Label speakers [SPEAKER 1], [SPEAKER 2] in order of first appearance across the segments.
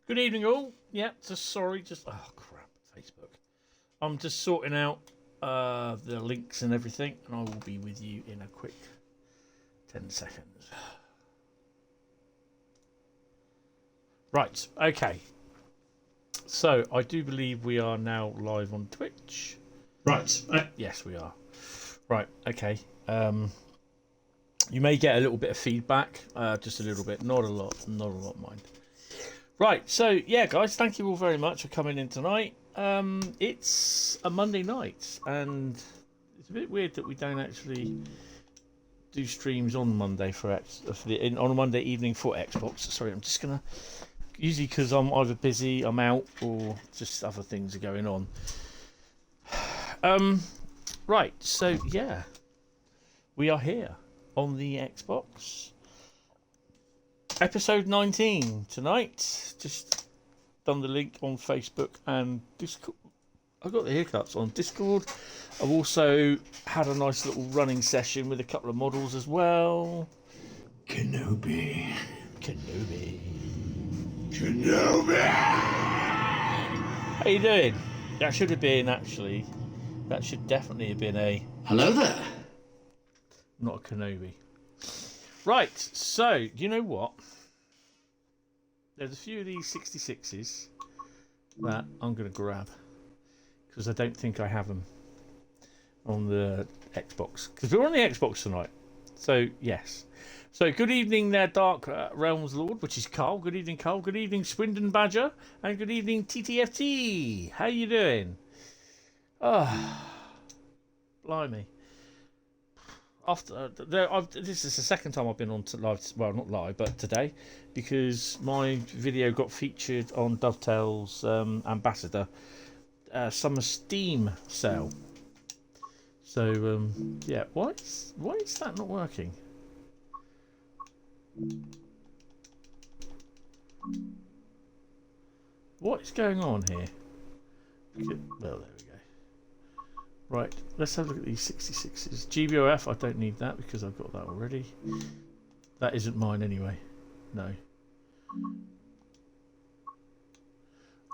[SPEAKER 1] Good evening, all. Yeah, sorry, oh crap, Facebook. I'm just sorting out the links and everything, and I will be with you in a quick 10 seconds. Right, okay. So, I do believe we are now live on Twitch.
[SPEAKER 2] Right.
[SPEAKER 1] Yes, we are. Right, okay. You may get a little bit of feedback, just a little bit, not a lot, mind. Right, so yeah, guys, thank you all very much for coming in tonight. It's a Monday night, and it's a bit weird that we don't actually do streams on Monday on a Monday evening for Xbox. Sorry, I'm just gonna. Usually, because I'm either busy, I'm out, or just other things are going on. Right, so yeah, we are here on the Xbox. Episode 19 tonight. Just done the link on Facebook and Discord. I've got the hiccups on Discord. I've also had a nice little running session with a couple of models as well.
[SPEAKER 2] Kenobi.
[SPEAKER 1] How you doing? That should have been actually. That should definitely have been a.
[SPEAKER 2] Hello there.
[SPEAKER 1] Not a Kenobi. Right, so, you know what? There's a few of these 66s that I'm going to grab because I don't think I have them on the Xbox. Because we're on the Xbox tonight. So, yes. So, good evening there, Dark Realms Lord, which is Carl. Good evening, Carl. Good evening, Swindon Badger. And good evening, TTFT. How you doing? Oh, blimey. This is the second time I've been on live, well, not live, but today, because my video got featured on Dovetail's Ambassador Summer Steam sale. So yeah, why is that not working? What is going on here? Well, there we go. Right, let's have a look at these 66s. GBOF, I don't need that because I've got that already. That isn't mine anyway. No.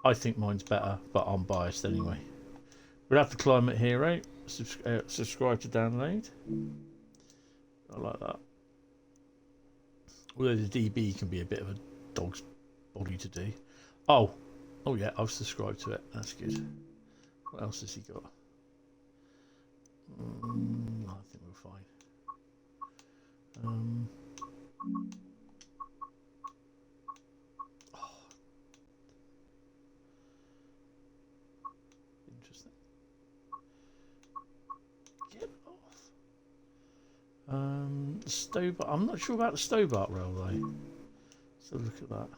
[SPEAKER 1] I think mine's better, but I'm biased anyway. We'll have the Climate Hero. Subscribe to download. I like that. Although the DB can be a bit of a dog's body to do. Oh yeah, I've subscribed to it. That's good. What else has he got? I think we're fine. Interesting. Get off. Stobart. I'm not sure about the Stobart Railway. Let's have a look at that.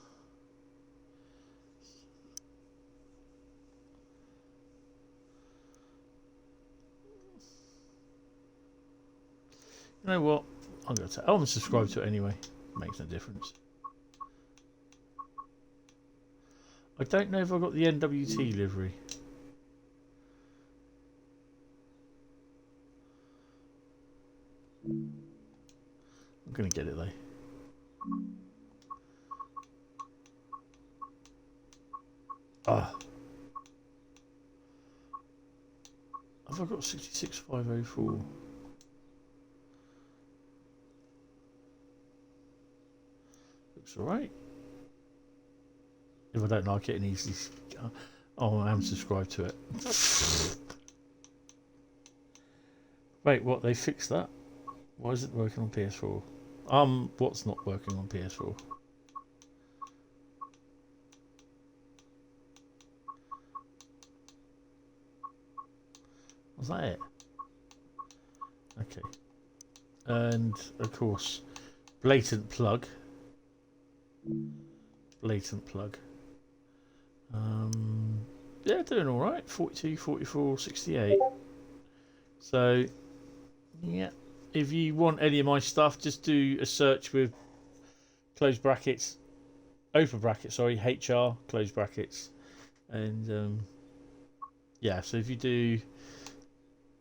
[SPEAKER 1] You know what? I'm going to. I'm subscribed to it anyway. Makes no difference. I don't know if I got the NWT livery. I'm going to get it though. Have I got 66504? Looks alright. If I don't like it, and easily. Oh, I am subscribed to it. Wait, what? They fixed that? Why is it working on PS4? What's not working on PS4? Was that it? Okay. And of course, blatant plug. Yeah, doing all right. 42, 44, 68. So, yeah. If you want any of my stuff, just do a search with close brackets, open brackets, sorry, HR, close brackets. And, yeah, so if you do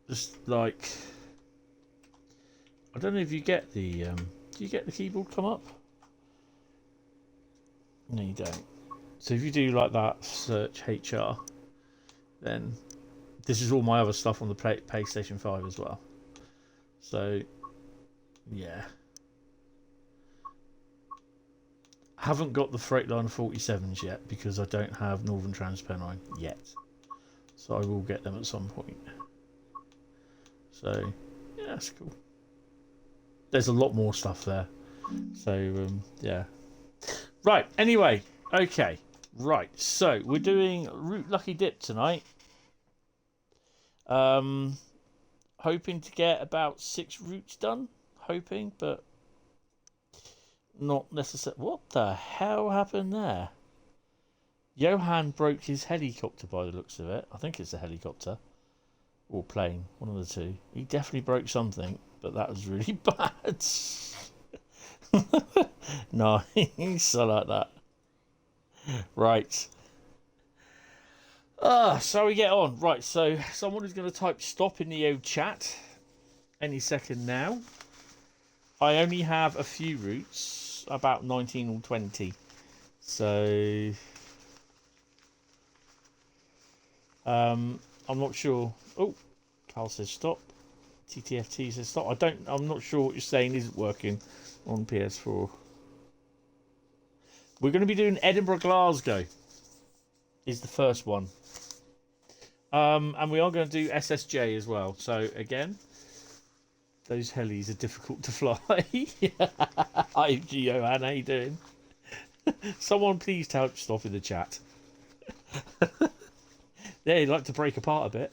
[SPEAKER 1] just like, I don't know if you get the, do you get the keyboard come up? No, you don't. So if you do like that, search HR, then this is all my other stuff on the PlayStation 5 as well. So, yeah. Haven't got the Freightliner 47s yet because I don't have Northern Trans Pennine yet. So I will get them at some point. So, yeah, that's cool. There's a lot more stuff there. So, yeah. Right, anyway. Okay. Right, so we're doing Route Lucky Dip tonight. Hoping to get about 6 routes done. Hoping, but not necessarily. What the hell happened there? Johan broke his helicopter by the looks of it. I think it's a helicopter. Or plane. One of the two. He definitely broke something, but that was really bad. Nice. I like that. Right. So we get on. Right, so someone is going to type stop in the old chat any second now. I only have a few routes, about 19 or 20. So I'm not sure. Oh, Carl says stop. TTFT says stop. I'm not sure what you're saying isn't working on PS4. We're going to be doing Edinburgh Glasgow is the first one. And we are going to do SSJ as well. So again, those helis are difficult to fly. Hi Johan, how you doing? Someone please type stop in the chat. Yeah, you'd like to break apart a bit.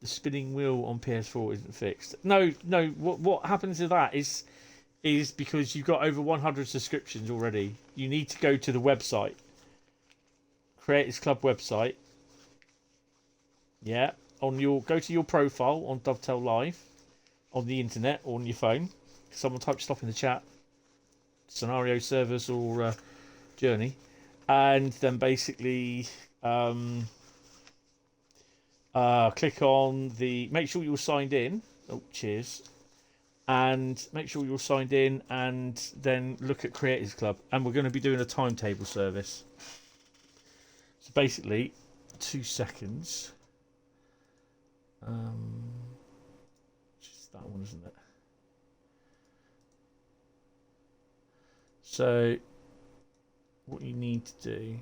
[SPEAKER 1] The spinning wheel on PS4 isn't fixed. No. What happens to that is because you've got over 100 subscriptions already. You need to go to the website, Creators Club website. Yeah, go to your profile on Dovetail Live, on the internet or on your phone. Someone type stop in the chat. Scenario, service, or journey, and then basically click on the. Make sure you're signed in. Oh, cheers. And make sure you're signed in, and then look at Creators Club. And we're going to be doing a timetable service. So basically, 2 seconds. Just that one, isn't it? So, what you need to do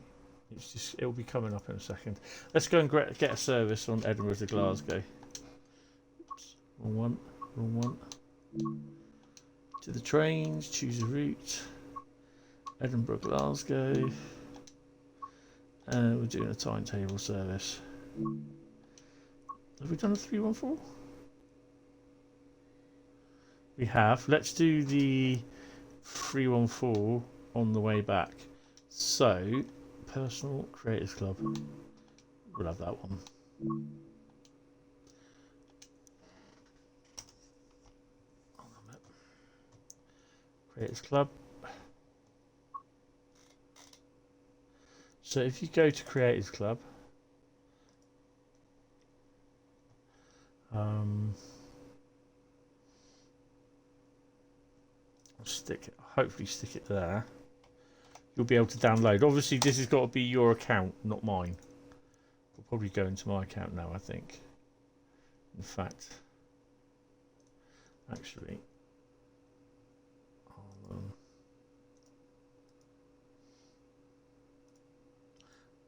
[SPEAKER 1] is just, it'll be coming up in a second. Let's go and get a service on Edinburgh to Glasgow. Oops, wrong one. To the trains, choose a route. Edinburgh, Glasgow. And we're doing a timetable service. Have we done a 314? We have. Let's do the 314 on the way back. So, Personal Creators Club. We'll have that one. Creators Club. So if you go to Creators Club, I'll hopefully stick it there. You'll be able to download. Obviously this has got to be your account, not mine. We'll probably go into my account now, I think. In fact, actually,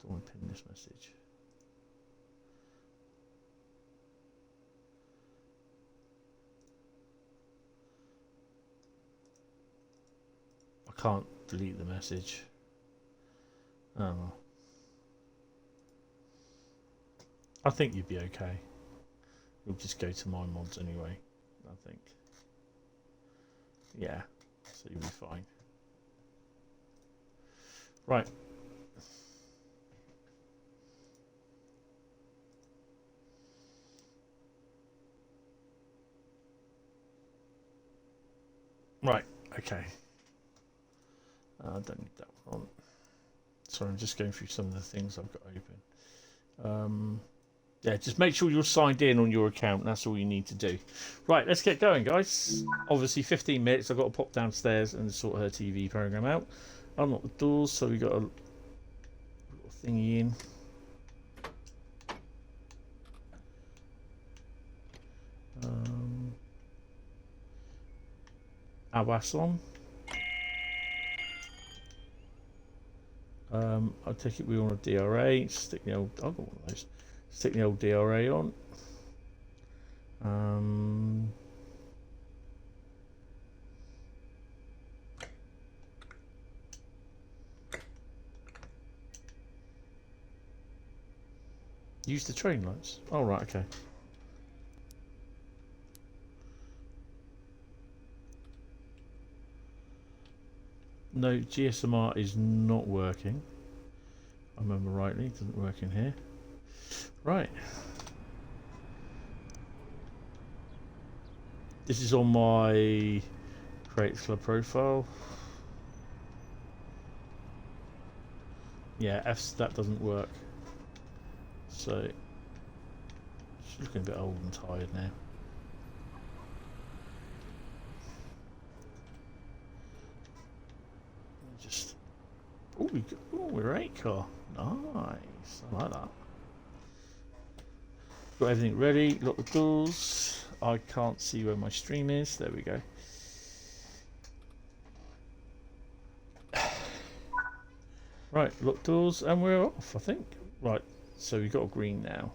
[SPEAKER 1] don't want to pin this message. I can't delete the message. Oh well. I think you'd be okay. You'll just go to my mods anyway, I think. Yeah, so you'll be fine. Right. Right, okay. I don't need that one on. Sorry, I'm just going through some of the things I've got open. Yeah, just make sure you're signed in on your account. That's all you need to do. Right, let's get going, guys. Obviously, 15 minutes. I've got to pop downstairs and sort her TV program out. Unlock the doors, so we got to thingy in. Awas on. I take it we want a DRA. Stick the old. I've got one of those. Stick the old DRA on. Use the train lights. Oh right, okay. No, GSMR is not working. If I remember rightly, it doesn't work in here. Right. This is on my Creative Club profile. Yeah, that doesn't work. So, she's looking a bit old and tired now. Just, oh, we're 8-car. Nice, I like that. Got everything ready. Lock the doors. I can't see where my stream is. There we go. Right, lock doors, and we're off, I think. Right, so we've got a green now.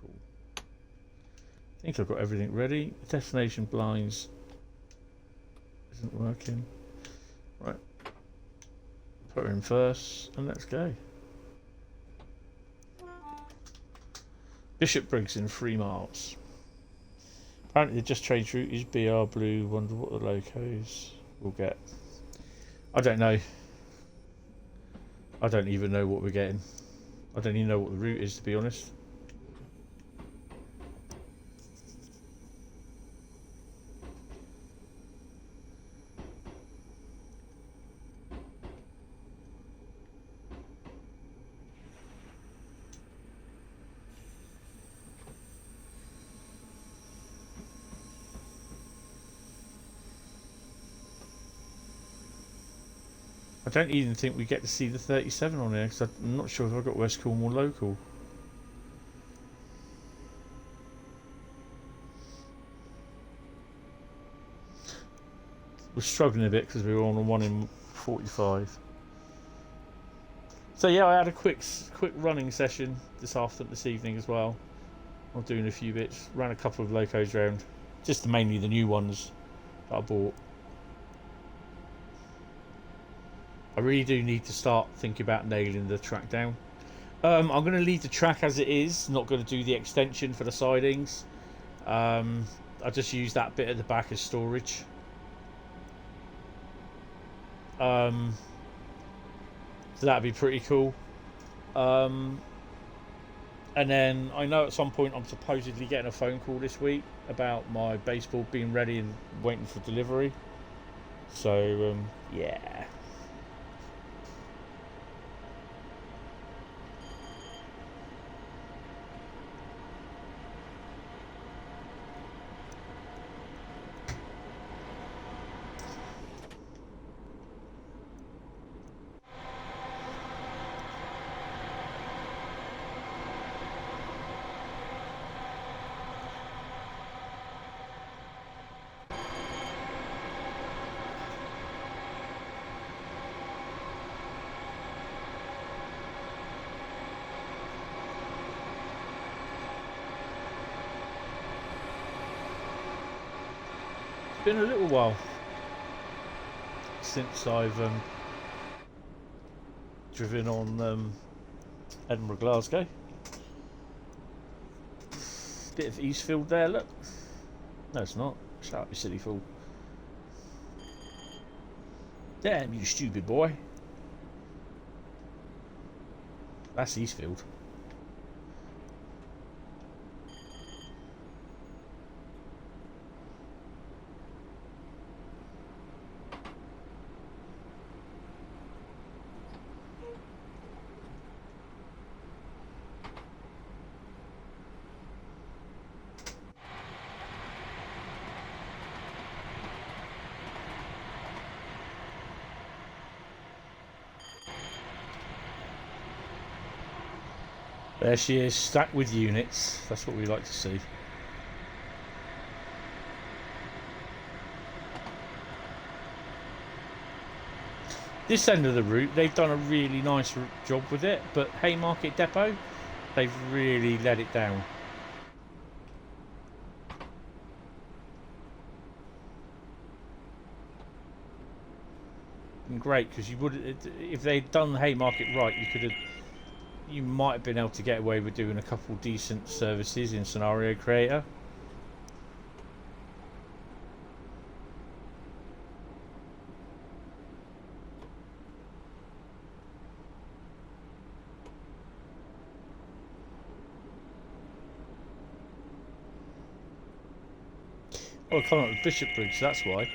[SPEAKER 1] Cool. I think I've got everything ready. Destination blinds isn't working. Right. Put her in first, and let's go. Bishop Briggs in 3 miles. Apparently the just changed route is BR Blue. Wonder what the locos will get. I don't know. I don't even know what we're getting. I don't even know what the route is, to be honest. I don't even think we get to see the 37 on there, because I'm not sure if I've got West Cornwall local. We're struggling a bit because we were on a 1 in 45. So yeah, I had a quick running session this evening as well. I'm doing a few bits, ran a couple of locos around, just mainly the new ones that I bought. I really do need to start thinking about nailing the track down. I'm going to leave the track as it is, not going to do the extension for the sidings. I just use that bit at the back as storage. So that'd be pretty cool. And then I know at some point I'm supposedly getting a phone call this week about my baseboard being ready and waiting for delivery. So yeah. Been a little while since I've driven on Edinburgh Glasgow. Bit of Eastfield there, look. No, it's not. Shut up, you silly fool. Damn, you stupid boy. That's Eastfield. There she is, stacked with units. That's what we like to see. This end of the route, they've done a really nice job with it, but Haymarket Depot, they've really let it down. And great, because you would, if they'd done Haymarket right, you might have been able to get away with doing a couple decent services in Scenario Creator. Oh, coming up with Bishop Bridge, that's why.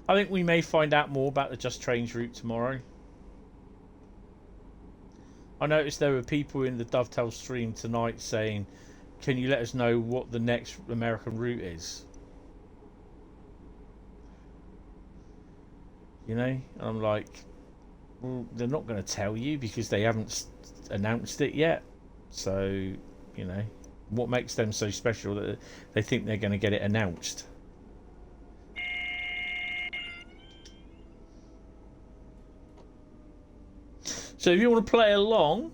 [SPEAKER 1] I think we may find out more about the Just Trains route tomorrow. I noticed there were people in the Dovetail stream tonight saying, can you let us know what the next American route is? You know, and I'm like, well, they're not going to tell you because they haven't announced it yet. So, you know, what makes them so special that they think they're going to get it announced? So if you want to play along,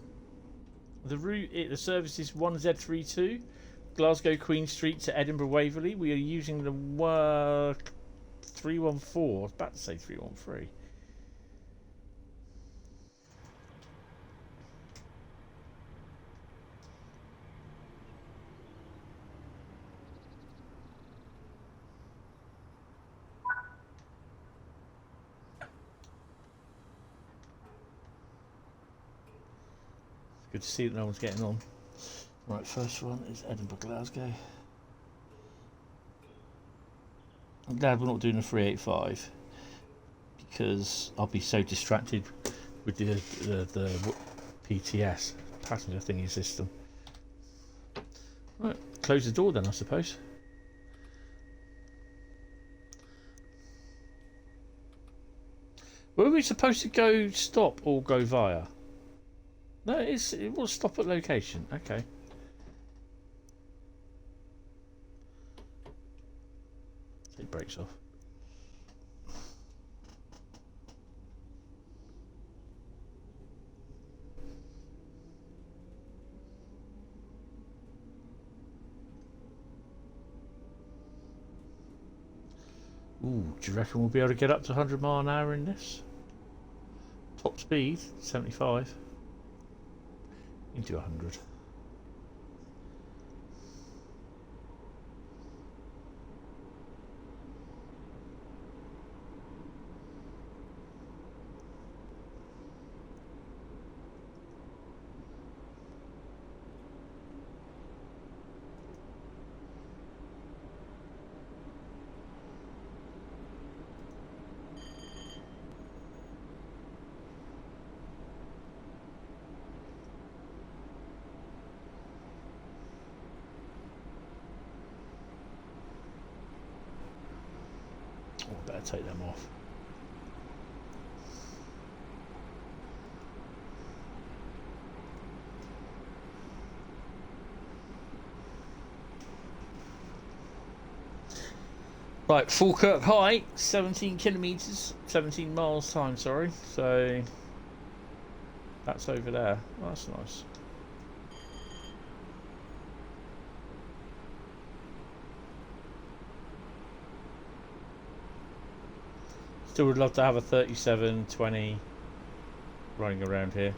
[SPEAKER 1] the route, the service is 1Z32, Glasgow Queen Street to Edinburgh Waverley. We are using the 314. I was about to say 313. Good to see that no one's getting on. Right, first one is Edinburgh Glasgow. I'm glad we're not doing a 385 because I'll be so distracted with the PTS, passenger thingy system. Right, close the door then, I suppose. Were we supposed to go stop or go via? No, it will stop at location. Okay. Take brakes off. Ooh, do you reckon we'll be able to get up to 100 mile an hour in this? Top speed, 75. Into 100. Better take them off. Right, Falkirk High, 17 kilometres, 17 miles time, sorry. So that's over there. Oh, that's nice. Still would love to have a 37-20 running around here.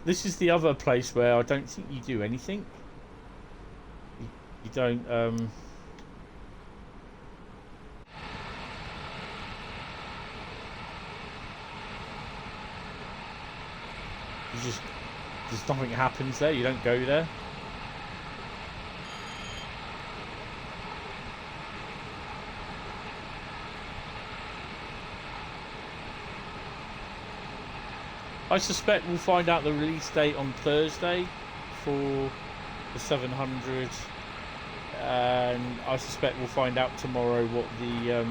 [SPEAKER 1] This is the other place where I don't think you do anything. You don't there's nothing happens there, you don't go there. I suspect we'll find out the release date on Thursday for the 700, and I suspect we'll find out tomorrow what the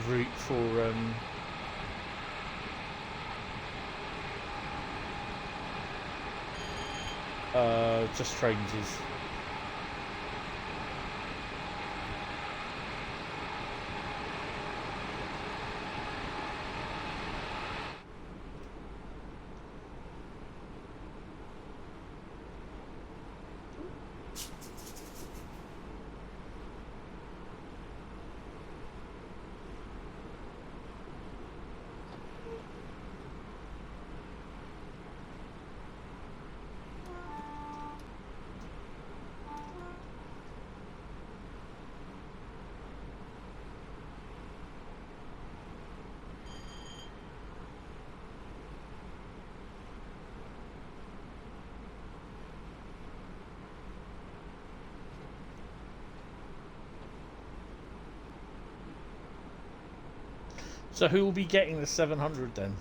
[SPEAKER 1] route for just trains is. So who will be getting the 700 then?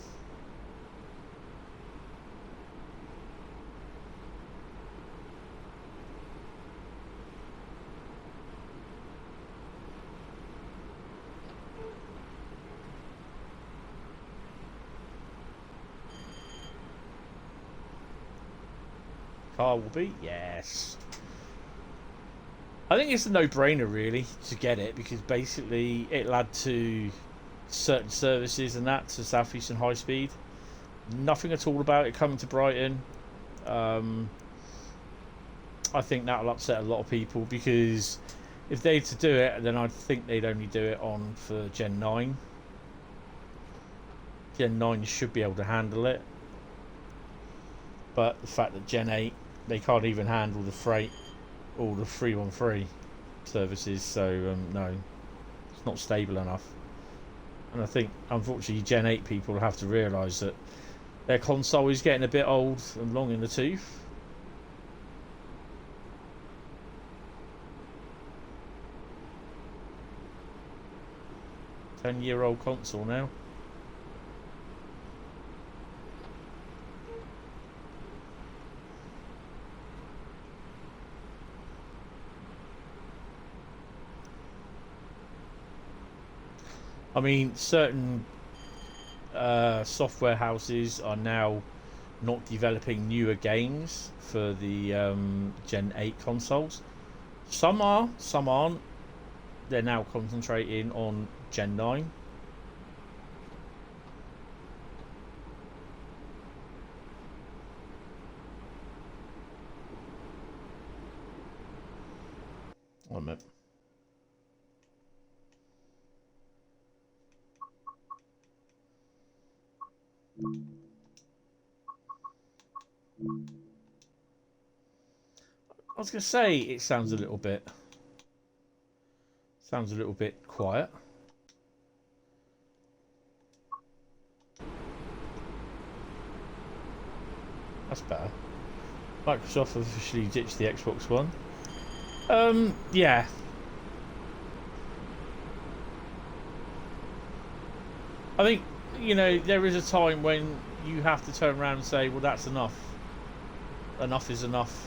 [SPEAKER 1] Car will be? Yes. I think it's a no-brainer really to get it, because basically it'll add to certain services and that to Southeastern Highspeed. Nothing at all about it coming to Brighton. I think that'll upset a lot of people, because if they're to do it, then I think they'd only do it on for Gen 9. Gen 9 should be able to handle it, but the fact that Gen 8 they can't even handle the freight or the 313 services, so no, it's not stable enough. And I think, unfortunately, Gen 8 people have to realise that their console is getting a bit old and long in the tooth. Ten-year-old console now. I mean, certain software houses are now not developing newer games for the Gen 8 consoles. Some are, some aren't. They're now concentrating on Gen 9. One minute. I was going to say it sounds a little bit quiet. That's better. Microsoft have officially ditched the Xbox One. Yeah. I think, you know, there is a time when you have to turn around and say, well, that's enough. Enough is enough.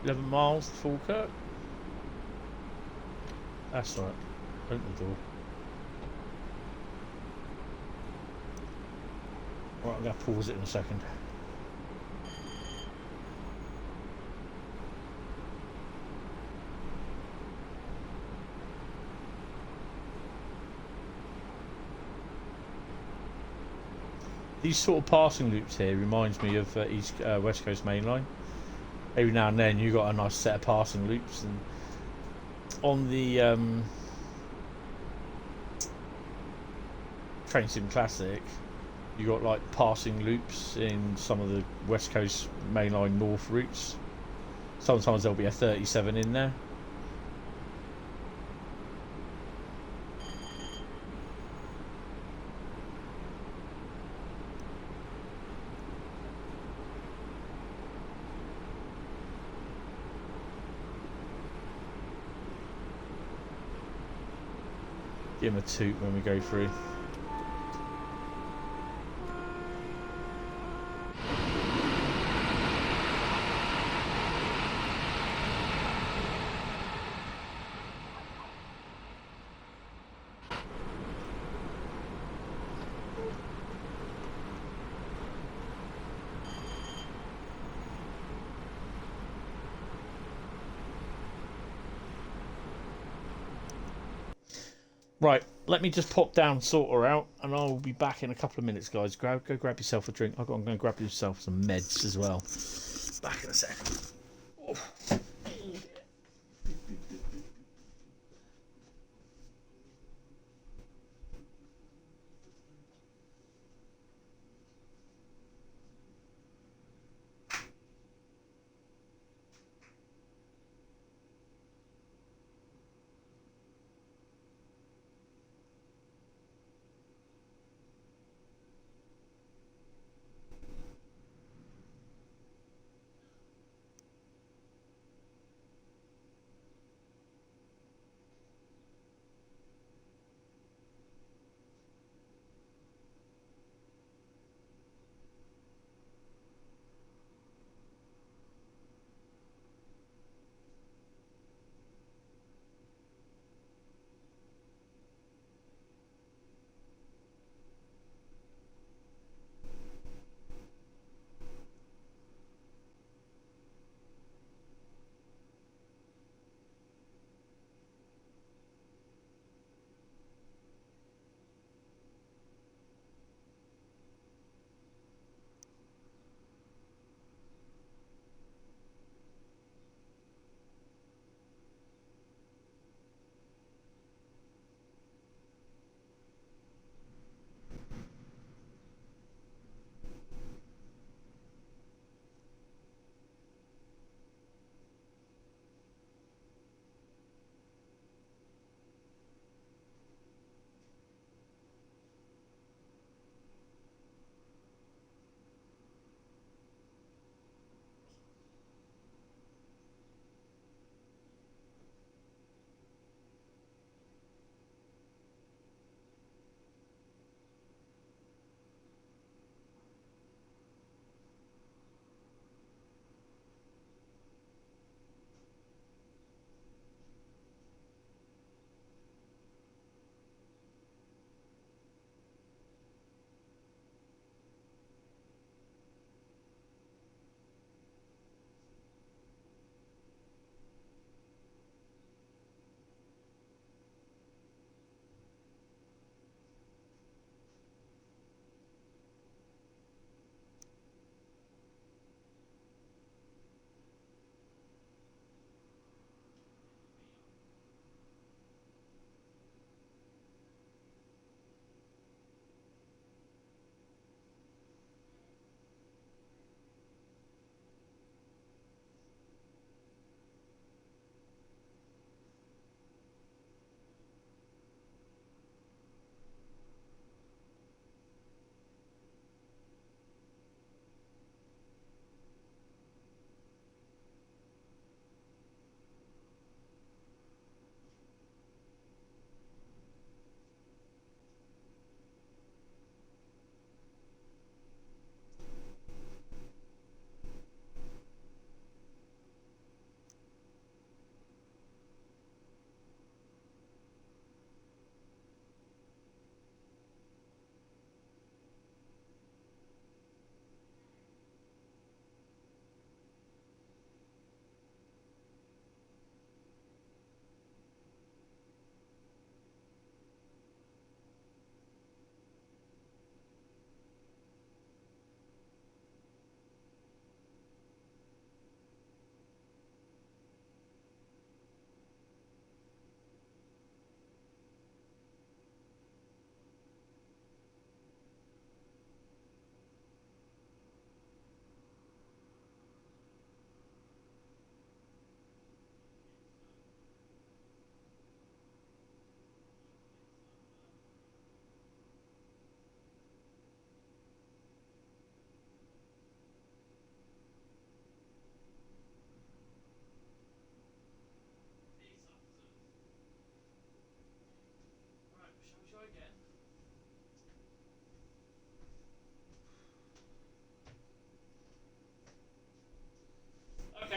[SPEAKER 1] $11 miles to Falkirk. That's right. Open the door. Right, I'm going to pause it in a second. These sort of passing loops here reminds me of West Coast Main Line. Every now and then you got a nice set of passing loops, and on the Train Sim Classic, you got like passing loops in some of the West Coast Mainline North routes. Sometimes there'll be a 37 in there. Give him a toot when we go through. Right, let me just pop down, sort her out, and I'll be back in a couple of minutes, guys. Go grab yourself a drink. I'm going to grab yourself some meds as well. Back in a second. Oh.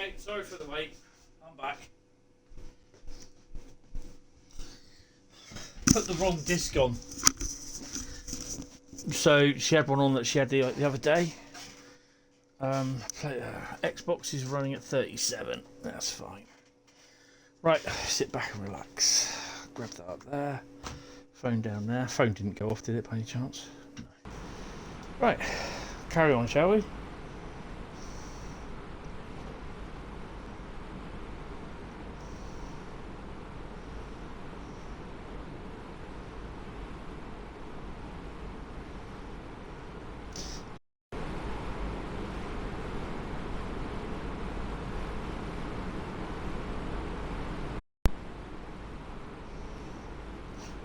[SPEAKER 1] Okay, sorry for the wait. I'm back. Put the wrong disc on. So she had one on that she had the other day. Xbox is running at 37. That's fine. Right, sit back and relax. Grab that up there. Phone down there. Phone didn't go off, did it, by any chance? No. Right, carry on, shall we?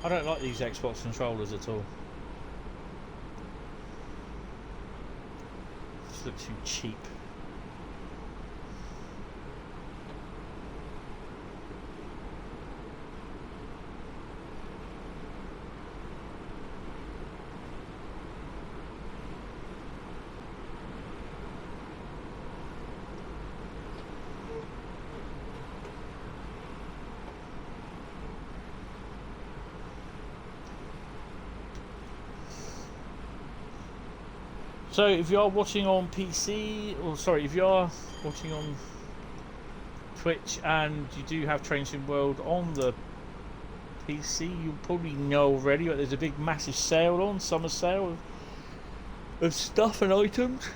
[SPEAKER 1] I don't like these Xbox controllers at all. Just look too cheap. So if you are watching on PC, or sorry, if you are watching on Twitch and you do have Train Sim World on the PC, you'll probably know already that there's a big massive sale on, summer sale of stuff and items.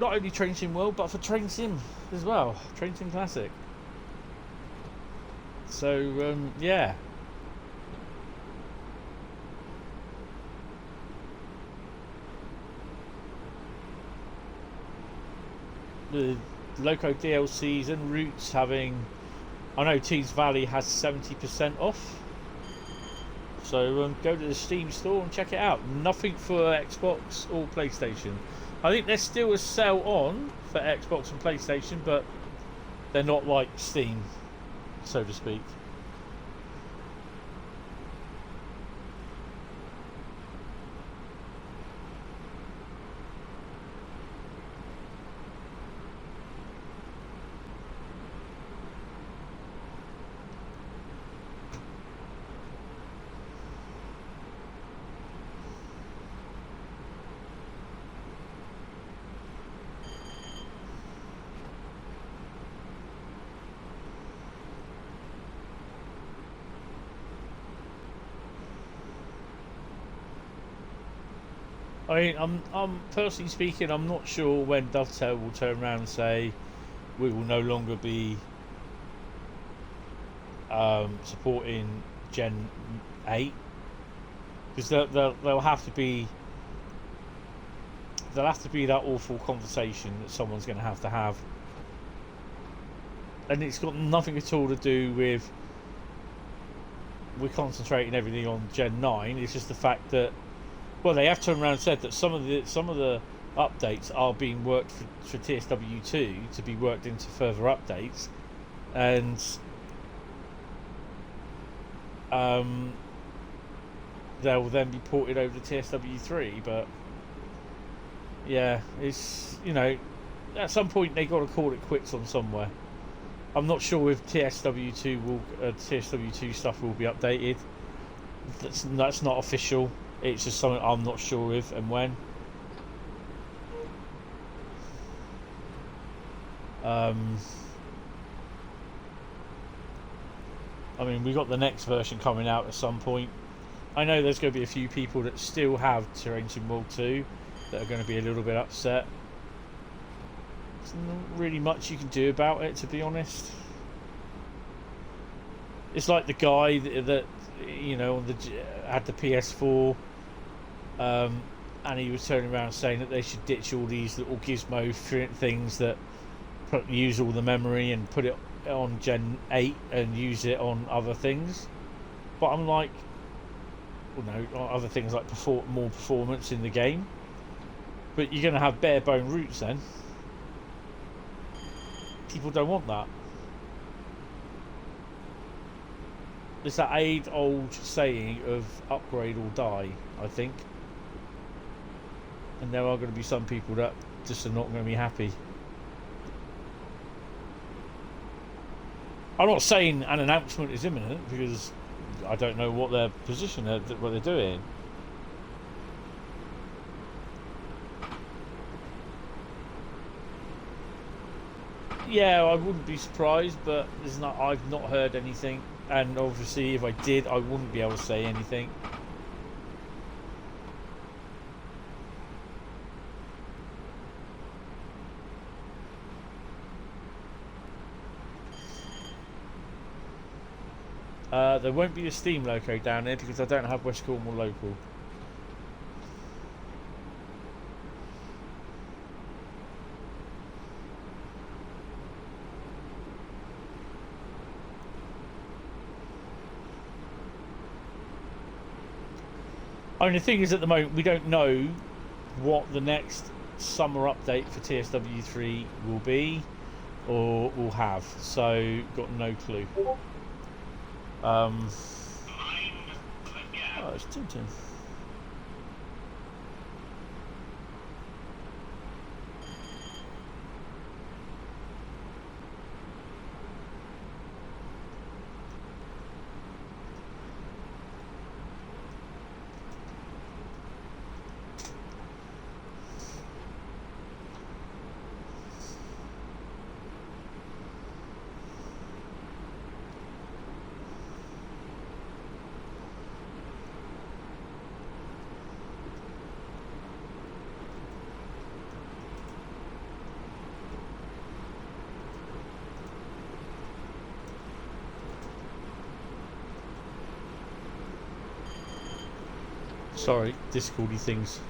[SPEAKER 1] Not only Train Sim World, but for Train Sim as well, Train Sim Classic. So yeah. The Loco DLCs and routes having, I know Tees Valley has 70% off, so go to the Steam store and check it out. Nothing for Xbox or PlayStation. I think there's still a sale on for Xbox and PlayStation, but they're not like Steam, so to speak. I mean, I'm personally speaking, I'm not sure when Dovetail will turn around and say we will no longer be supporting Gen 8, because there'll have to be that awful conversation that someone's going to have, and it's got nothing at all to do with we're concentrating everything on Gen 9. It's just the fact that, well, they have turned around and said that some of the updates are being worked for TSW2 to be worked into further updates, and they'll then be ported over to TSW3. But yeah, it's, you know, at some point they got to call it quits on somewhere. I'm not sure if TSW2 stuff will be updated. That's not official. It's just something I'm not sure if and when. I mean, we got the next version coming out at some point. I know there's going to be a few people that still have Train Sim World 2 that are going to be a little bit upset. There's not really much you can do about it, to be honest. It's like the guy that you know, had the PS4, and he was turning around saying that they should ditch all these little gizmo things that use all the memory and put it on Gen 8 and use it on other things. But I'm like, well, no, other things like more performance in the game. But you're going to have bare bone routes then. People don't want that. It's that age-old saying of upgrade or die, I think. And there are going to be some people that just are not going to be happy. I'm not saying an announcement is imminent because I don't know what their position, what they're doing. Yeah, I wouldn't be surprised, but I've not heard anything, and obviously if I did, I wouldn't be able to say anything. There won't be a Steam loco down there because I don't have West Cornwall local. I mean, the thing is, at the moment, we don't know what the next summer update for TSW3 will be or will have, so got no clue. Oh, it's Tintin. Sorry, Discordy things.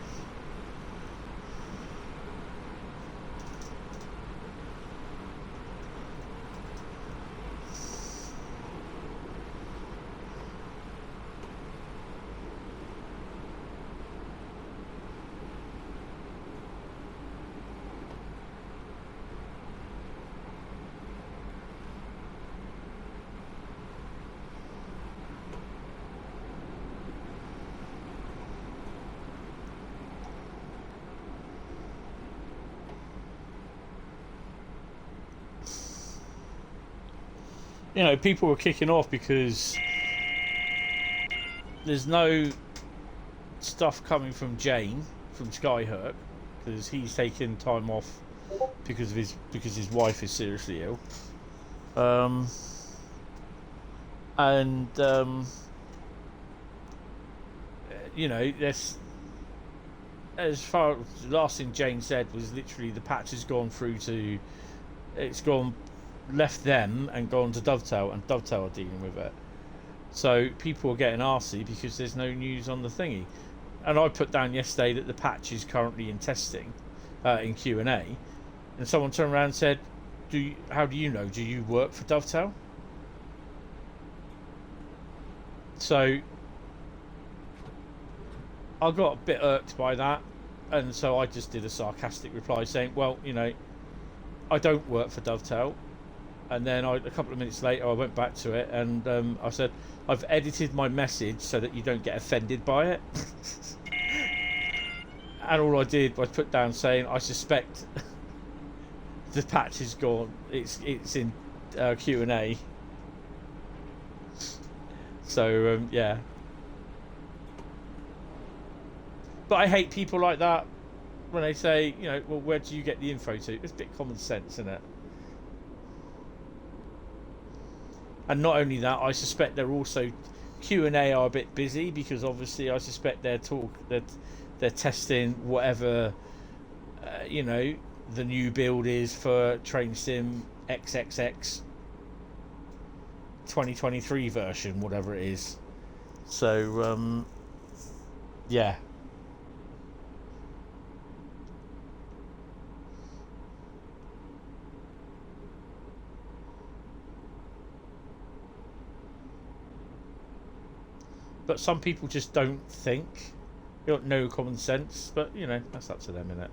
[SPEAKER 1] You know, people were kicking off because there's no stuff coming from Jane from Skyhook because he's taken time off because his wife is seriously ill. You know, that's as far as the last thing Jane said was literally the patch has gone through to, it's gone, left them and gone to Dovetail, and Dovetail are dealing with it. So people are getting arsey because there's no news on the thingy. And I put down yesterday that the patch is currently in testing, in Q&A, and someone turned around and said, how do you know? Do you work for Dovetail? So I got a bit irked by that, and so I just did a sarcastic reply saying, well, you know, I don't work for Dovetail. And then a couple of minutes later I went back to it and I said, I've edited my message so that you don't get offended by it. And all I did was put down saying, I suspect the patch is gone, it's in Q&A. So yeah, but I hate people like that when they say, you know, well, where do you get the info to? It's a bit common sense, isn't it? And not only that, I suspect they're also, Q&A are a bit busy because obviously I suspect they're testing whatever you know, the new build is for Train Sim XXX 2023 version, whatever it is. So yeah. But some people just don't think. They got no common sense. But, you know, that's up to them, innit?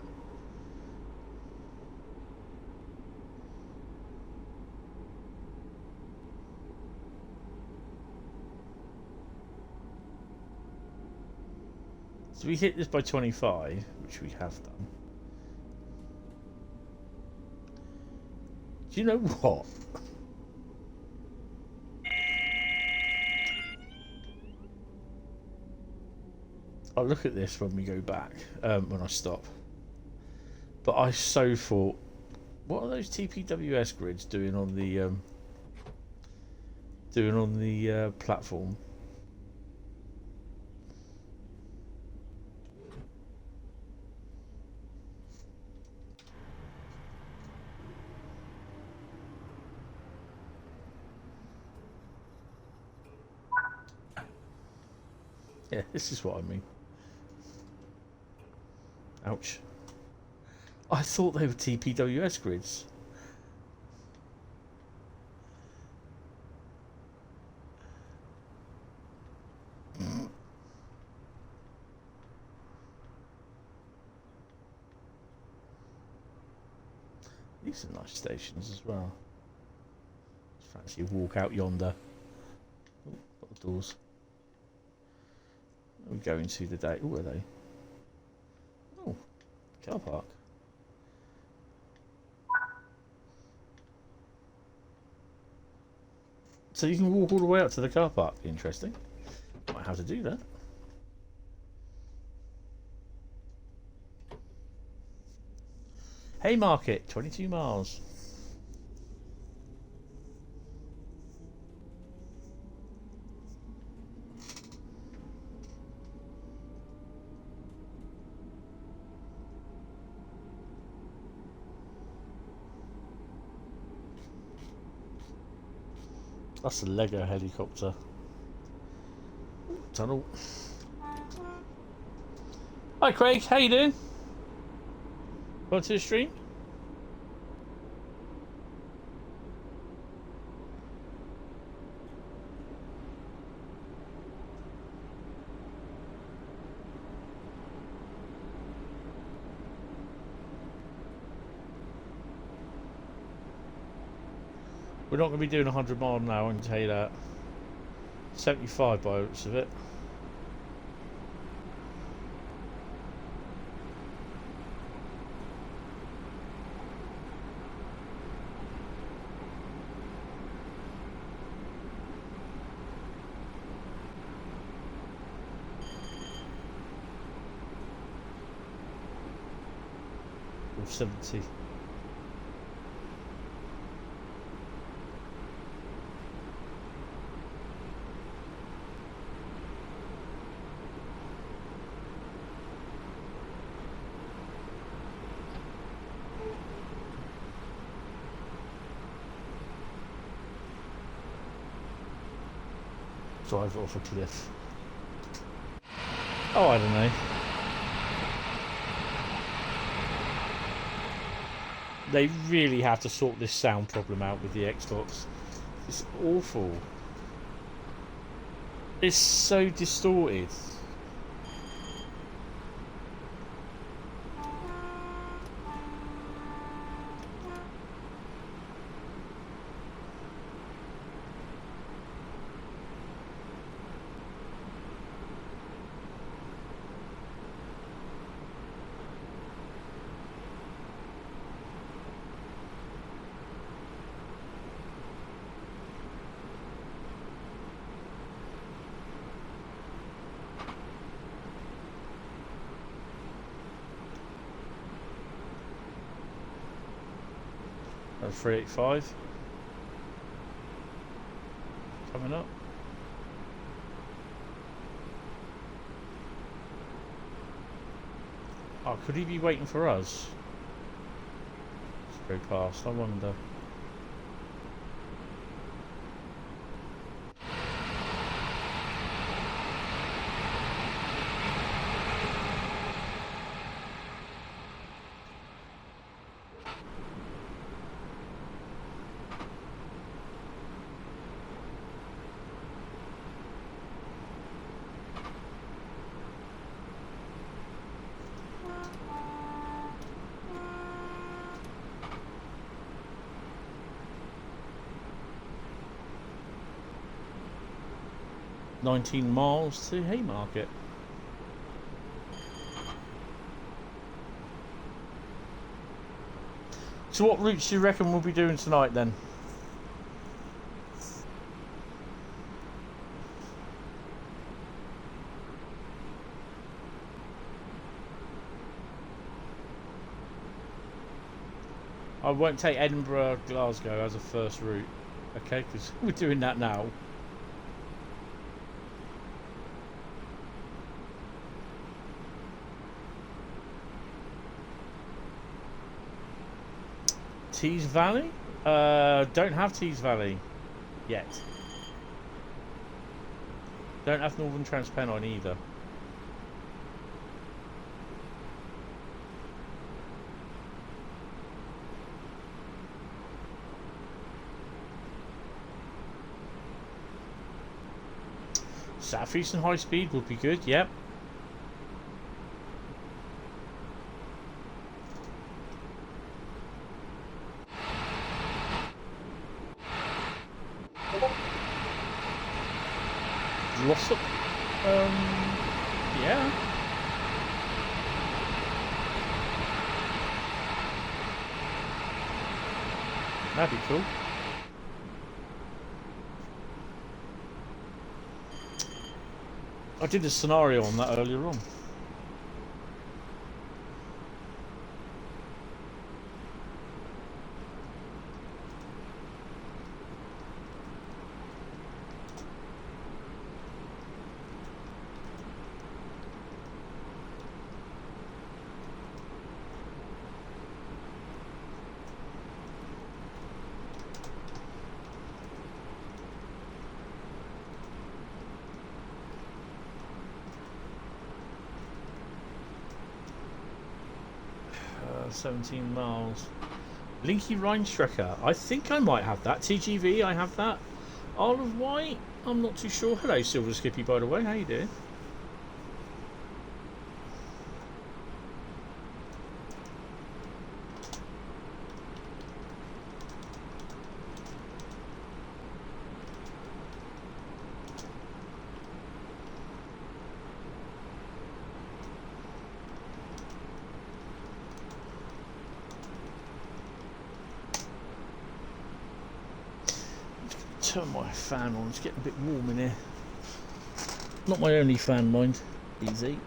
[SPEAKER 1] So we hit this by 25, which we have done. Do you know what? I'll look at this when we go back, when I stop. But I so thought, what are those TPWS grids doing on the platform? Yeah, this is what I mean. Ouch. I thought they were TPWS grids. These are nice stations as well. Fancy a walk out yonder. Oh, got the doors. Where are we going to today? Oh, are they? Oh, car park. So you can walk all the way up to the car park. Interesting. Might have to do that. Haymarket, 22 miles. That's a Lego helicopter. Tunnel. Hi Craig, how you doing? Welcome to the stream. We're not going to be doing 100 miles an hour, I can tell you that. 75 by the looks of it. Or 70. Drive off a cliff. Oh, I don't know. They really have to sort this sound problem out with the Xbox. It's awful. It's so distorted. At 385 coming up. Oh, could he be waiting for us? Let's go past, I wonder. $19 miles to Haymarket. So what routes do you reckon we'll be doing tonight then? I won't take Edinburgh Glasgow as a first route, okay? Because we're doing that now. Tees Valley? Don't have Tees Valley yet. Don't have Northern Trans Pennine either. Southeastern Highspeed would be good, yep. Glossop? Yeah. That'd be cool. I did a scenario on that earlier on. Uh, 17 miles. Linky Rheinstrecke. I think I might have that. TGV, I have that. Isle of Wight, I'm not too sure. Hello, Silver Skippy, by the way. How you doing? Turn my fan on, it's getting a bit warm in here. Not my only fan, mind. Easy.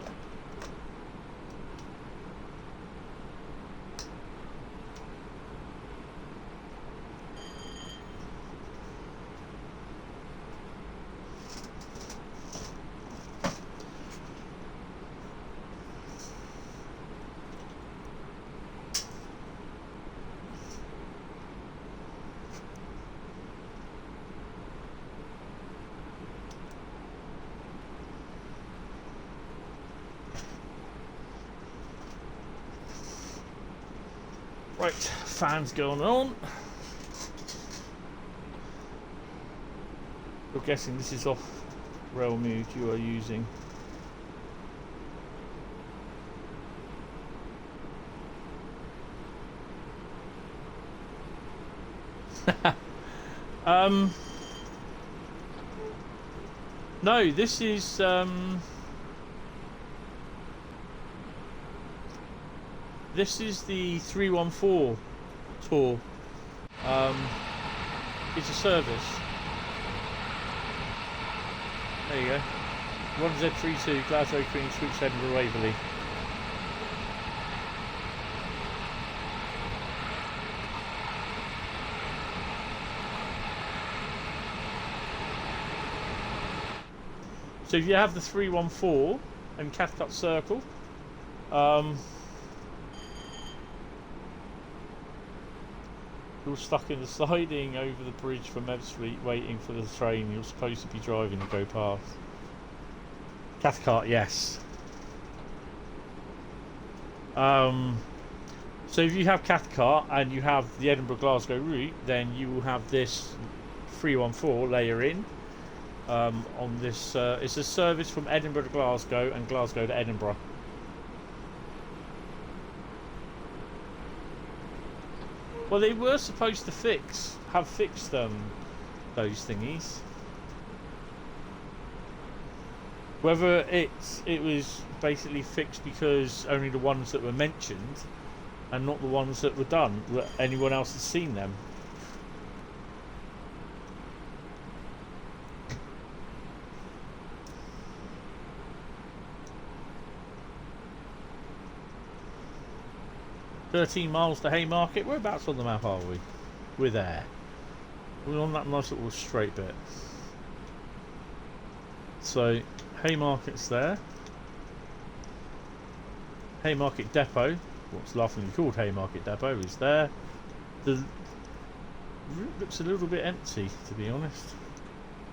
[SPEAKER 1] Right, fans going on. You're guessing this is off rail mode you are using. No, this is the 314 tour. It's a service. There you go. 1Z32 Glasgow, Crewe, Switch, Edinburgh, Waverley. So if you have the 314 and Cathcart Circle, you're stuck in the siding over the bridge from Ebbsfleet waiting for the train you're supposed to be driving to go past. Cathcart, yes. So if you have Cathcart and you have the Edinburgh Glasgow route, then you will have this 314 layer in. On this, it's a service from Edinburgh to Glasgow and Glasgow to Edinburgh. Well, they were supposed to have fixed those thingies. Whether it was basically fixed because only the ones that were mentioned and not the ones that were done, that anyone else has seen them. 13 miles to Haymarket. Whereabouts on the map are we? We're there. We're on that nice little straight bit. So, Haymarket's there. Haymarket Depot, what's laughingly called Haymarket Depot, is there. The route looks a little bit empty, to be honest.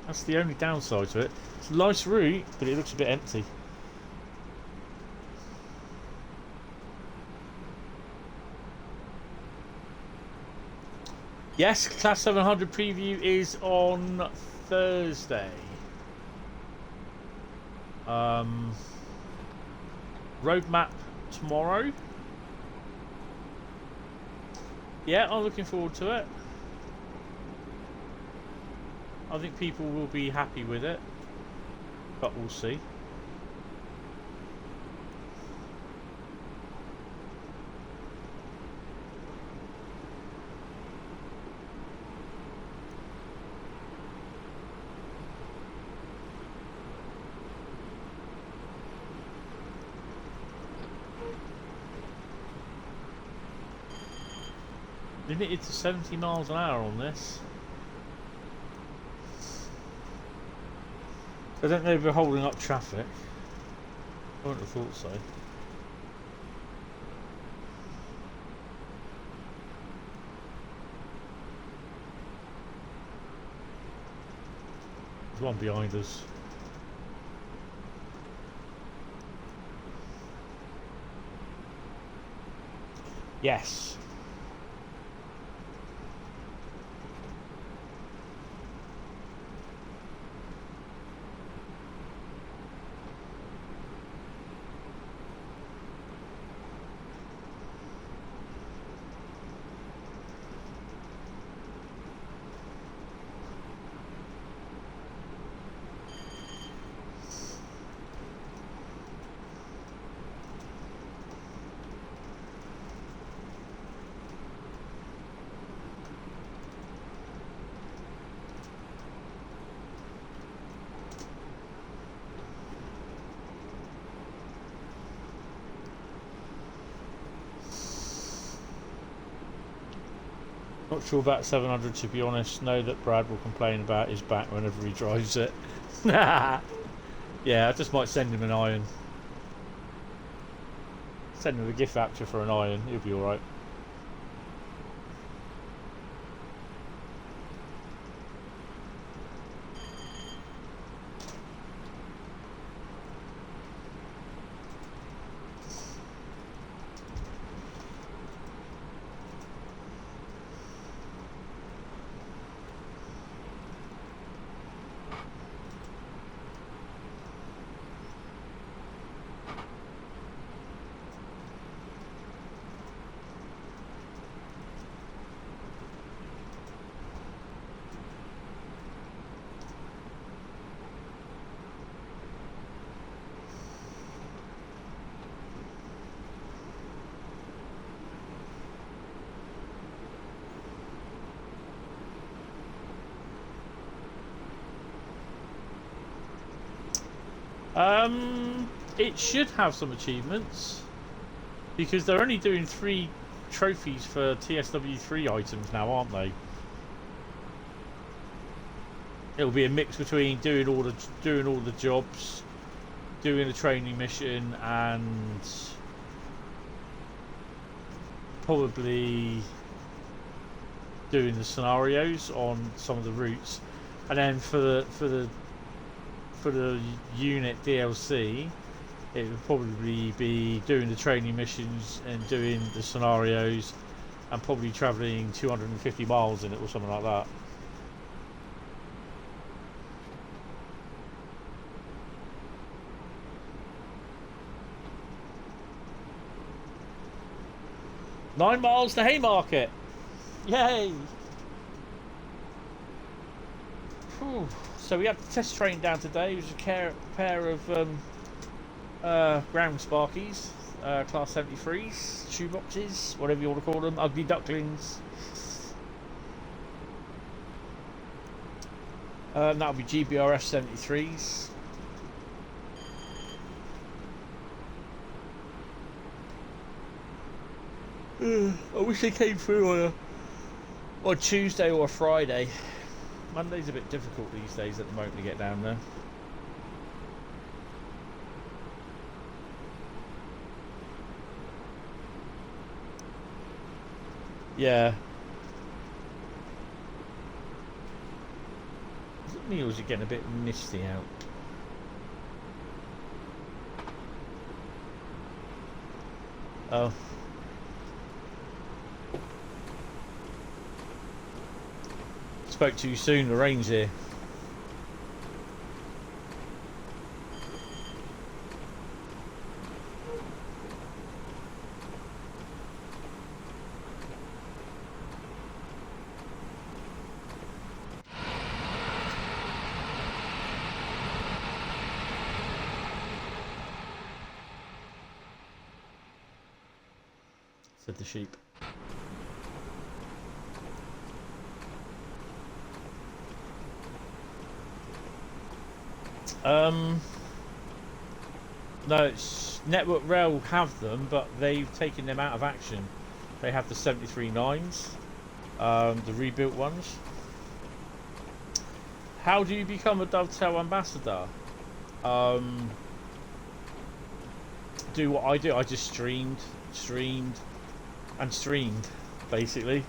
[SPEAKER 1] That's the only downside to it. It's a nice route, but it looks a bit empty. Yes, Class 700 preview is on Thursday. Roadmap tomorrow. Yeah, I'm looking forward to it. I think people will be happy with it, but we'll see. Limited to 70 miles an hour on this. I don't know if we're holding up traffic. I wouldn't have thought so. There's one behind us. Yes. Not sure about 700 to be honest. Know that Brad will complain about his back whenever he drives it. Yeah, I just might send him an iron. Send him a gift voucher for an iron. He'll be alright. It should have some achievements because they're only doing 3 trophies for TSW3 items now, aren't they? It'll be a mix between doing all the jobs, doing a training mission, and probably doing the scenarios on some of the routes, and then for the unit DLC, it would probably be doing the training missions and doing the scenarios, and probably travelling 250 miles in it or something like that. Nine miles to Haymarket. Yay! Whew. So we had the test train down today. It was a pair of ground sparkies, class 73s, shoeboxes, whatever you want to call them, ugly ducklings. That'll be GBRF 73s. I wish they came through on Tuesday or a Friday. Monday's a bit difficult these days at the moment to get down there. Yeah. Is it me or is it getting a bit misty out? Oh. Spoke too soon, the rain's here. Said the sheep. No, it's Network Rail have them, but they've taken them out of action. They have the 73.9s, the rebuilt ones. How do you become a Dovetail ambassador? Do what I do. I just streamed, basically.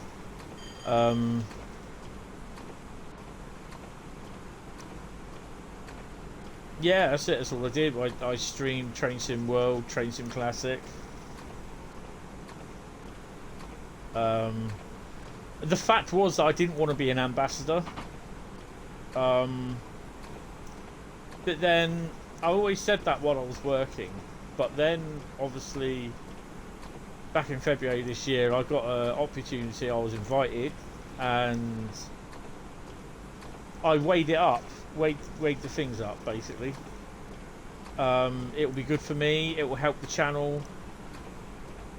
[SPEAKER 1] Yeah, that's it. That's all I did. I streamed Train Sim World, Train Sim Classic. The fact was that I didn't want to be an ambassador. But then I always said that while I was working. But then, obviously, back in February this year, I got an opportunity. I was invited, and I weighed it up. Weighed the things up, basically. It will be good for me, it will help the channel,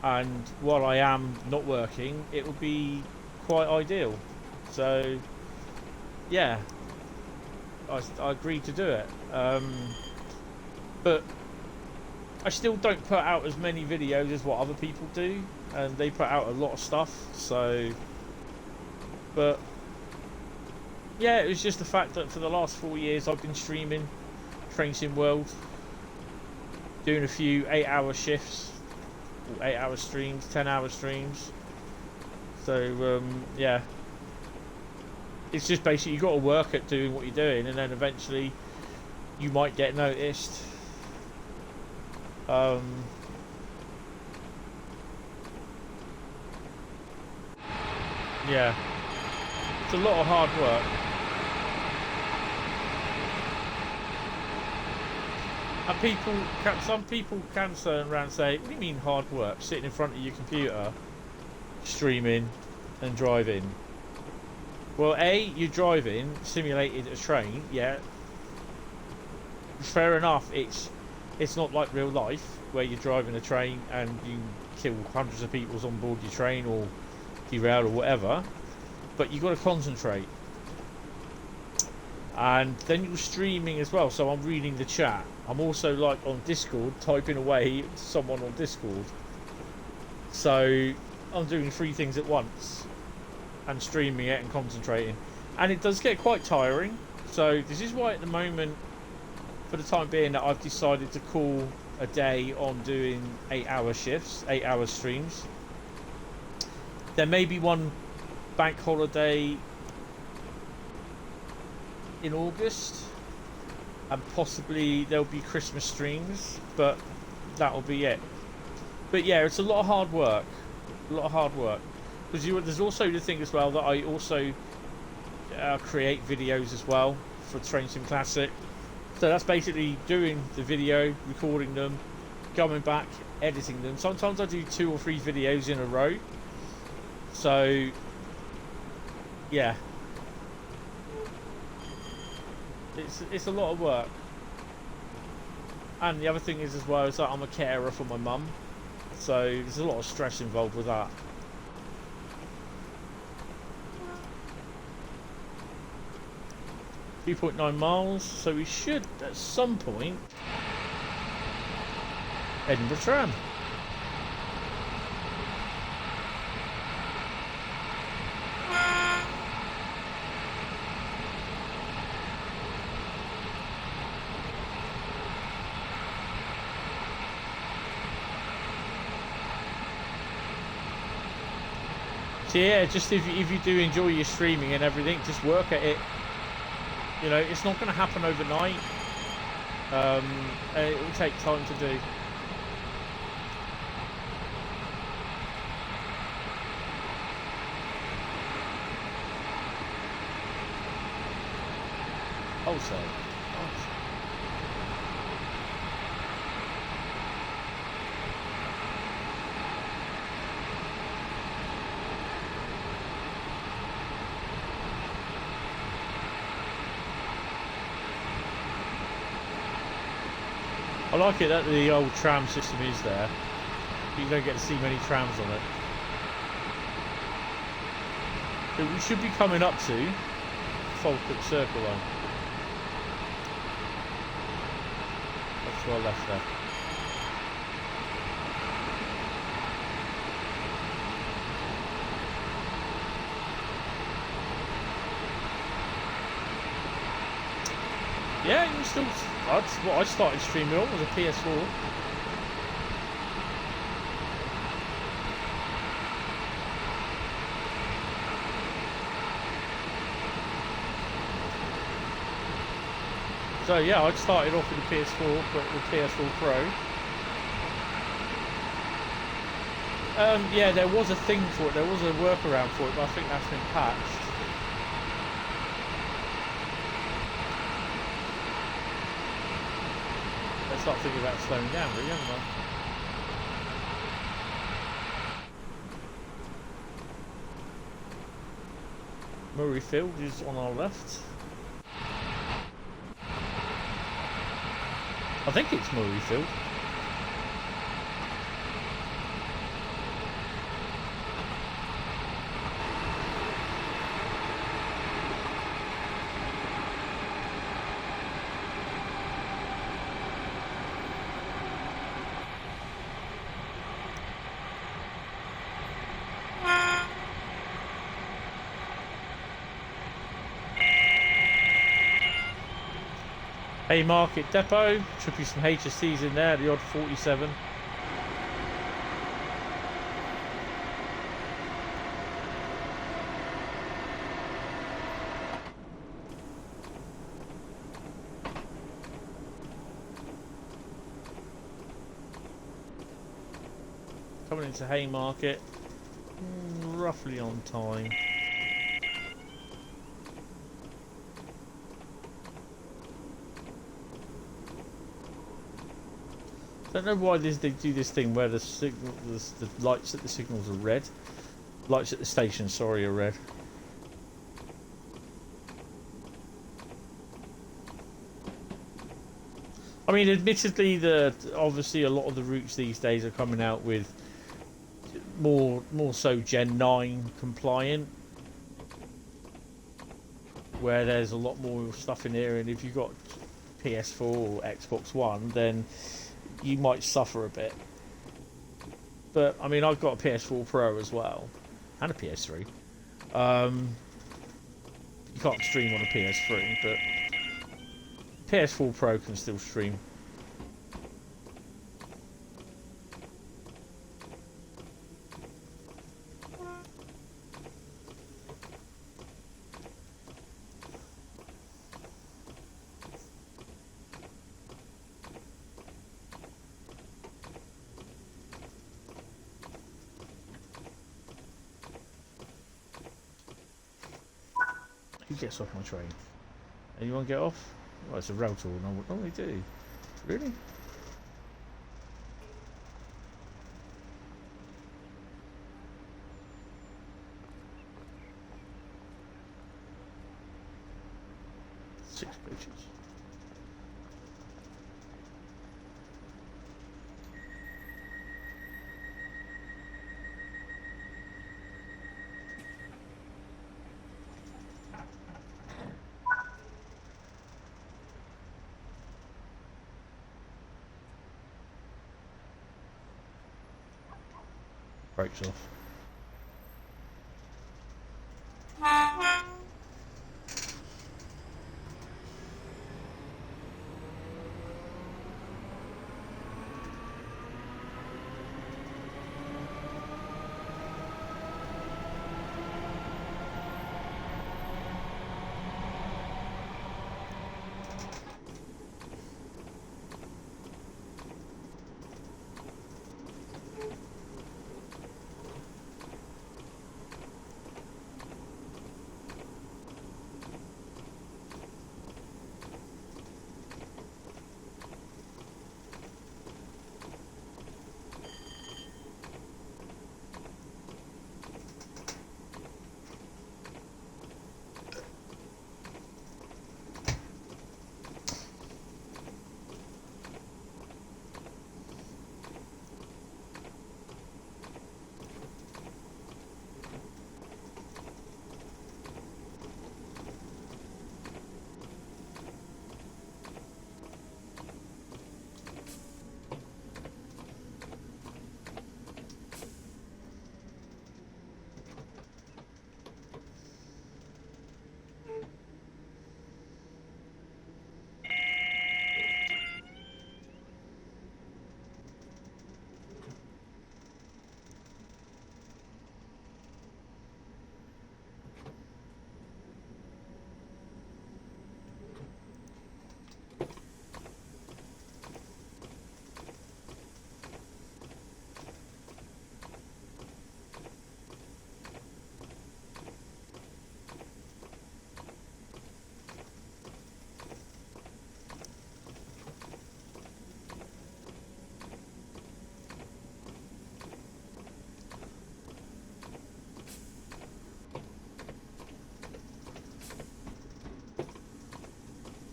[SPEAKER 1] and while I am not working, it will be quite ideal. So yeah, I agreed to do it. But I still don't put out as many videos as what other people do, and they put out a lot of stuff. So, but yeah, it was just the fact that for the last 4 years I've been streaming Train Sim World, doing a few 8-hour shifts, or 8-hour streams, 10-hour streams. So yeah, it's just basically you got to work at doing what you're doing, and then eventually you might get noticed. Yeah, it's a lot of hard work. And some people can turn around and say, what do you mean hard work? Sitting in front of your computer, streaming and driving. Well, you're driving, simulated a train, yeah. Fair enough, it's not like real life, where you're driving a train and you kill hundreds of people on board your train or derail or whatever. But you've got to concentrate. And then you're streaming as well, so I'm reading the chat. I'm also like on Discord, typing away to someone on Discord. So I'm doing 3 things at once and streaming it and concentrating. And it does get quite tiring. So this is why at the moment, for the time being, that I've decided to call a day on doing 8-hour shifts, 8-hour streams. There may be one bank holiday in August, and possibly there'll be Christmas streams, but that'll be it. But yeah, it's a lot of hard work, because there's also the thing as well that I also create videos as well for Train Sim Classic. So that's basically doing the video, recording them, going back, editing them. Sometimes I do 2 or 3 videos in a row. So yeah, it's a lot of work. And the other thing is as well is that I'm a carer for my mum, so there's a lot of stress involved with that. .9 miles, so we should at some point Edinburgh tram. So yeah, just if you do enjoy your streaming and everything, just work at it. You know, it's not going to happen overnight. It will take time to do. Also, I like it that the old tram system is there. You don't get to see many trams on it. So we should be coming up to Falkirk Circle line. That's to our left there. Yeah, you can still. That's what I started streaming on, was a PS4. So yeah, I started off with the PS4, but with PS4 Pro. Yeah, there was a thing for it. There was a workaround for it, but I think that's been patched. Start thinking about slowing down, really, haven't I? Murrayfield is on our left. I think it's Murrayfield. Haymarket Depot, should be some HSCs in there, the odd 47. Coming into Haymarket, roughly on time. I don't know why they do this thing where the signal, the lights at the signals are red. Lights at the station, sorry, are red. I mean, admittedly, obviously a lot of the routes these days are coming out with more so Gen 9 compliant, where there's a lot more stuff in here, and if you've got PS4 or Xbox One, then you might suffer a bit. But I mean, I've got a PS4 Pro as well and a PS3. You can't stream on a PS3, but PS4 Pro can still stream. Who gets off my train? Anyone get off? Well, it's a rail tour. No, they do. Really? Six coaches. Brakes off.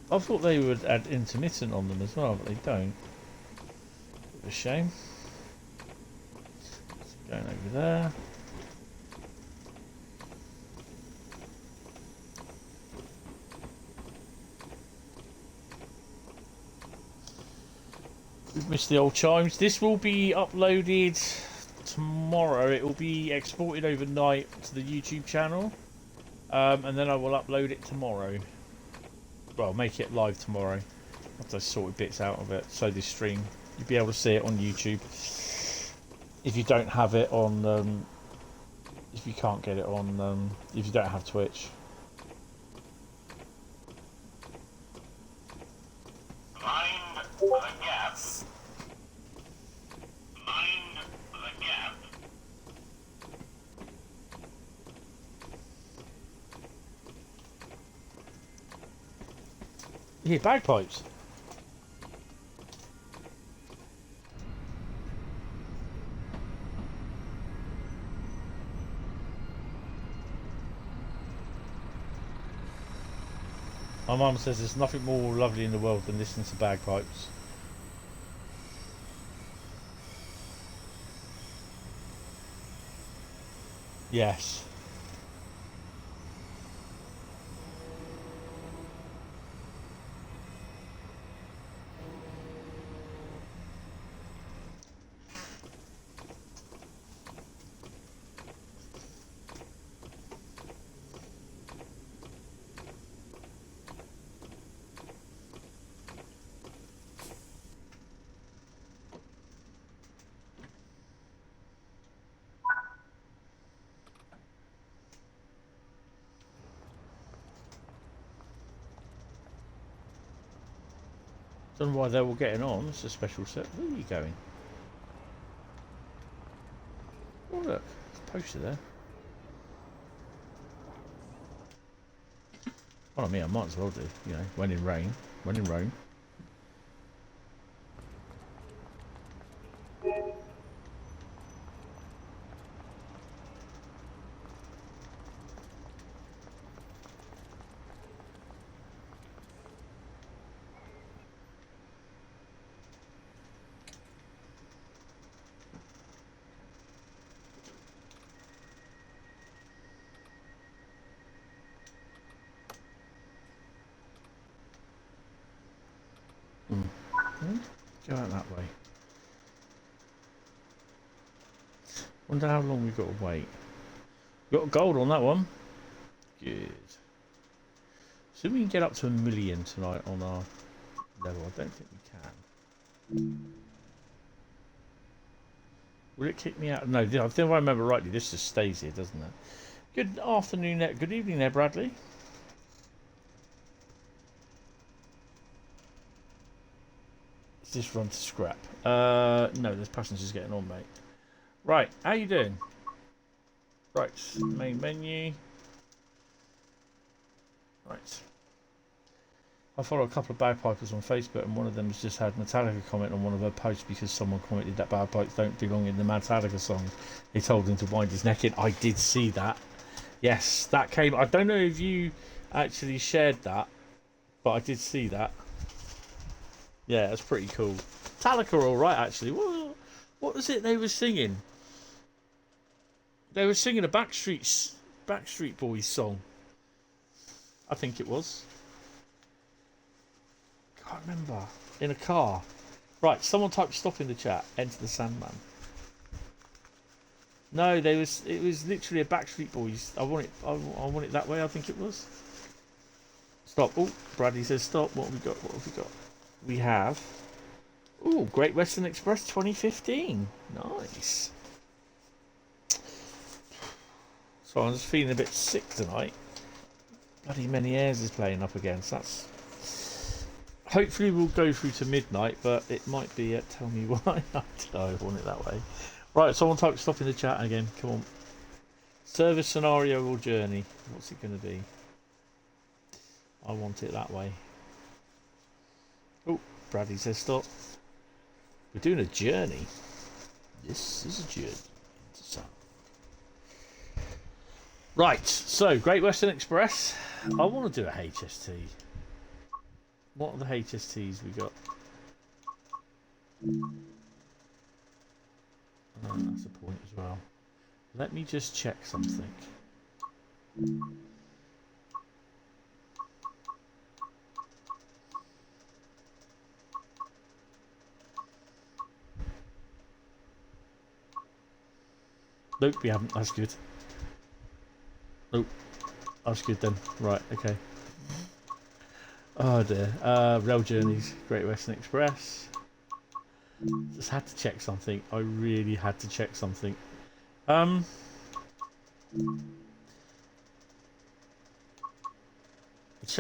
[SPEAKER 1] I thought they would add intermittent on them as well, but they don't. Bit of a shame. Going over there. We've missed the old chimes. This will be uploaded tomorrow. It will be exported overnight to the YouTube channel. And then I will upload it tomorrow. Well, make it live tomorrow. After I sorted bits out of it. So this stream, you'll be able to see it on YouTube. If you don't have it on, if you can't get it on, if you don't have Twitch.
[SPEAKER 3] Mind the gap. Mind the gap.
[SPEAKER 1] You hear bagpipes? My mum says there's nothing more lovely in the world than listening to bagpipes. Yes. Don't know why they're all getting on. It's a special set. Where are you going? Oh look, there's a poster there. Well, I mean, I might as well do. You know, when in rain, when in Rome. Go out that way. Wonder how long we've got to wait. Got a gold on that one. Good. So we can get up to 1 million tonight on our level. I don't think we can. Will it kick me out? No, I think if I remember rightly, this just stays here, doesn't it? Good afternoon there. Good evening there, Bradley. Is this run to scrap? No, there's passengers getting on, mate. Right, how you doing? Right, main menu. Right. I follow a couple of bagpipers on Facebook, and one of them has just had Metallica comment on one of her posts because someone commented that bagpipes don't belong in the Metallica song. They told him to wind his neck in. I did see that. Yes, that came. I don't know if you actually shared that, but I did see that. Yeah, that's pretty cool. Metallica are alright, actually. What was it they were singing? They were singing a Backstreet Boys song. I think it was. Can't remember. In a car. Right, someone type stop in the chat. Enter the Sandman. No, it was literally a Backstreet Boys. I want it that way, I think it was. Stop. Oh, Bradley says stop. What have we got? What have we got? We have... Ooh, Great Western Express 2015. Nice. So I'm just feeling a bit sick tonight. Bloody Many Airs is playing up again, so that's... Hopefully we'll go through to midnight, but it might be at Tell Me Why. I want it that way. Right, someone type stop in the chat again. Come on. Service scenario or journey? What's it going to be? I want it that way. Oh, Bradley says stop. We're doing a journey. This is a journey. Right, so Great Western Express. I want to do a HST. What are the HSTs we got? That's a point as well. Let me just check something. Nope, we haven't. That's good. Nope. That's good then. Right, okay. Oh dear. Rail Journeys, Great Western Express. Just had to check something. I really had to check something. Shall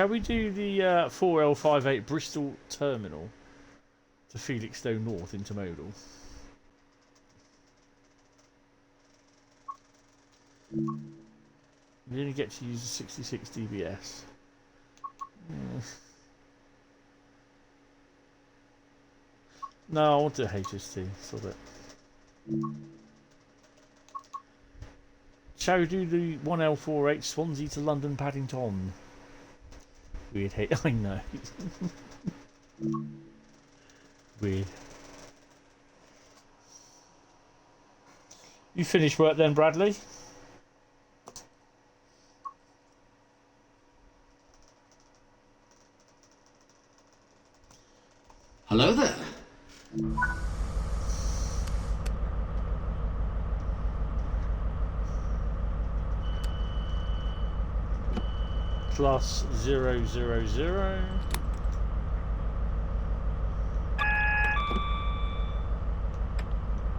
[SPEAKER 1] we do the 4L58 Bristol Terminal to Felixstowe North intermodal? We only get to use the 66 dBs. No, I want to do HST. Stop it. Shall we do the 1L48 Swansea to London Paddington? Weird hate. I know. Weird. You finished work then, Bradley?
[SPEAKER 2] Hello there.
[SPEAKER 1] Plus 000.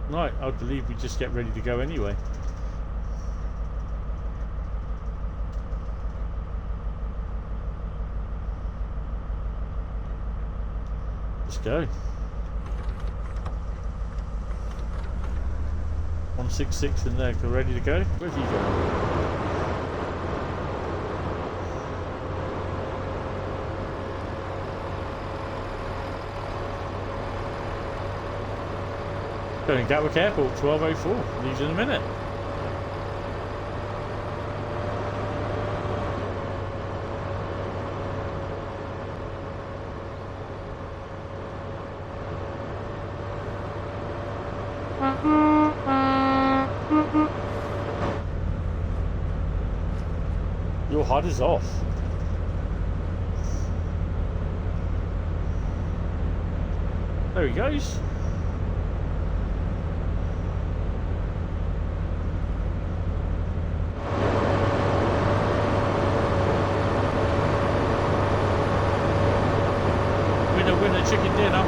[SPEAKER 1] Right, I believe we just get ready to go anyway. Let's go. 166 in there, ready to go. Where have you gone? Going to Gatwick Airport, 12:04. Leaves in a minute. Your HUD is off. There he goes. Winner, chicken dinner.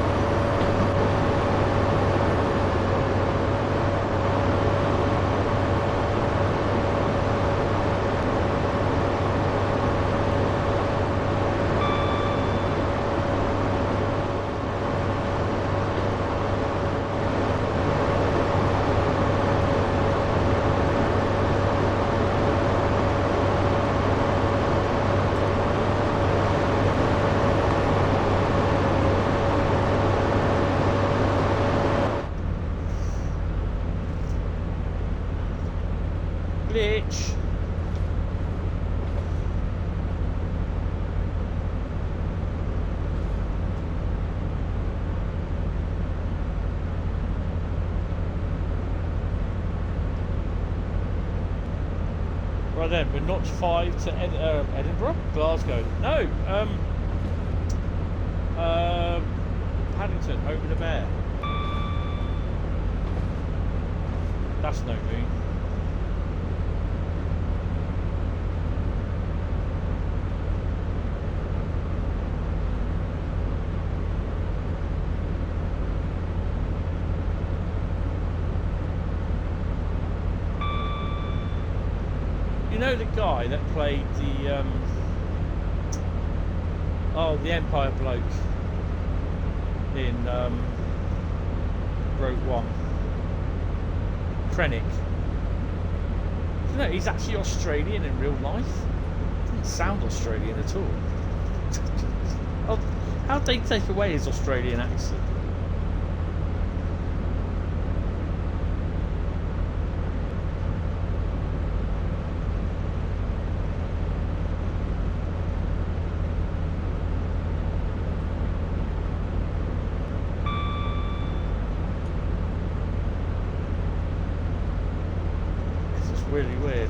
[SPEAKER 1] Glitch. Right then, we're notch 5 to Edinburgh, Glasgow. No, Paddington, over the Bear. That's no me. You know the guy that played the the Empire bloke in Rogue One, Krennic. You know he's actually Australian in real life. Doesn't sound Australian at all. How'd they take away his Australian accent? really weird.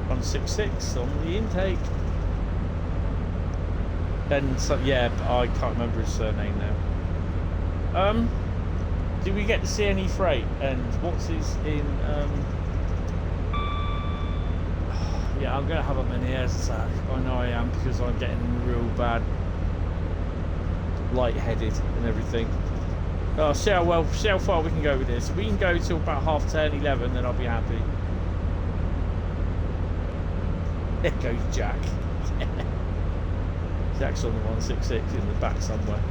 [SPEAKER 1] .166 on the intake. Then, so, yeah, I can't remember his surname now. Did we get to see any freight? And what's his in? Yeah, I'm gonna have a mini air attack. I know I am, because I'm getting real bad, lightheaded and everything. Oh, see how far we can go with this. If we can go till about 10:30, 11, then I'll be happy. There goes Jack. Jack's on the 166 in the back somewhere.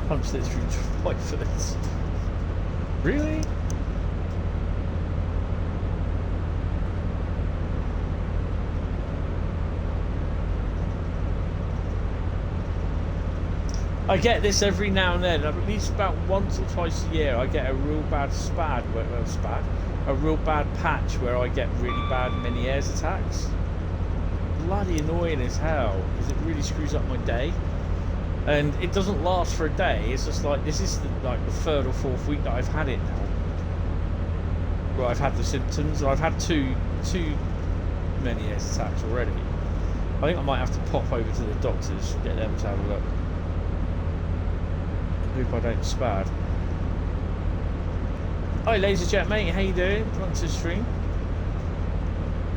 [SPEAKER 1] Punched it through twice. Really? I get this every now and then. At least about once or twice a year, I get a real bad a real bad patch where I get really bad mini airs attacks. Bloody annoying as hell, because it really screws up my day. And it doesn't last for a day. It's just like, this is the third or fourth week that I've had it now. Well, I've had the symptoms. I've had two many airs attacks already. I think I might have to pop over to the doctors, get them to have a look. Hope I don't spad. Hi Laserjet mate, how you doing? Welcome to the stream.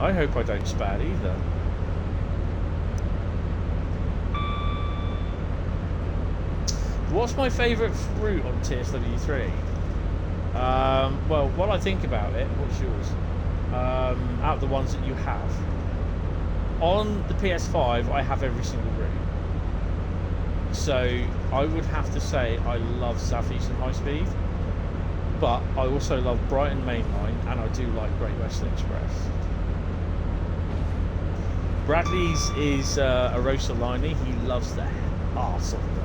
[SPEAKER 1] I hope I don't spad either. What's my favourite route on TSW3? Well, while I think about it, what's yours? Out of the ones that you have. On the PS5, I have every single route. So, I would have to say I love Southeastern Highspeed. But I also love Brighton Mainline, and I do like Great Western Express. Bradley's is a Rosalini. He loves the arse of them.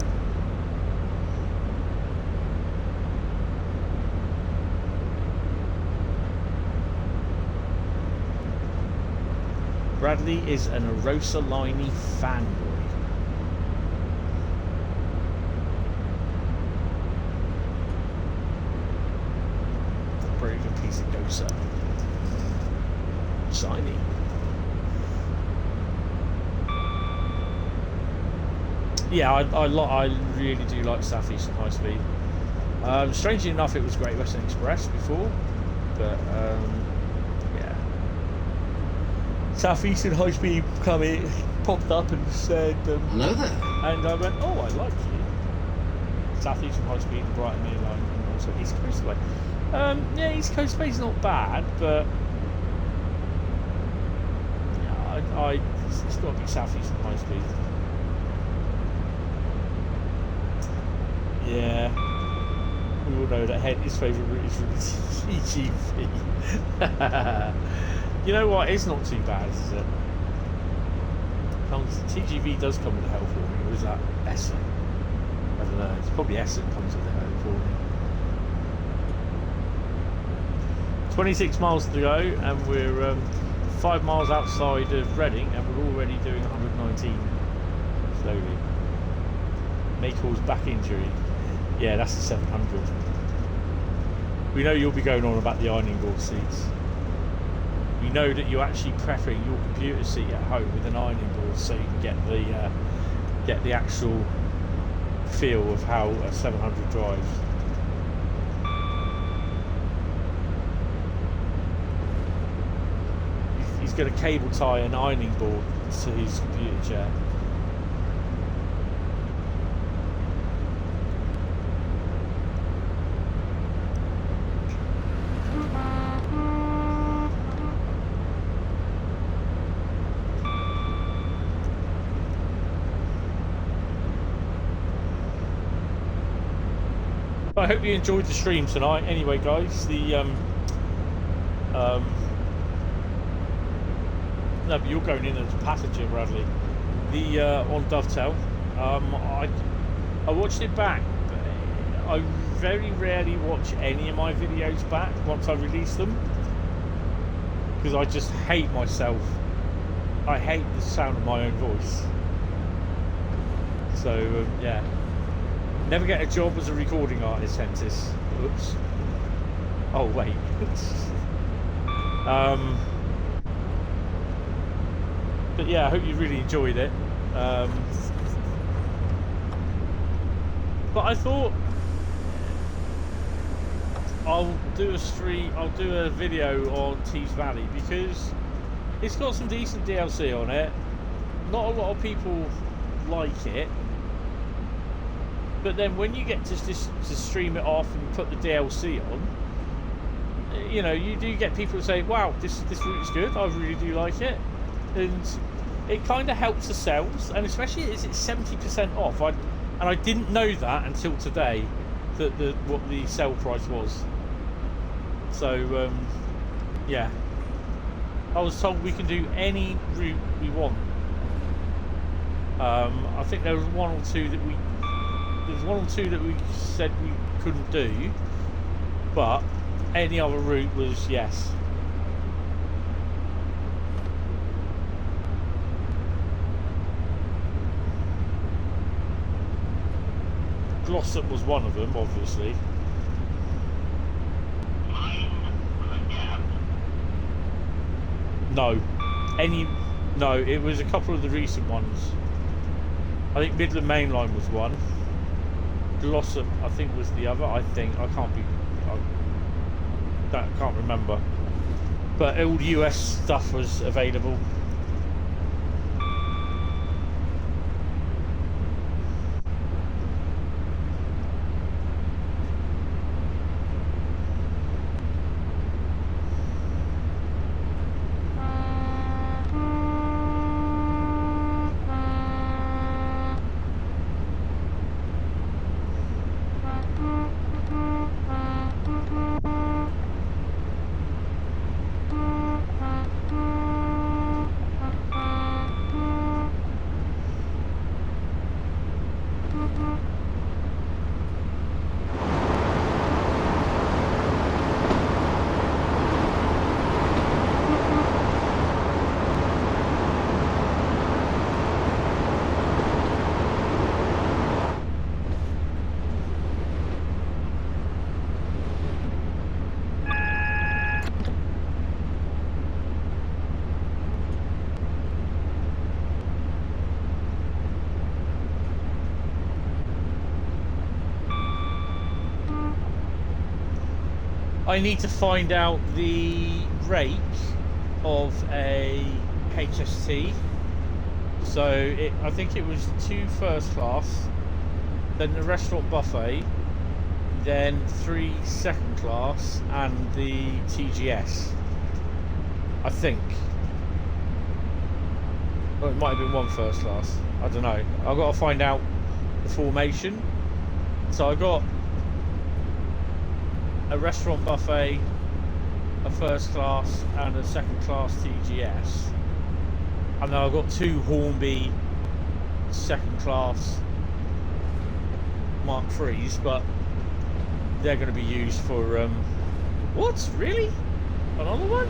[SPEAKER 1] Bradley is an Rosalini fanboy. A pretty good piece of Gosa. Shiny. Yeah, I really do like Southeastern Highspeed. Strangely enough, it was Great Western Express before, but yeah. Southeastern Highspeed popped up and said,
[SPEAKER 2] Hello there.
[SPEAKER 1] and I went, oh, I like you. Southeastern Highspeed and Brighton Mainline, and also East Coast Way. Yeah, East Coast Way's not bad, but yeah, it's got to be Southeastern Highspeed. Yeah, we all know that his favourite route is really TGV. You know what? It's not too bad, is it? TGV does come with a hell warning, or is that Essen? I don't know. It's probably Essen comes with a hell warning. 26 miles to go, and we're 5 miles outside of Reading, and we're already doing 119 slowly. Maycall's back injury. Yeah, that's the 700. We know you'll be going on about the ironing board seats. We know that you're actually prepping your computer seat at home with an ironing board so you can get the actual feel of how a 700 drives. He's going to cable tie an ironing board to his computer chair. I hope you enjoyed the stream tonight. Anyway, guys, no, but you're going in as a passenger, Bradley. On Dovetail. I watched it back. I very rarely watch any of my videos back once I release them, because I just hate myself. I hate the sound of my own voice. So yeah, never get a job as a recording artist, Hentis. Oops. Oh wait. But yeah, I hope you really enjoyed it. But I thought I'll do a video on Tees Valley because it's got some decent DLC on it. Not a lot of people like it, but then when you get to stream it off and put the DLC on, you know, you do get people who say, wow, this route is good, I really do like it, and it kind of helps the sales, and especially it's 70% off. And I didn't know that until today, that what the sale price was. So yeah, I was told we can do any route we want. I think there was one or two that we said we couldn't do, but any other route was yes. Glossop was one of them, obviously. No, it was a couple of the recent ones. I think Midland Main Line was one. Glossop, I think, was the other. I can't remember. But all US stuff was available. I need to find out the rate of a HST. So I think it was 2 first class, then the restaurant buffet, then 3 second class, and the TGS. I think. Or it might have been 1 first class. I don't know. I've got to find out the formation. So I got a restaurant buffet, a first class, and a second class TGS. And then I've got 2 Hornby second class Mark IIIs, but they're going to be used for what? Really? Another one?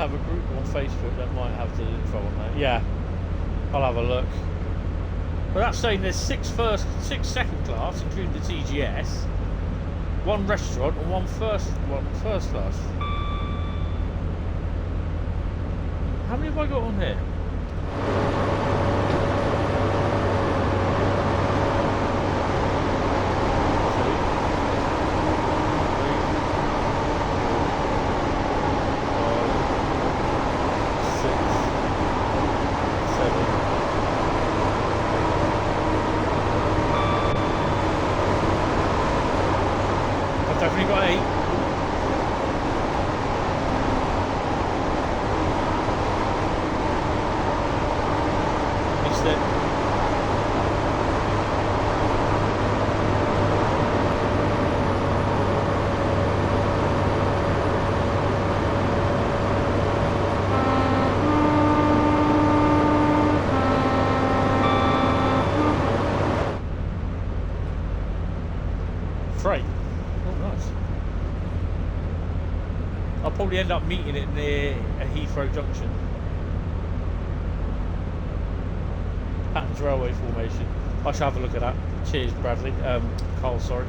[SPEAKER 1] have a group on Facebook that might have the info on there. Yeah, I'll have a look. But that's saying there's 6 second class, including the TGS, 1 restaurant, and 1 first class. How many have I got on here? Probably end up meeting it near a Heathrow Junction. Patton's railway formation. I shall have a look at that. Cheers, Bradley. Carl, sorry.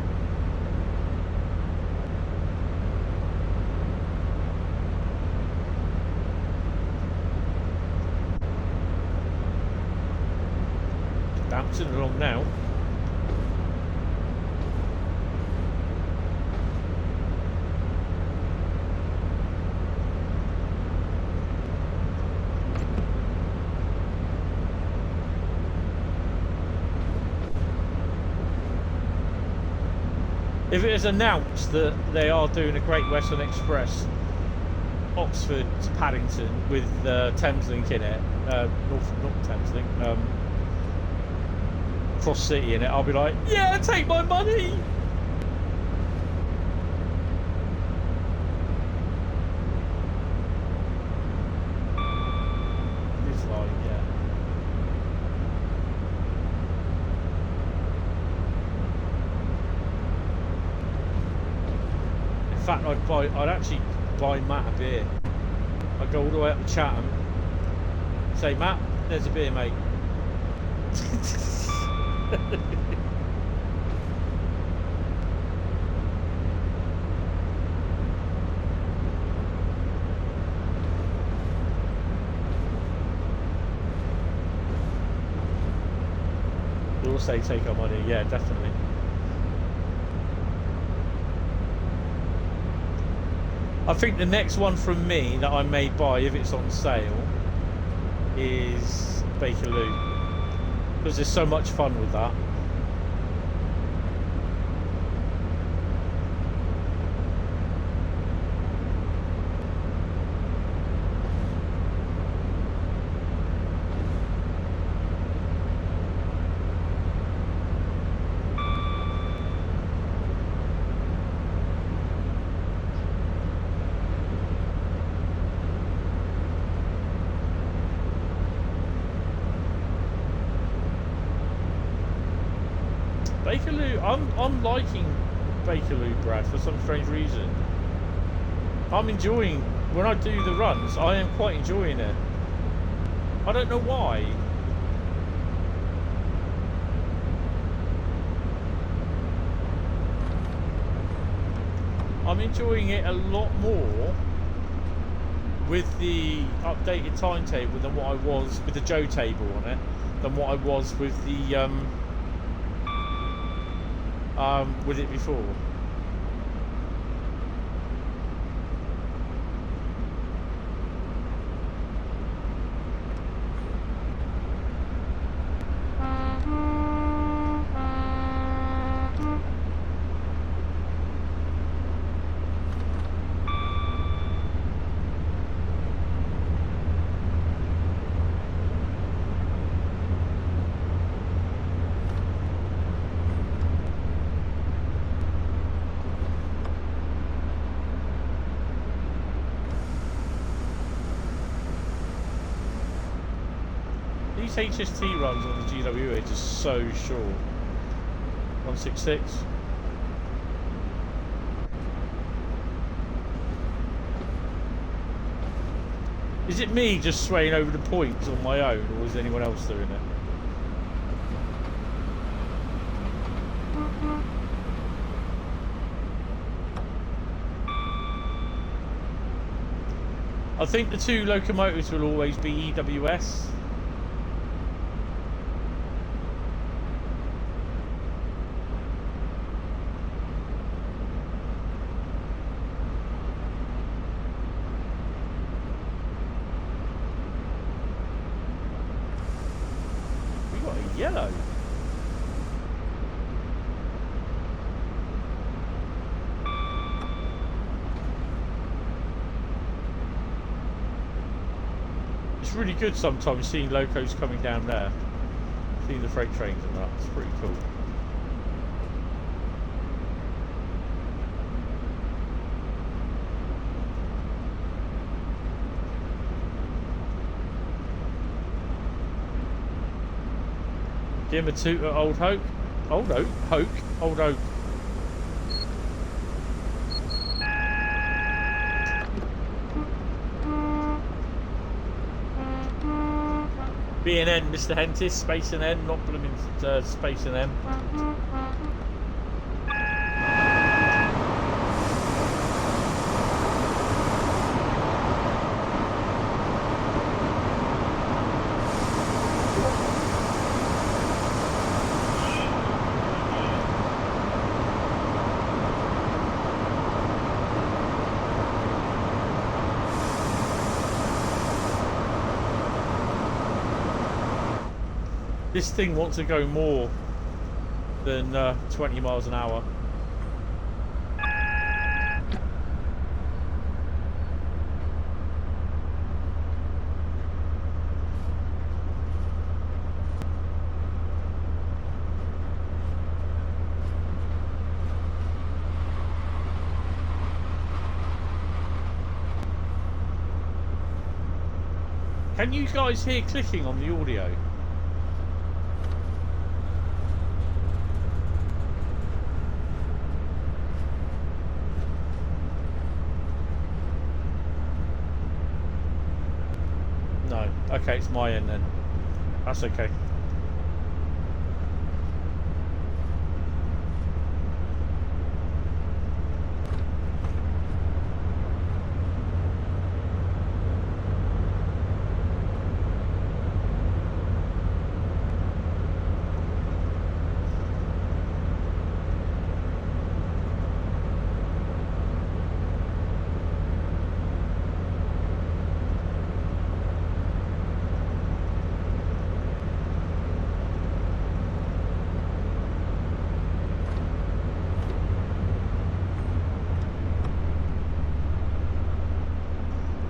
[SPEAKER 1] Bouncing along now. If it is announced that they are doing a Great Western Express, Oxford to Paddington with Thameslink in it, not Thameslink, Cross City in it, I'll be like, yeah, take my money! This line, yeah. In fact, I'd actually buy Matt a beer. I'd go all the way up to Chatham, say, Matt, there's a beer, mate. We'll say take our money, yeah, definitely. I think the next one from me that I may buy if it's on sale is Bakerloo, because there's so much fun with that. I'm liking Bakerloo, Brad, for some strange reason. I'm enjoying, when I do the runs, I am quite enjoying it. I don't know why. I'm enjoying it a lot more with the updated timetable than what I was with the Joe table on it, than what I was with the with it before. HST runs on the GWA are just so short. 166. Is it me just swaying over the points on my own, or is anyone else doing it? I think the two locomotives will always be EWS. We got a yellow. It's really good sometimes seeing locos coming down there, seeing the freight trains and that. It's pretty cool. Give him a toot at Old Hoke. Old Oak? Hoke? Old Oak. B and N, Mr. Hentis, space and N, not blooming space and M. This thing wants to go more than 20 miles an hour. Can you guys hear clicking on the audio? Okay, it's my end then. That's okay.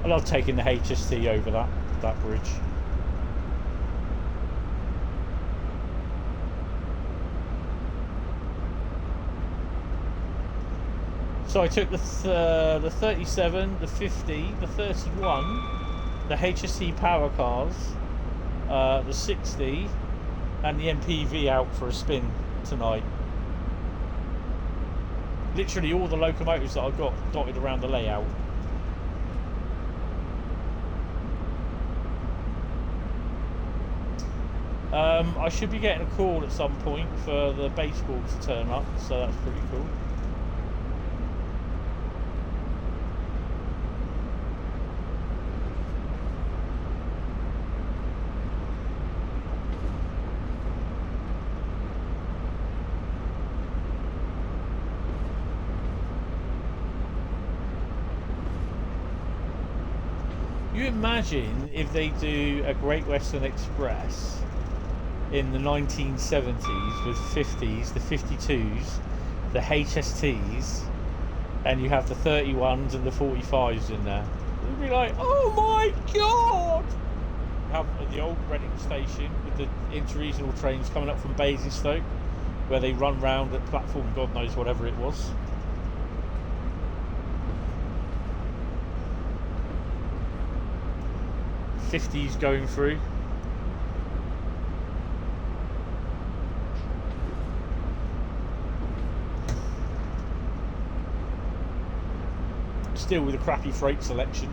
[SPEAKER 1] I love taking the HST over that bridge. So I took the 37, the 50, the 31, the HST power cars, the 60, and the MPV out for a spin tonight. Literally all the locomotives that I've got dotted around the layout. I should be getting a call at some point for the baseball to turn up, so that's pretty cool. You imagine if they do a Great Western Express in the 1970s with 50s, the 52s, the HSTs, and you have the 31s and the 45s in there. You'd be like, oh my god! You have at the old Reading station with the interregional trains coming up from Basingstoke, where they run round at platform God knows whatever it was. '50s going through. Still with a crappy freight selection.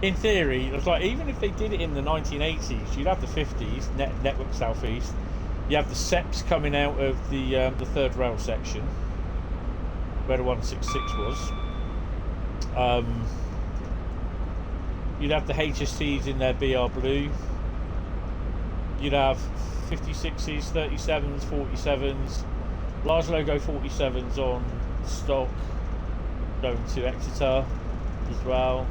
[SPEAKER 1] in theory, it's like even if they did it in the 1980s, you'd have the 50s, Network Southeast. You have the SEPs coming out of the third rail section, where the 166 was. You'd have the HSTs in their BR Blue. You'd have 56s, 37s, 47s, large logo 47s on stock, going to Exeter as well,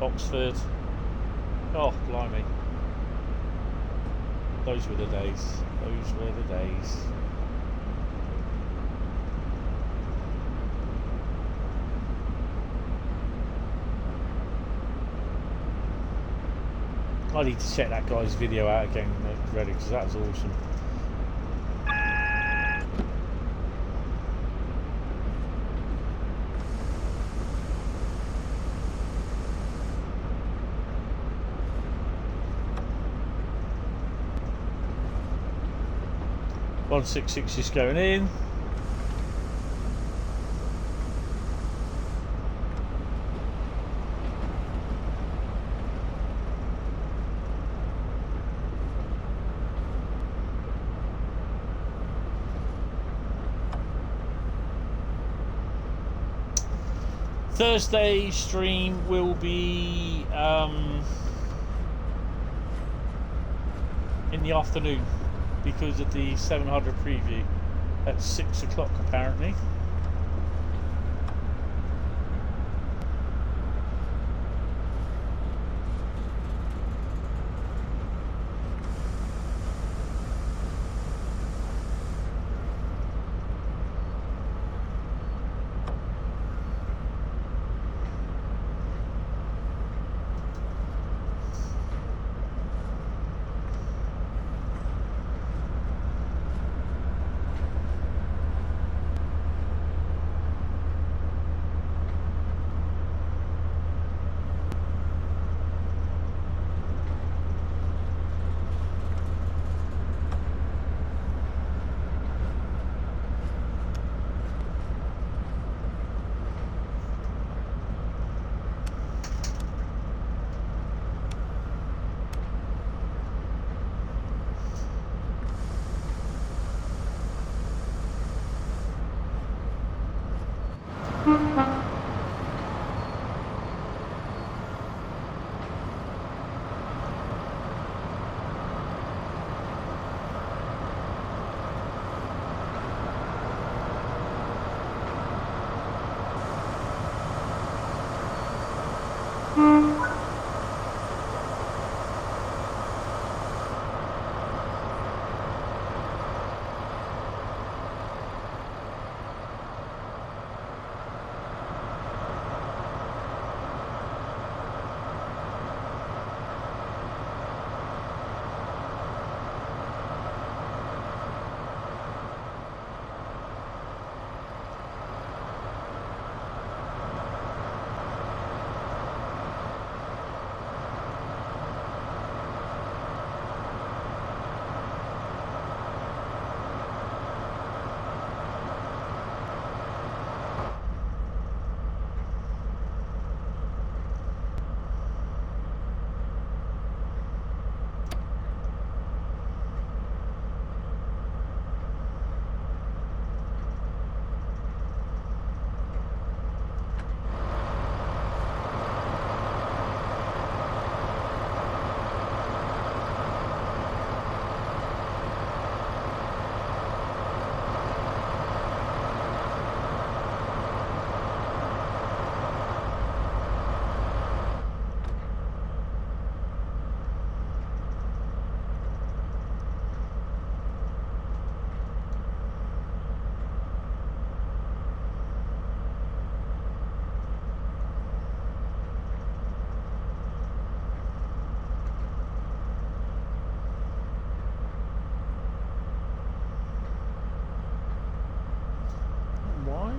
[SPEAKER 1] Oxford. Oh, blimey. Those were the days. Those were the days. I need to check that guy's video out again, ready, because that was awesome. .166 is going in. Thursday stream will be in the afternoon because of the 700 preview at 6 o'clock apparently.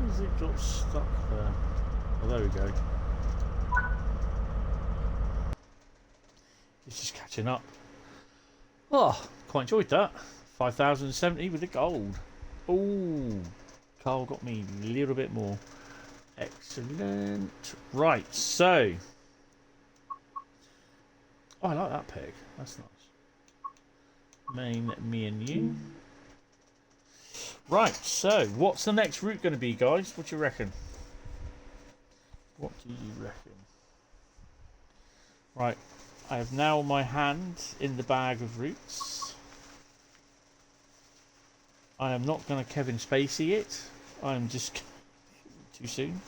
[SPEAKER 1] Has it got stuck there? Oh, there we go. It's just catching up. Oh, quite enjoyed that. 5,070 with the gold. Oh, Carl got me a little bit more. Excellent. Right, so Oh, I like that pig. That's nice. Main, me and you. Right, so what's the next route going to be, guys? What do you reckon? What do you reckon? Right, I have now my hand in the bag of routes. I am not going to Kevin Spacey it. I'm just too soon.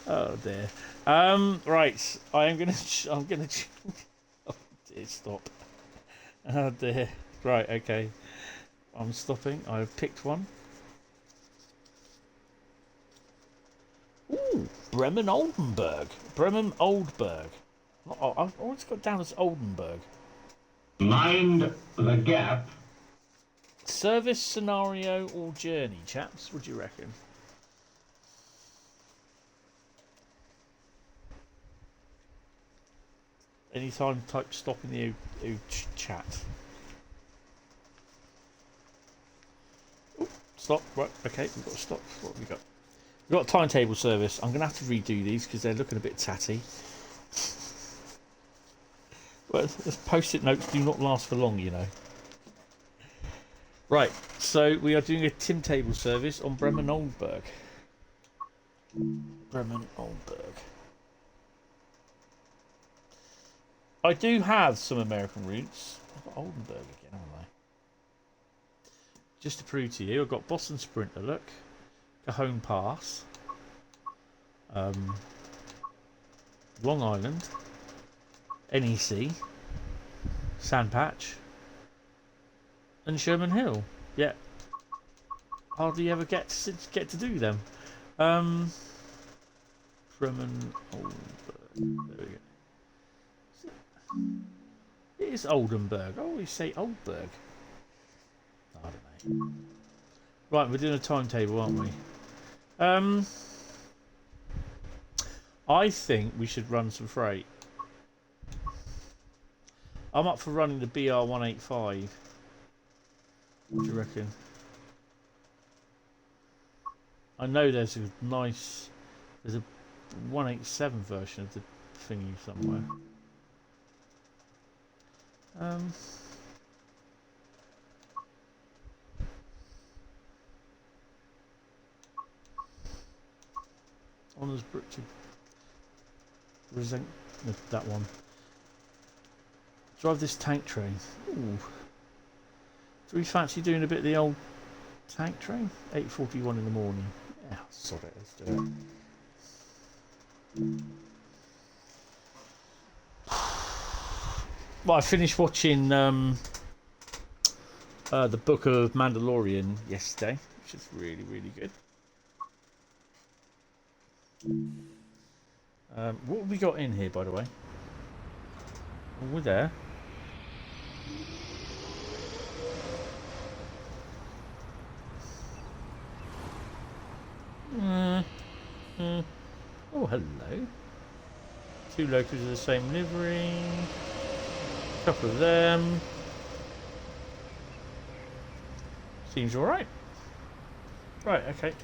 [SPEAKER 1] Oh dear. Right, I'm gonna. Oh dear, stop. Oh dear. Right, okay. I'm stopping. I've picked one. Ooh, Bremen Oldenburg. Bremen Oldenburg. Oh, I've always got down as Oldenburg.
[SPEAKER 3] Mind the gap.
[SPEAKER 1] Service, scenario, or journey, chaps? What do you reckon? Anytime, type stop in the chat. Ooh, stop. Right. Okay, we've got to stop. What have we got? We've got a timetable service. I'm going to have to redo these because they're looking a bit tatty. Well, post-it notes do not last for long, you know. Right, so we are doing a timetable service on Bremen Oldenburg. Bremen Oldenburg. I do have some American routes. I've got Oldenburg again, haven't I? Just to prove to you, I've got Boston Sprinter, look. Cajon Pass. Long Island. NEC. Sandpatch. And Sherman Hill. Yeah. Hardly ever get to do them. Bremen Oldenburg. There we go. It is Oldenburg. I always say Oldburg. I don't know. Right, we're doing a timetable, aren't we? I think we should run some freight. I'm up for running the BR185. What do you reckon? I know there's a 187 version of the thingy somewhere. Honours Brook to resent that one. Drive this tank train. Ooh. Do we fancy doing a bit of the old tank train? 8:41 in the morning. Yeah, sod it, let's do it. Well, I finished watching the Book of Mandalorian yesterday, which is really, really good. What have we got in here, by the way? Oh, we're there. Oh, hello. 2 locals of the same livery. A couple of them. Seems alright. Right, okay.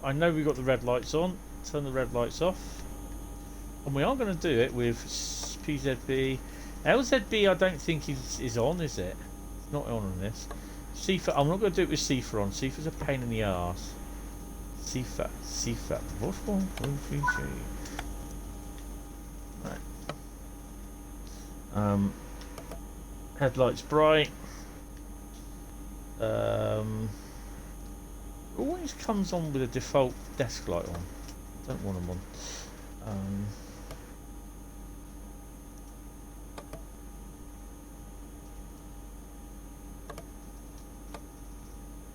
[SPEAKER 1] I know we've got the red lights on. Turn the red lights off. And we are going to do it with PZB. LZB I don't think is on, is it? It's not on this. CFA, I'm not going to do it with CFA on. CFA's a pain in the arse. CFA. What one? 1, 3, 3. Right. Headlights bright. Always comes on with a default desk light on. Don't want them on.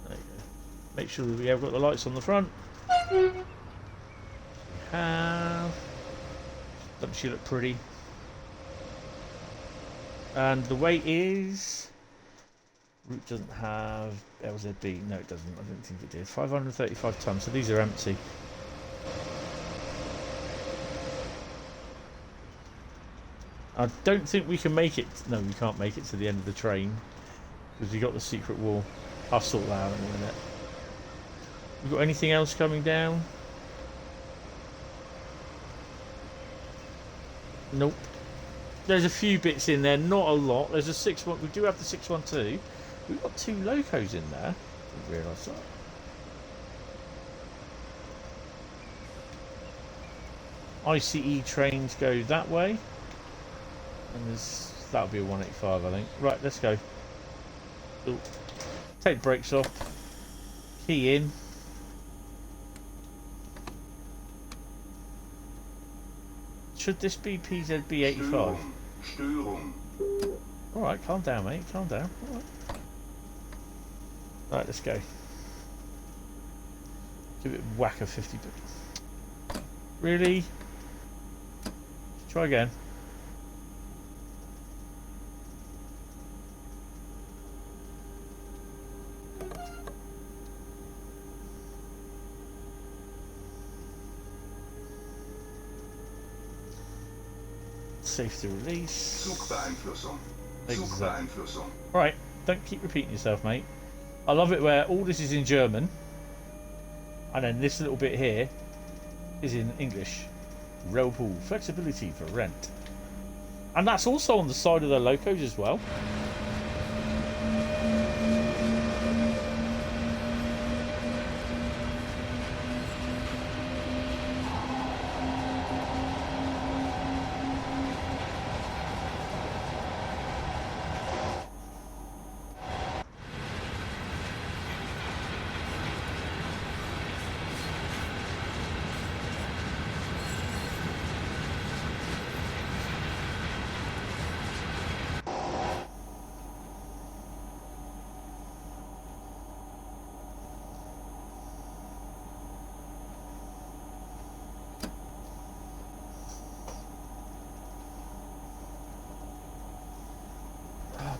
[SPEAKER 1] There you go. Make sure that we have got the lights on the front. We have. Doesn't she look pretty? And the weight is. Route doesn't have LZB. No, it doesn't. I don't think it did. 535 tons. So these are empty. I don't think we can make it. No, we can't make it to the end of the train because we got the secret wall. I'll sort that out in a minute. We got anything else coming down? Nope. There's a few bits in there, not a lot. There's a 6-1. We do have the 612. We've got 2 locos in there. Didn't realise that. ICE trains go that way. And there's that'll be a 185, I think. Right, let's go. Ooh. Take the brakes off. Key in. Should this be PZB 85? Alright, calm down, mate. Calm down. Alright, let's go. Give it whack of 50. Really? Try again. Safety release.
[SPEAKER 4] Zugbeeinflussung.
[SPEAKER 1] Exactly. Right, don't keep repeating yourself, mate. I love it where all this is in German, and then this little bit here is in English. Railpool flexibility for rent, and that's also on the side of the locos as well.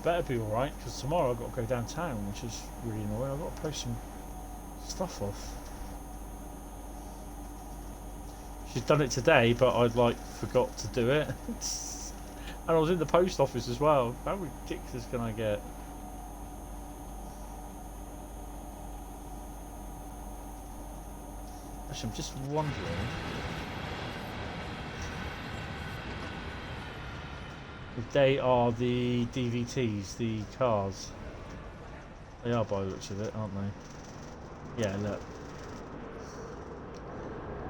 [SPEAKER 1] Better be alright, because tomorrow I've got to go downtown, which is really annoying. I've got to post some stuff off. She's done it today, but I'd like forgot to do it. And I was in the post office as well. How ridiculous can I get? Actually, I'm just wondering. They are the DVTs, the cars. They are by the looks of it, aren't they? Yeah, look.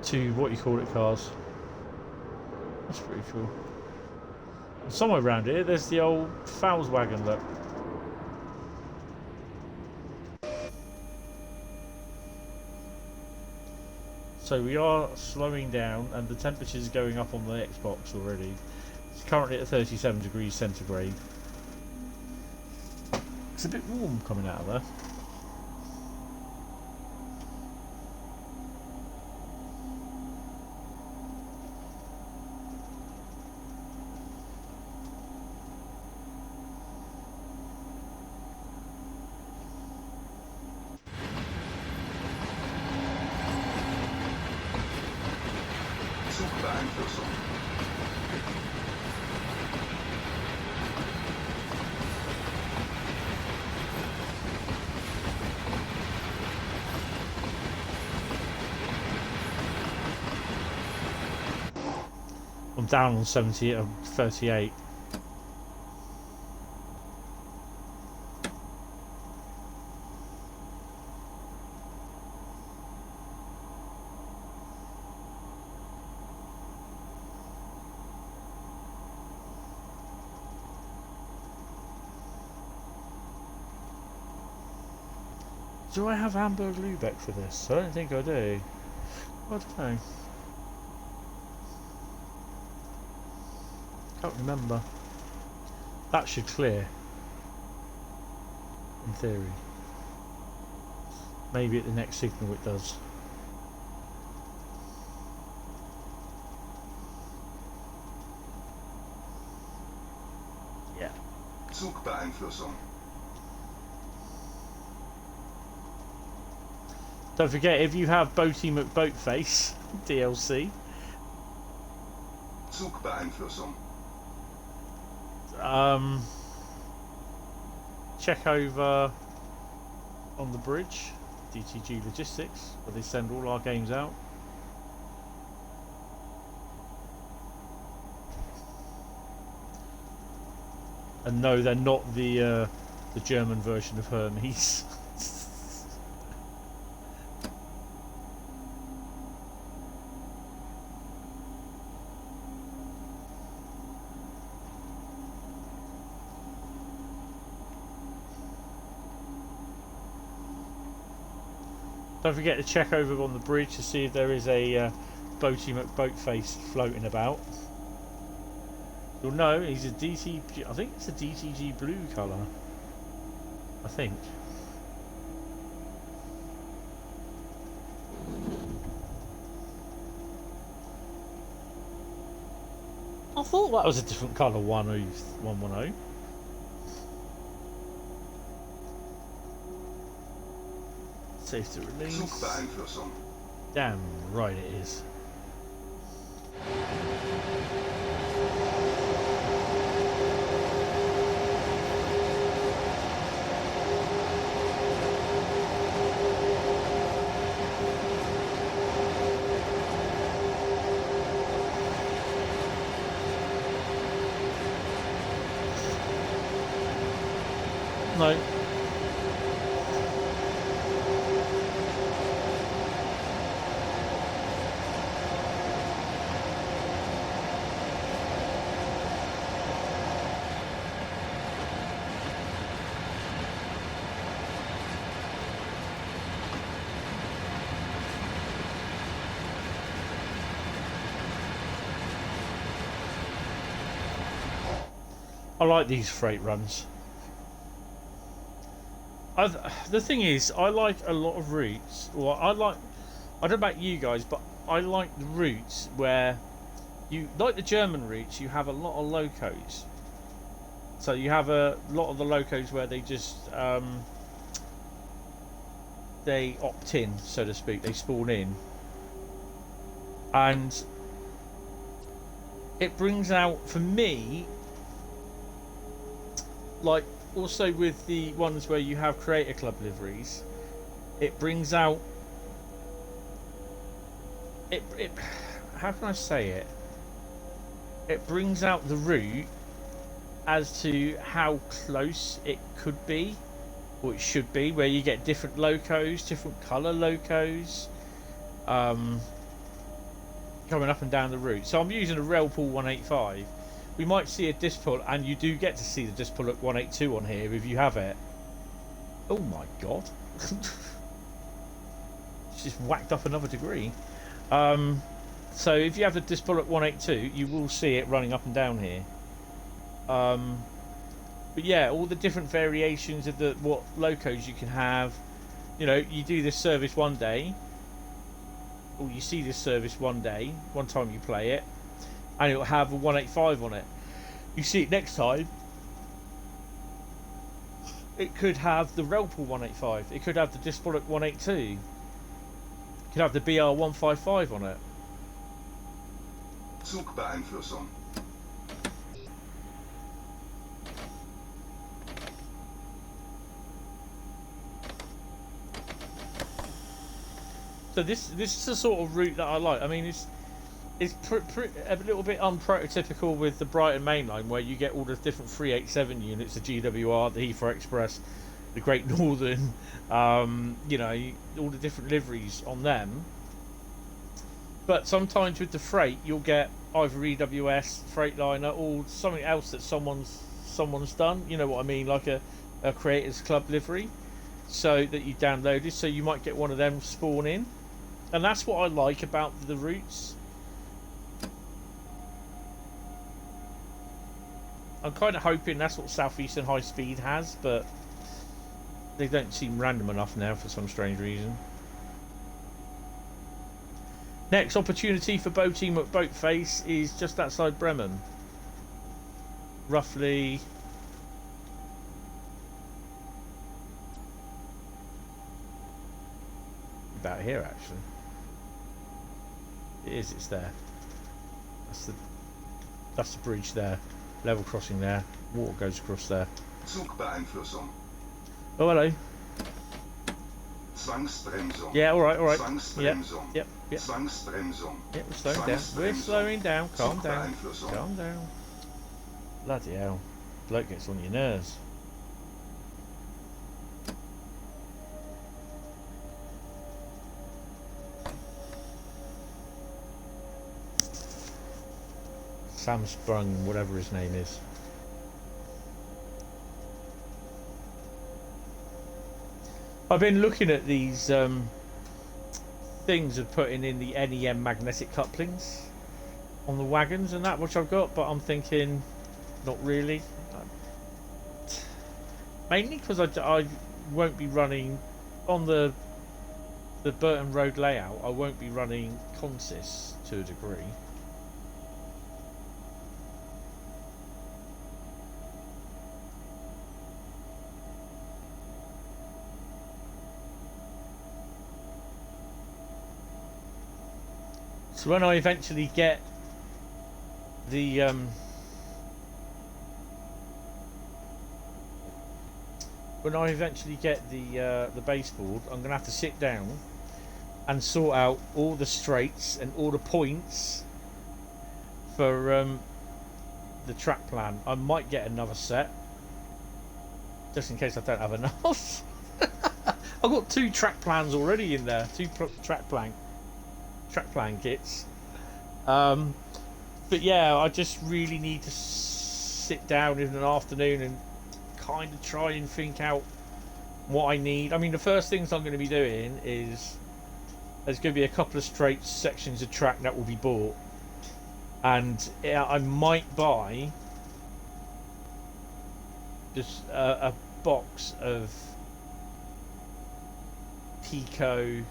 [SPEAKER 1] 2 what you call it cars. That's pretty cool. And somewhere around here, there's the old Volkswagen, look. So we are slowing down, and the temperature is going up on the Xbox already. It's currently at 37 degrees centigrade. It's a bit warm coming out of there. I'm down on 70 at 38. Do I have Hamburg Lübeck for this? I don't think I do. I don't know. Can't remember. That should clear. In theory. Maybe at the next signal it does. Yeah.
[SPEAKER 4] Zugbeeinflussung.
[SPEAKER 1] Don't forget, if you have Boaty McBoatface DLC,
[SPEAKER 4] Zugbeeinflussung.
[SPEAKER 1] check over on the bridge, DTG Logistics, where they send all our games out. And no, they're not the German version of Hermes. Don't forget to check over on the bridge to see if there is a Boaty McBoatface floating about. You'll know he's a DTG. I think it's a DTG blue colour. I think. I thought that was a different colour 110. Safe to release.
[SPEAKER 4] Zugbeeinflussung.
[SPEAKER 1] Damn right it is. No. I like these freight runs. The thing is, I like a lot of routes. Well, I don't know about you guys, but I like the routes where you like the German routes. You have a lot of locos. So you have a lot of the locos where they just they opt in, so to speak. They spawn in, and it brings out for me, like. Also with the ones where you have Creator Club liveries, it brings out it how can I say it? It brings out the route as to how close it could be, or it should be, where you get different locos, different colour locos coming up and down the route. So I'm using a Railpool 185. We might see a disc pull, and you do get to see the disc pull at 182 on here if you have it. Oh my god. It's just whacked up another degree. So if you have the disc pull at 182, you will see it running up and down here. But yeah, all the different variations of what locos you can have. You know, you do this service one day, or you see this service one day, one time you play it, and it'll have a 185 on it. You see it next time, it could have the Railpool 185. It could have the disc pull at 182. It could have the BR 155 on it.
[SPEAKER 4] Zugbeeinflussung.
[SPEAKER 1] So this is the sort of route that I like. I mean, it's a little bit unprototypical with the Brighton Main Line, where you get all the different 387 units, the GWR, the Heathrow Express, the Great Northern, you know, all the different liveries on them. But sometimes with the freight, you'll get either EWS, Freightliner, or something else that someone's done. You know what I mean, like a Creators Club livery, so that you downloaded. So you might get one of them spawn in, and that's what I like about the routes. I'm kind of hoping that's what Southeastern Highspeed has, but they don't seem random enough now for some strange reason. Next opportunity for Boaty McBoatface is just outside Bremen. Roughly about here, actually. It is, it's there. That's the bridge there. Level crossing there. Water goes across there.
[SPEAKER 4] Zugbeeinflussung.
[SPEAKER 1] Oh, hello.
[SPEAKER 4] Zwangsbremsung.
[SPEAKER 1] Yeah, alright.
[SPEAKER 4] Zwangsbremsung.
[SPEAKER 1] Yep.
[SPEAKER 4] Zwangsbremsung.
[SPEAKER 1] Yep, we're slowing down. We're slowing down. Calm down. Calm down. Bloody hell. bloke gets on your nerves. Sam Sprung, whatever his name is. I've been looking at these things of putting in the NEM magnetic couplings on the wagons and that, which I've got, but I'm thinking, not really. Mainly because I won't be running on the Burton Road layout. I won't be running consist to a degree. So when I eventually get the baseboard, I'm gonna have to sit down and sort out all the straights and all the points for the track plan. I might get another set just in case I don't have enough. I've got 2 track plans already in there, 2 track plan kits. But yeah, I just really need to sit down in an afternoon and kind of try and think out what I need. I mean, the first things I'm going to be doing is there's going to be a couple of straight sections of track that will be bought, and I might buy just a box of Pico,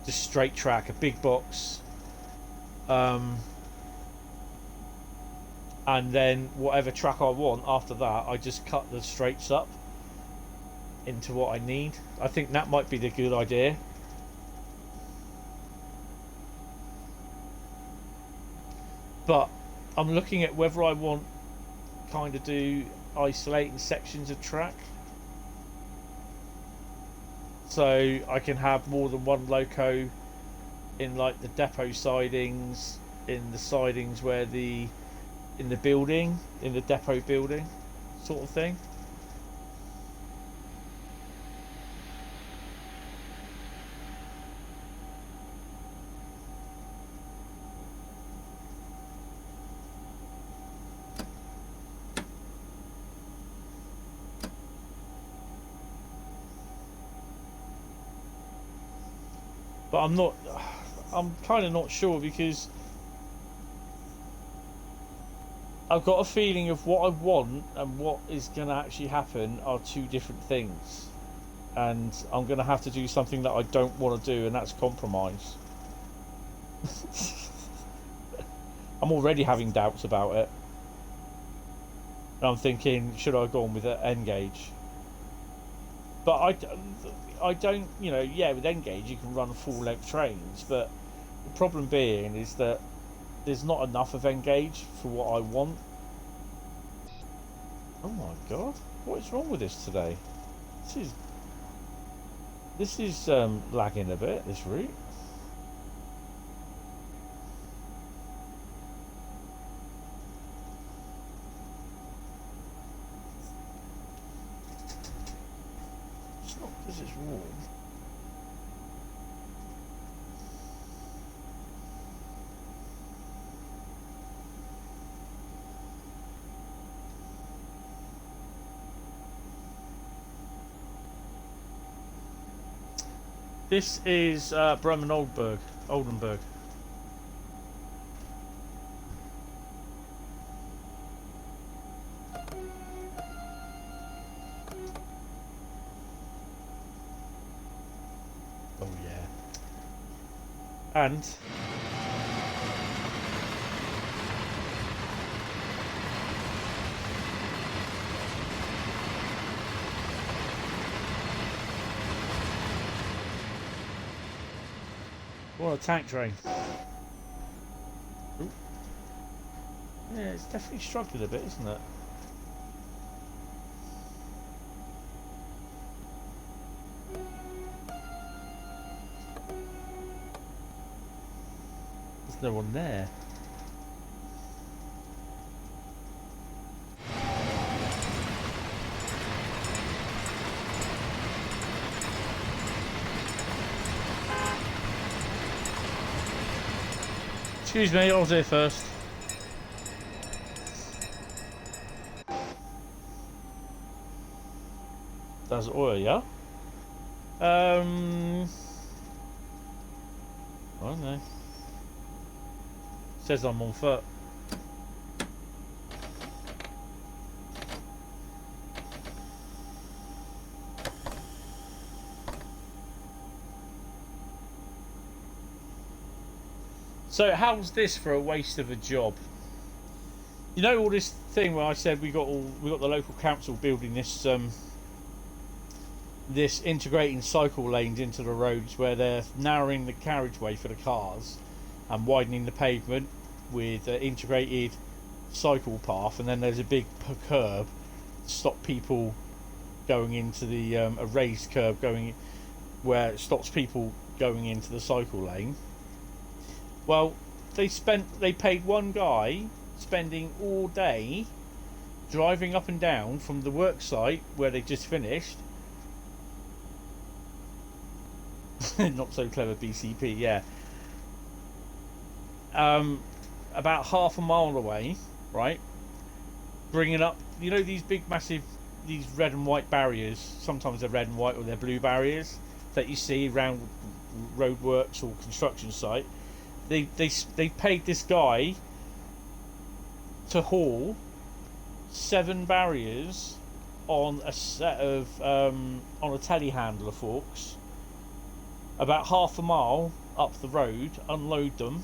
[SPEAKER 1] just straight track, a big box, and then whatever track I want after that, I just cut the straights up into what I need. I think that might be the good idea. But I'm looking at whether I want kind of do isolating sections of track, so I can have more than one loco in like the depot sidings, in the sidings where in the building, in the depot building sort of thing. But I'm kind of not sure, because I've got a feeling of what I want and what is going to actually happen are 2 different things, and I'm going to have to do something that I don't want to do, and that's compromise. I'm already having doubts about it, and I'm thinking, should I go on with an N-gauge? But I don't, you know, yeah, with N-gauge you can run full length trains, but the problem being is that there's not enough of N-gauge for what I want. Oh my god, what is wrong with this today? This is lagging a bit, this route. It's not because it's warm. This is Bremen Oldenburg. Oh yeah. And what a tank train. Ooh. Yeah, it's definitely struggling a bit, isn't it? There's no one there. Excuse me, I was there first. That's oil, yeah? I don't know. Says I'm on foot. So how's this for a waste of a job? You know all this thing where I said we got the local council building this this integrating cycle lanes into the roads where they're narrowing the carriageway for the cars and widening the pavement with an integrated cycle path, and then there's a big curb to stop people going into the a raised curb going where it stops people going into the cycle lane. Well, they paid one guy spending all day driving up and down from the work site where they just finished. Not so clever, BCP, yeah. About half a mile away, right? Bringing up, you know, these big, massive, these red and white barriers. Sometimes they're red and white or they're blue barriers that you see around roadworks or construction site. They paid this guy to haul 7 barriers on a set of on a telehandler forks about half a mile up the road, unload them,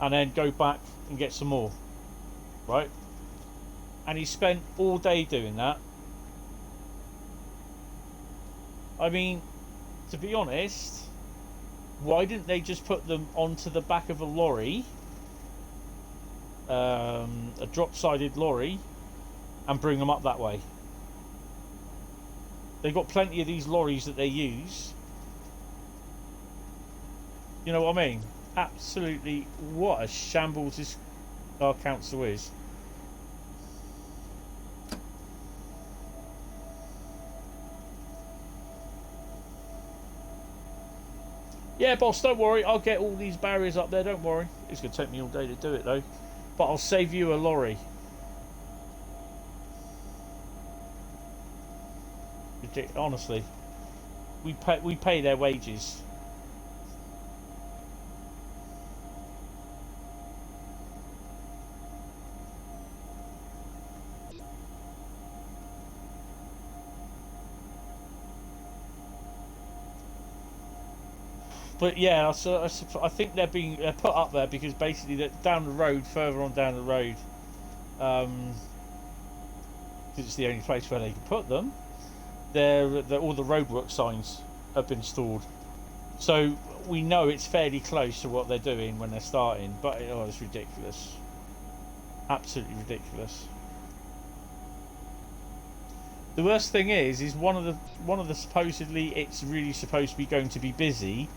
[SPEAKER 1] and then go back and get some more, right? And he spent all day doing that. I mean, to be honest, why didn't they just put them onto the back of a lorry, a drop-sided lorry, and bring them up that way? They've got plenty of these lorries that they use. You know what I mean? Absolutely, what a shambles this our council is. Yeah, boss, don't worry. I'll get all these barriers up there. Don't worry. It's going to take me all day to do it, though. But I'll save you a lorry. Honestly, we pay their wages. But yeah, I think they're put up there because basically they're down the road, further on down the road, because it's the only place where they can put them. All the roadwork signs have been stored, so we know it's fairly close to what they're doing when they're starting. But oh, it's ridiculous, absolutely ridiculous. The worst thing is one of the supposedly it's really supposed to be going to be busy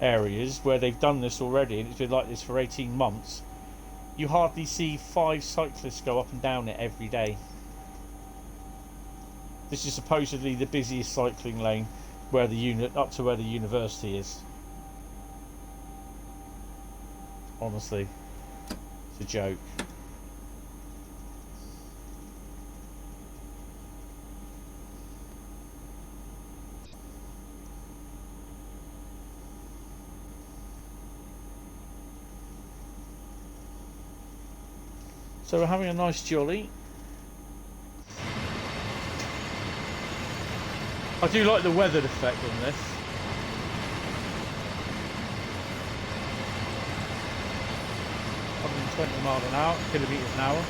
[SPEAKER 1] areas where they've done this already, and it's been like this for 18 months. You hardly see 5 cyclists go up and down it every day. This is supposedly the busiest cycling lane where up to where the university is. Honestly, it's a joke. So we're having a nice jolly. I do like the weathered effect on this. $120 miles an hour, kilometres an hour.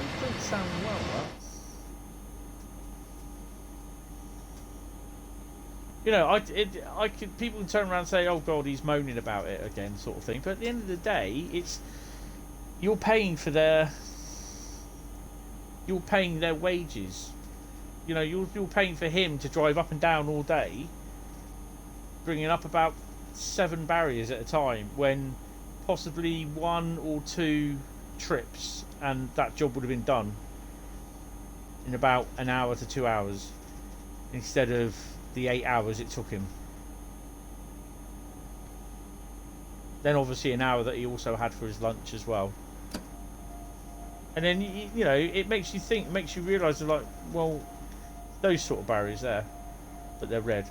[SPEAKER 1] It doesn't sound well, that. You know, people can turn around and say, "Oh God, he's moaning about it again," sort of thing. But at the end of the day, you're paying their wages. You know, you're paying for him to drive up and down all day, bringing up about 7 barriers at a time, when possibly 1 or 2 trips, and that job would have been done in about an hour to 2 hours instead of the 8 hours it took him. Then obviously an hour that he also had for his lunch as well. And then, you know, it makes you think, makes you realise, like, well, those sort of barriers there, but they're red.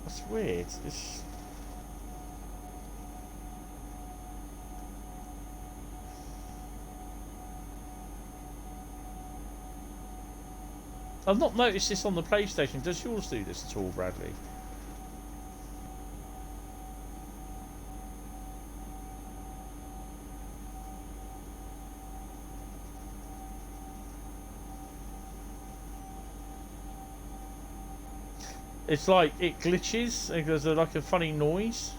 [SPEAKER 1] That's weird. I've not noticed this on the PlayStation. Does yours do this at all, Bradley? It's like it glitches and there's like a funny noise.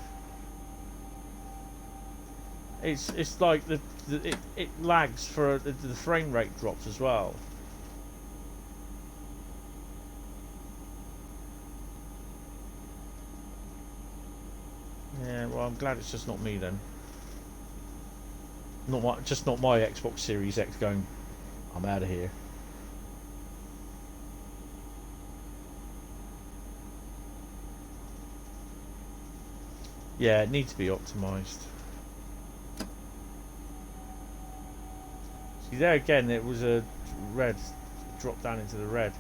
[SPEAKER 1] It's like it lags for the frame rate drops as well. Yeah, well, I'm glad it's just not me then. Just not my Xbox Series X going, I'm out of here. Yeah, it needs to be optimised. See, there again, it was a red, dropped down into the red.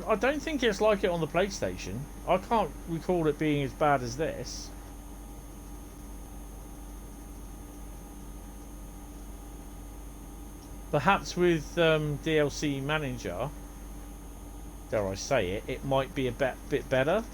[SPEAKER 1] I don't think it's like it on the PlayStation. I can't recall it being as bad as this. Perhaps with DLC Manager, dare I say it, it might be a bit better.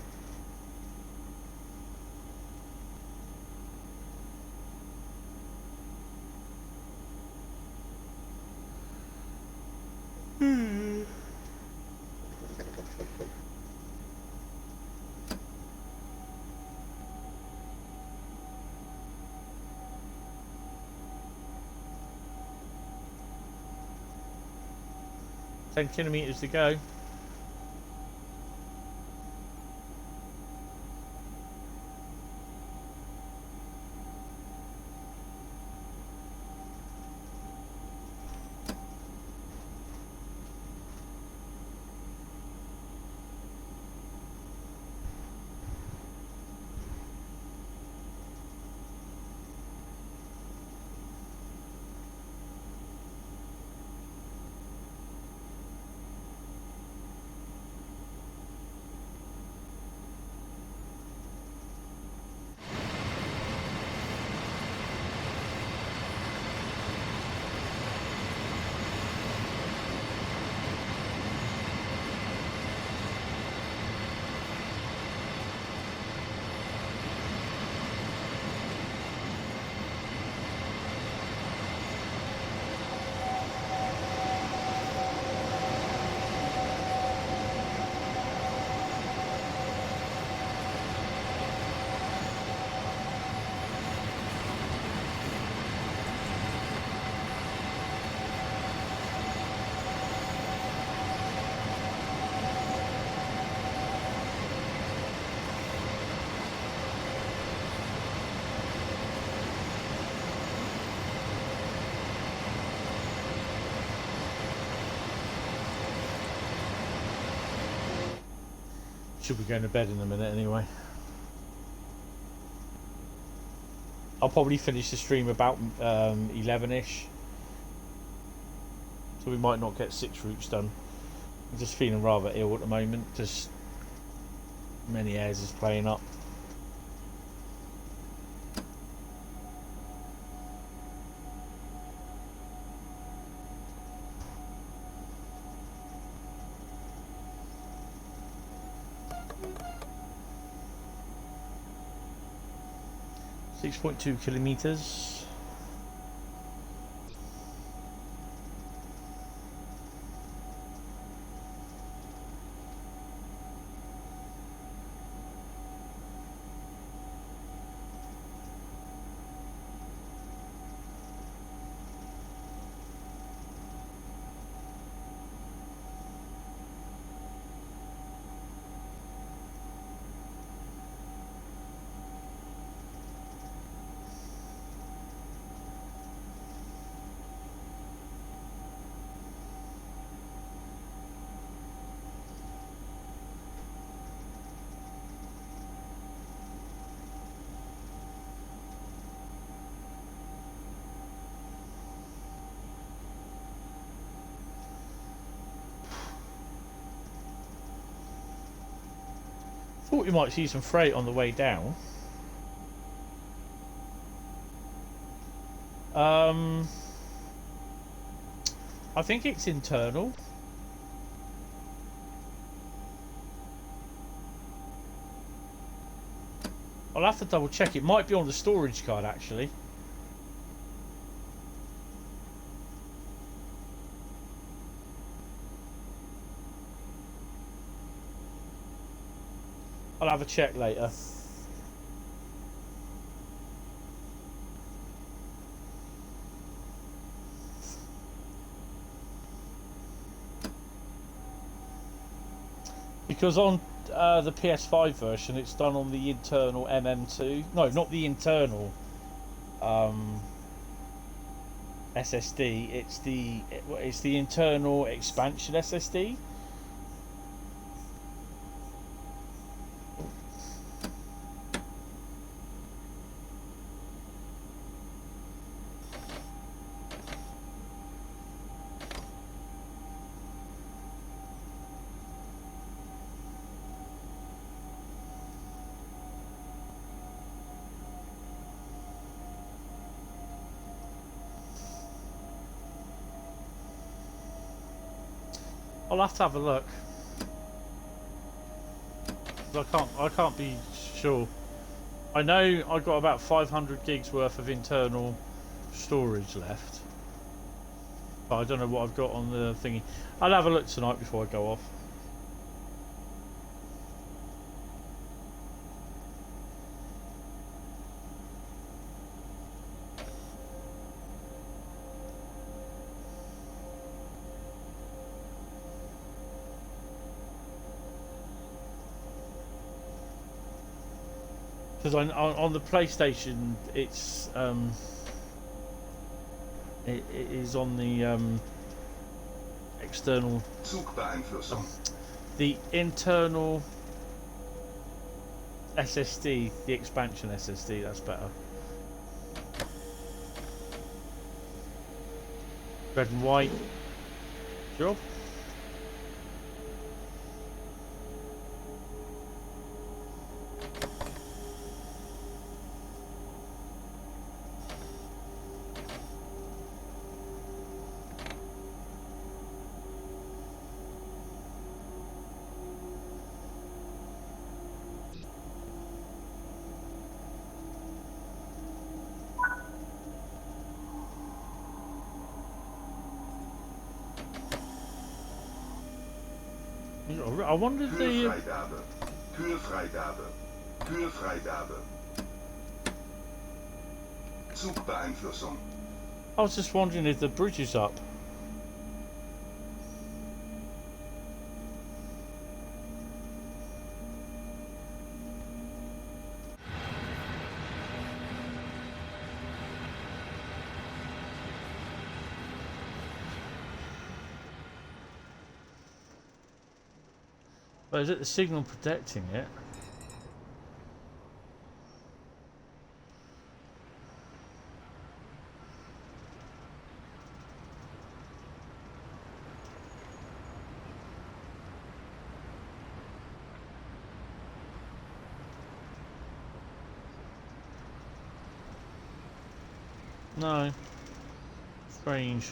[SPEAKER 1] Ten kilometres to go. Should be going to bed in a minute anyway. I'll probably finish the stream about 11ish. So we might not get 6 routes done. I'm just feeling rather ill at the moment. Just many airs is playing up. 6.2 kilometers. Thought we might see some freight on the way down. I think it's internal. I'll have to double check. It might be on the storage card actually. I'll have a check later. Because on the PS5 version, it's done on the internal MM2. No, not the internal SSD. It's the internal expansion SSD. I'll have to have a look. I can't be sure. I know I got about 500 gigs worth of internal storage left, but I don't know what I've got on the thingy. I'll have a look tonight before I go off. Because on the PlayStation, it's it is on the external, the internal SSD, the expansion SSD. That's better. Red and white. Sure. I wonder if the
[SPEAKER 4] Türfreigabe. Zugbeeinflussung.
[SPEAKER 1] I was just wondering if the bridge is up. But is it the signal protecting it? No. Strange.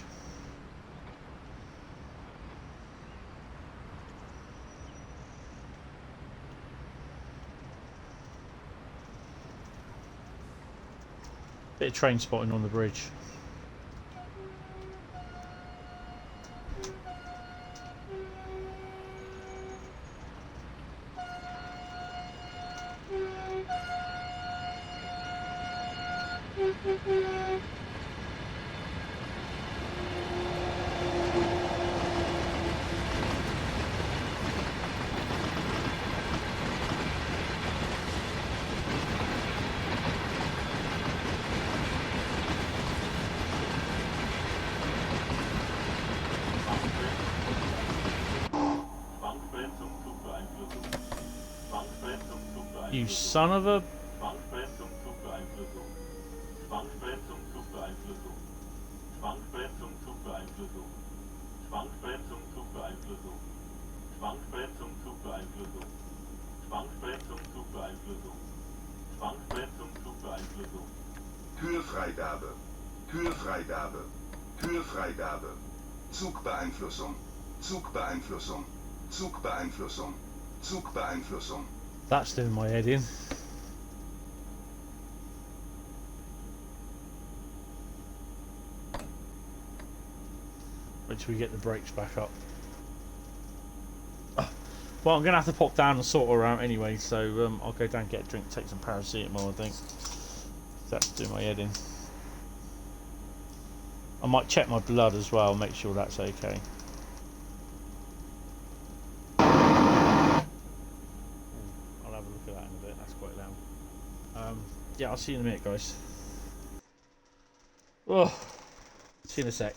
[SPEAKER 1] Bit of train spotting on the bridge. You son of a...
[SPEAKER 4] Kühlfreigabe. Kühlfreigabe. Kühlfreigabe. Zugbeeinflussung. Zugbeeinflussung. Zugbeeinflussung. Zugbeeinflussung.
[SPEAKER 1] That's doing my head in. Wait till we get the brakes back up. Well, I'm going to have to pop down and sort her out anyway, so I'll go down and get a drink, take some paracetamol, I think. That's doing my head in. I might check my blood as well, make sure that's okay. I'll have a look at that in a bit, that's quite loud. Yeah, I'll see you in a minute, guys. Oh, see you in a sec.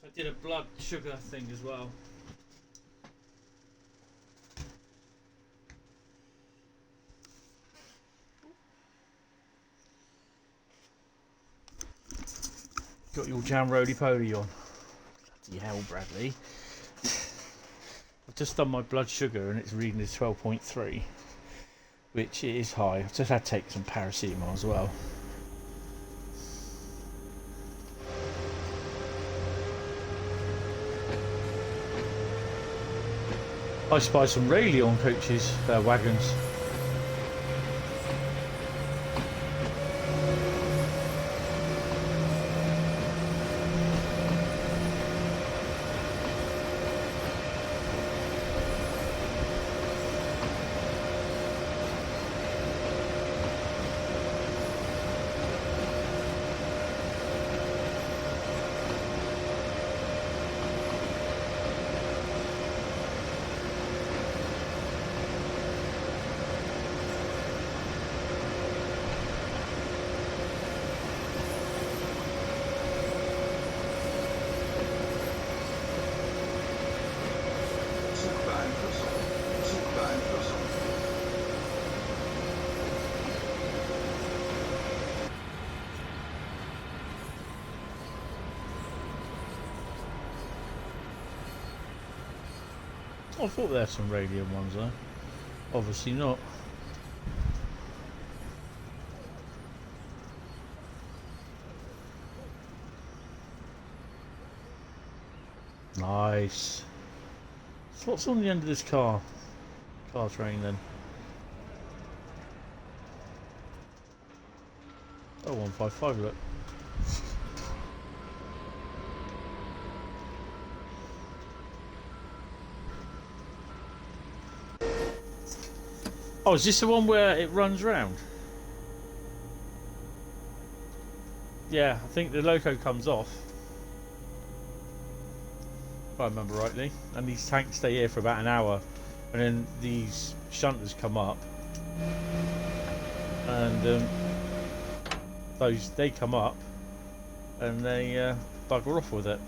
[SPEAKER 1] So I did a blood sugar thing as well. Got your jam roly-poly on. Bloody hell, Bradley. I've just done my blood sugar and it's reading as 12.3, which is high. I've just had to take some paracetamol as well. I spy some Railcam coaches, wagons. I thought there were some radium ones though. Obviously not. Nice. So what's on the end of this car train then? Oh, 155, look. Oh, is this the one where it runs round? Yeah, I think the loco comes off, if I remember rightly, and these tanks stay here for about an hour, and then these shunters come up, and they come up, and they bugger off with it.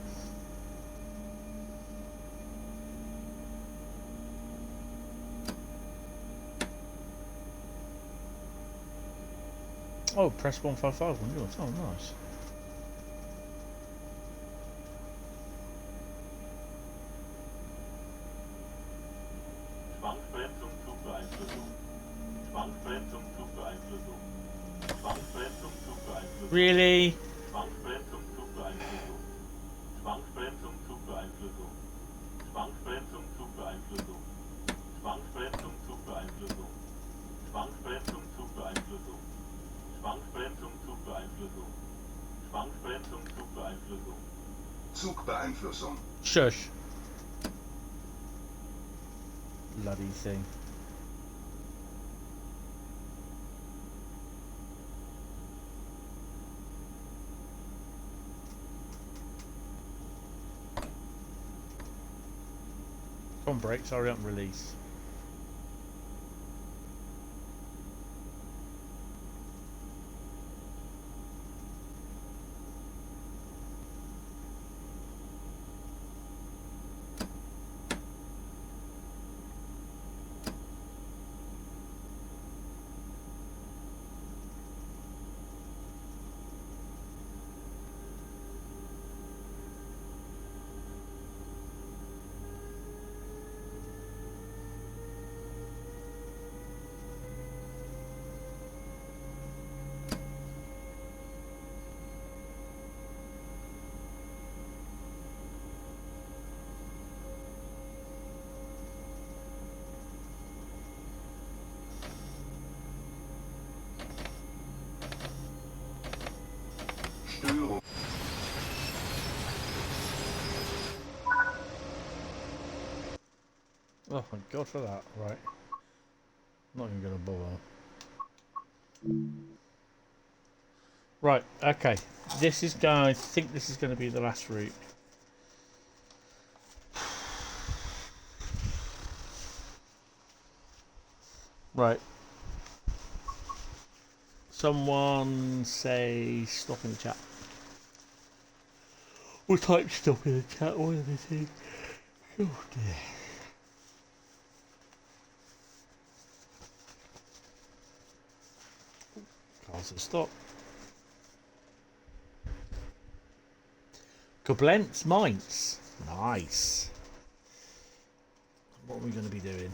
[SPEAKER 1] Oh, press 155 on yours. Oh, nice. Really?
[SPEAKER 4] Zugbeeinflussung.
[SPEAKER 1] Shush. Bloody thing. Come on, brakes, hurry up and release.
[SPEAKER 4] Störung.
[SPEAKER 1] Oh, thank God for that. Right. Not even going to bother. Right, okay. This is going. I think this is going to be the last route. Right. Someone say stop in the chat. We'll type stuff in the chat or anything. Oh dear. Cars at stop. Koblenz Mainz. Nice. What are we going to be doing?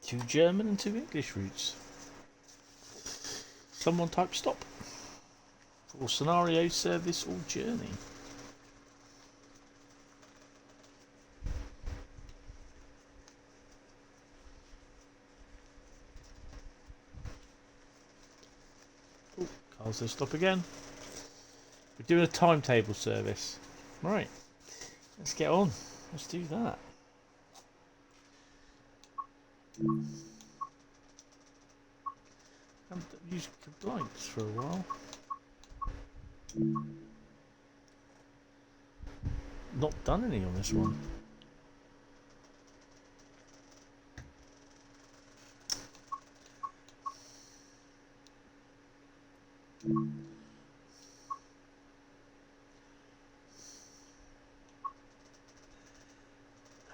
[SPEAKER 1] Two German and two English routes. Someone type stop. For scenario, service or journey. Oh, cars will stop again. We're doing a timetable service. Right. Let's get on. Let's do that. I haven't used lights for a while. Not done any on this one.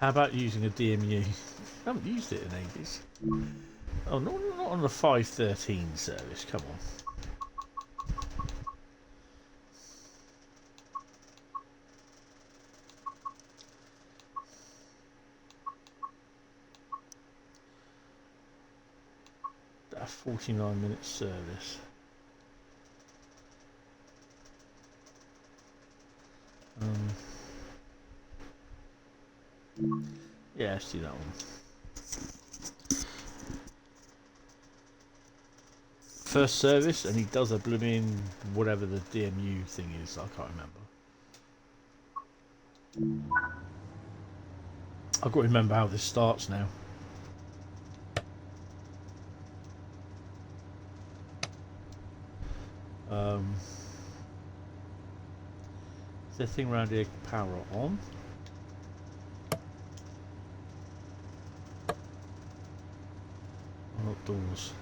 [SPEAKER 1] How about using a DMU? I haven't used it in ages. Oh, no, not on the 513 service, come on. That 49-minute service. Yeah, let's do that one. First service, and he does a blooming whatever the DMU thing is. I can't remember. I've got to remember how this starts now. Is there a thing around here? Power on. Not doors.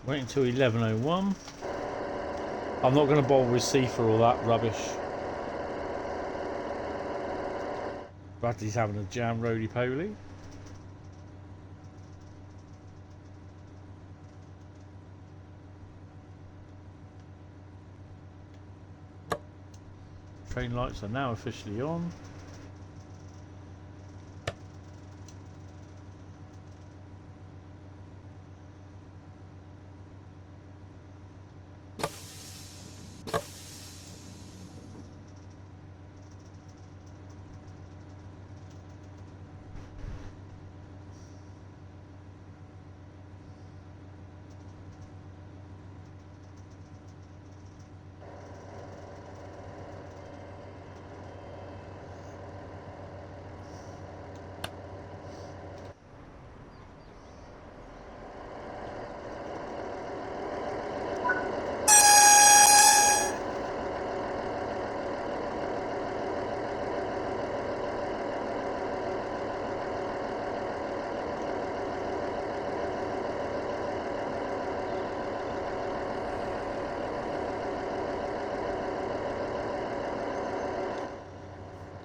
[SPEAKER 1] Wait until 11:01. I'm not going to bother with C for all that rubbish. Bradley's having a jam roly-poly. Train lights are now officially on.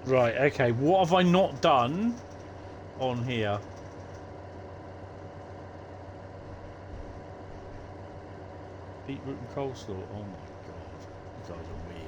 [SPEAKER 1] Right, okay, what have I not done on here? Beetroot and coleslaw, oh my god, you guys are weird.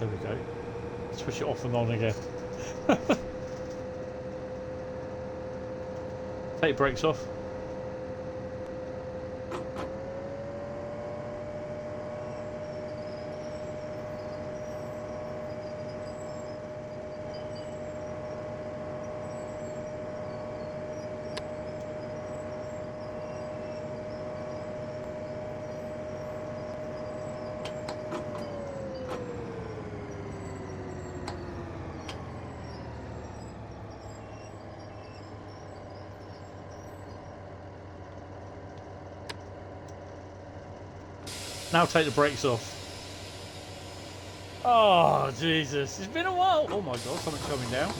[SPEAKER 1] There we go. Switch it off and on again. Take brakes off. Now take the brakes off. Oh, Jesus. It's been a while. Oh, my God. Something's coming down.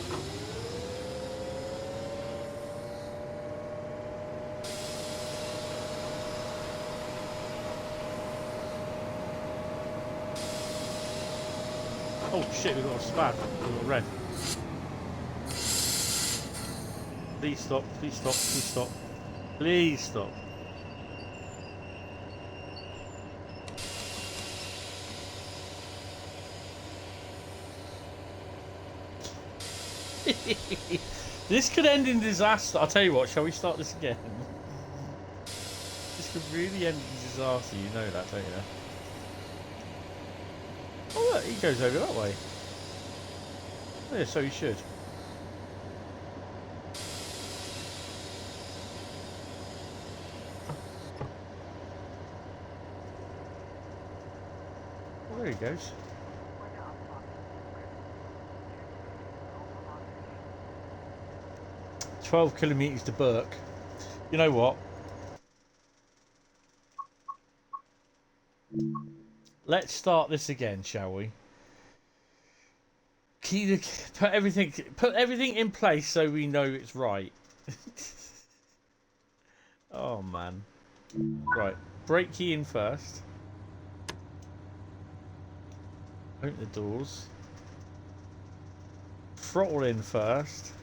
[SPEAKER 1] Oh, shit. We've got a spad. We've got red. Please stop. Please stop. Please stop. Please stop. This could end in disaster. I'll tell you what, shall we start this again? This could really end in disaster, you know that, don't you? Oh look, he goes over that way. Yeah, so he should. Oh, there he goes. "12 kilometres to Burke." You know what? Let's start this again, shall we? Put everything in place so we know it's right. Oh man. Right, brake key in first. Open the doors. Throttle in first.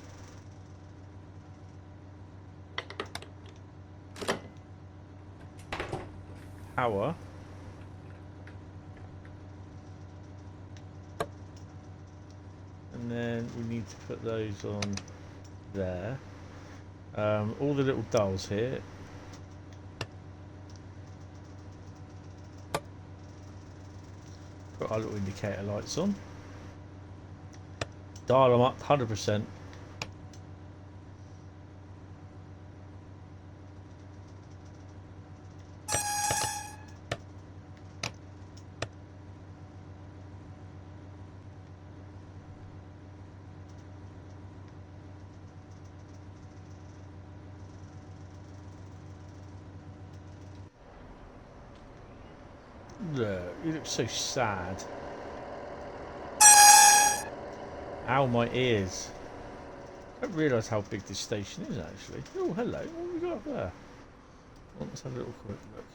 [SPEAKER 1] Power. And then we need to put those on there. All the little dials here. Put our little indicator lights on. Dial them up 100%. You look so sad. Ow, my ears. I don't realise how big this station is actually. Oh, hello. What have we got up there? Well, let's have a little quick look.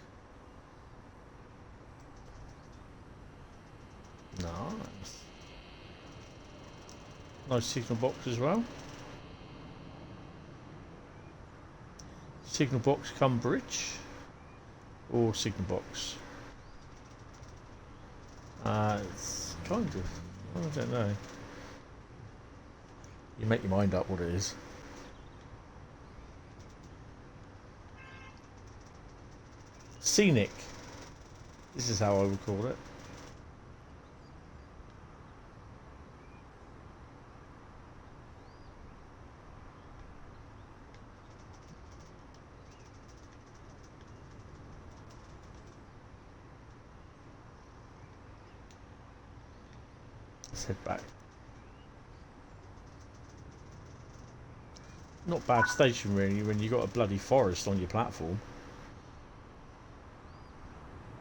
[SPEAKER 1] Nice. Nice signal box as well. Signal box come bridge. Or signal box. It's kind of, I don't know. You make your mind up what it is. Scenic. This is how I would call it. Let's head back. Not bad station really when you got a bloody forest on your platform.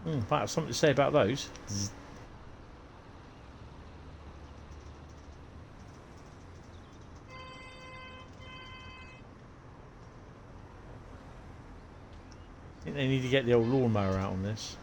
[SPEAKER 1] Might have something to say about those. I think they need to get the old lawnmower out on this.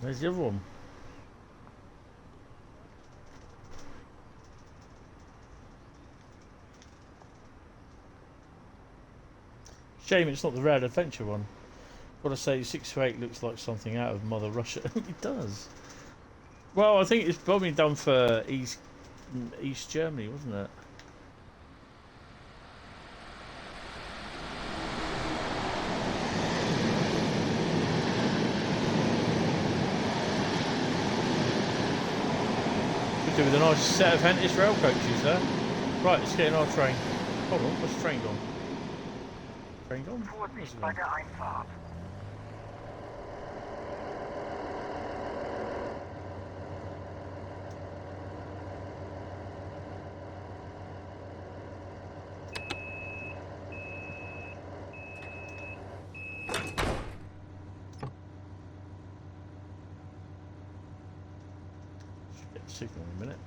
[SPEAKER 1] There's the other one. Shame it's not the Rare Adventure one. Gotta say, 628 looks like something out of Mother Russia. It does. Well, I think it's probably done for East Germany, wasn't it? With a nice set of Hentis rail coaches there. Right, let's get in our train. Hold on, where's the train gone? Train gone? Where's it gone? Should get the signal in a minute.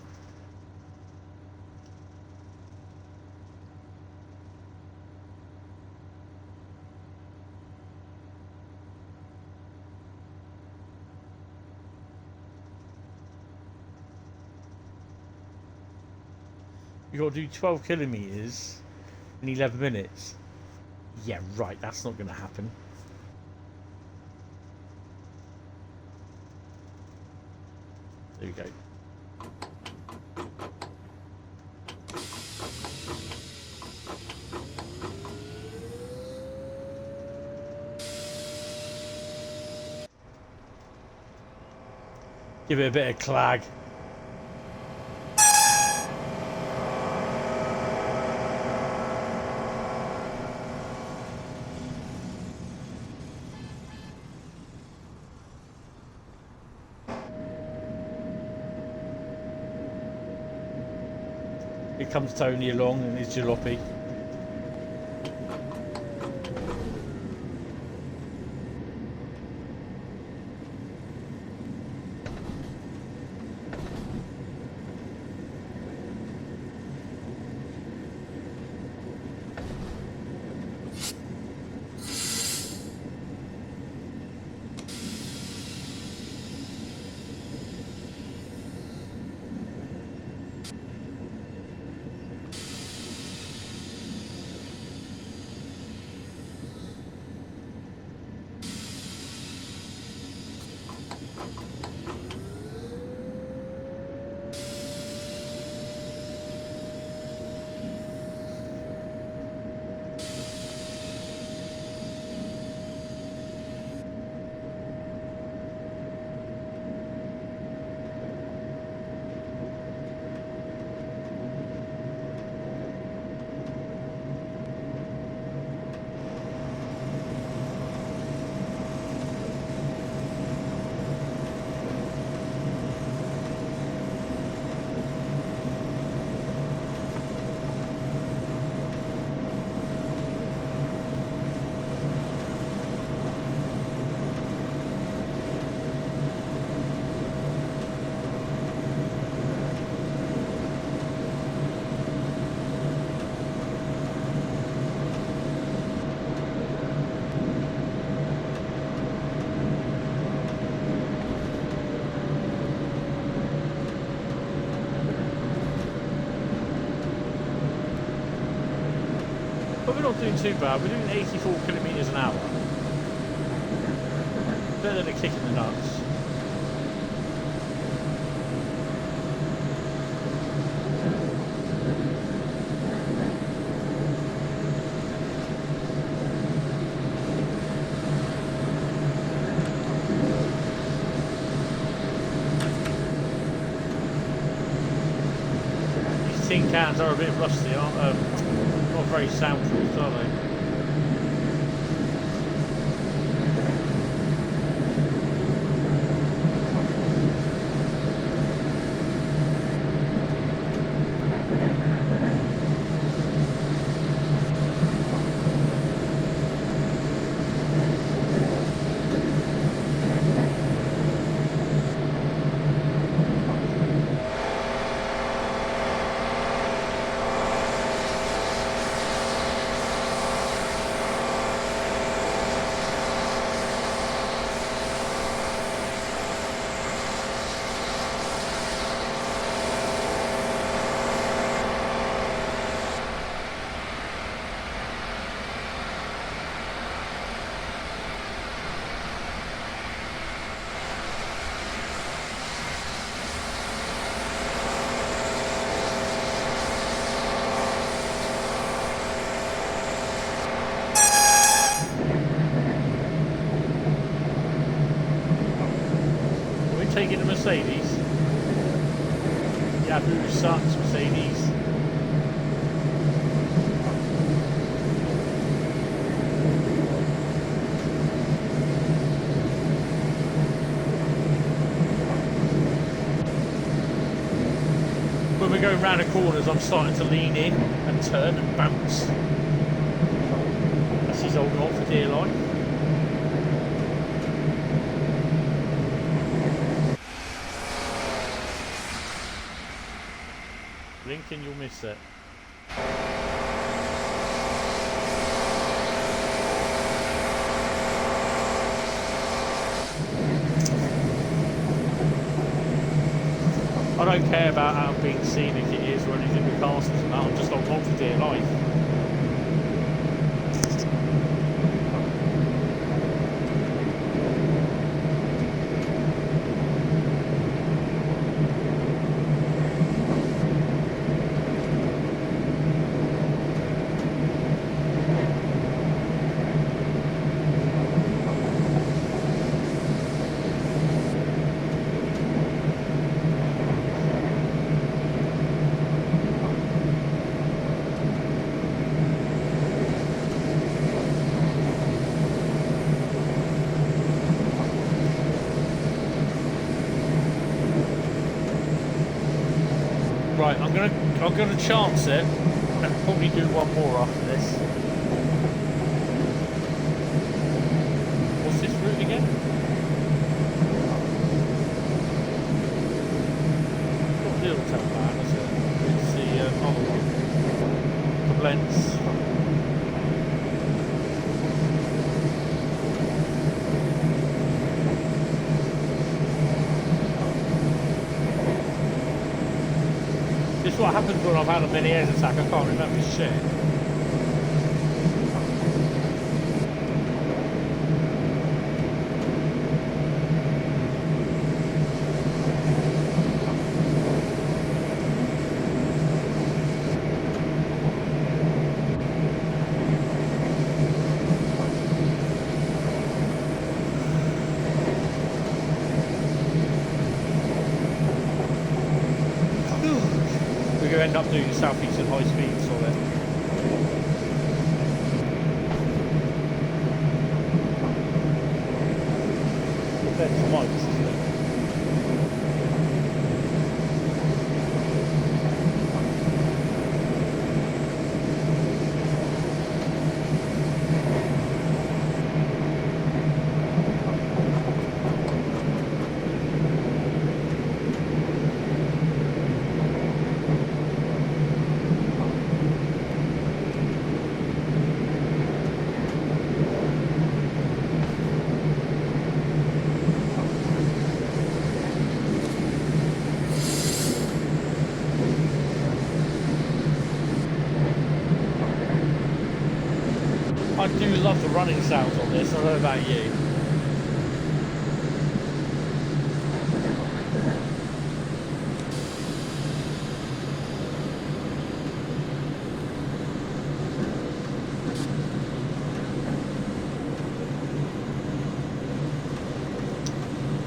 [SPEAKER 1] You got to do 12 kilometres in 11 minutes. Yeah, right, that's not going to happen. There we go. Give it a bit of clag. Here comes Tony along and his jalopy. But we're not doing too bad. We're doing 84 kilometres an hour. Better than a kick in the nuts. These tin cans are a bit rusty, aren't they? Not very soundproof, are they? taking the Mercedes. Yahoo sucks, Mercedes. When we're going round the corners, I'm starting to lean in and turn and bounce. That's his holding on for dear life. Blink and you'll miss it. I don't care about how being scenic it is or anything with castles and that, I'm just holding on for dear life. Right, I'm gonna chance it and probably do one more after this. What's this route again? Not Dovetail man, is it? It's the other one. Koblenz. This is what happens when I've had a mini air attack, I can't remember shit. End up doing the Southeastern Highspeed, so that depends on mics, isn't it? I do love the running sounds on this, I don't know about you.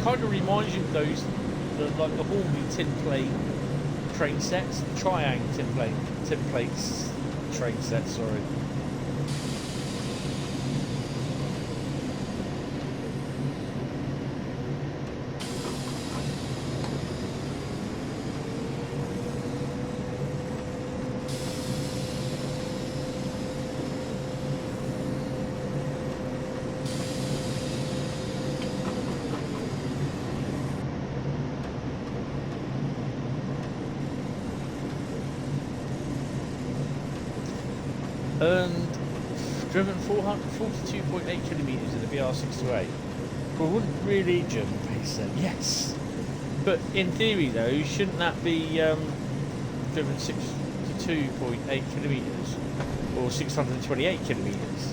[SPEAKER 1] Kind of reminds you of those, like the Hornby tin plate train sets, the Triangle tin plates train sets, sorry. And driven 442.8 kilometres in the BR628. Well, wouldn't really German pace then? Yes. But in theory though, shouldn't that be driven 62.8 kilometres or 628 kilometres?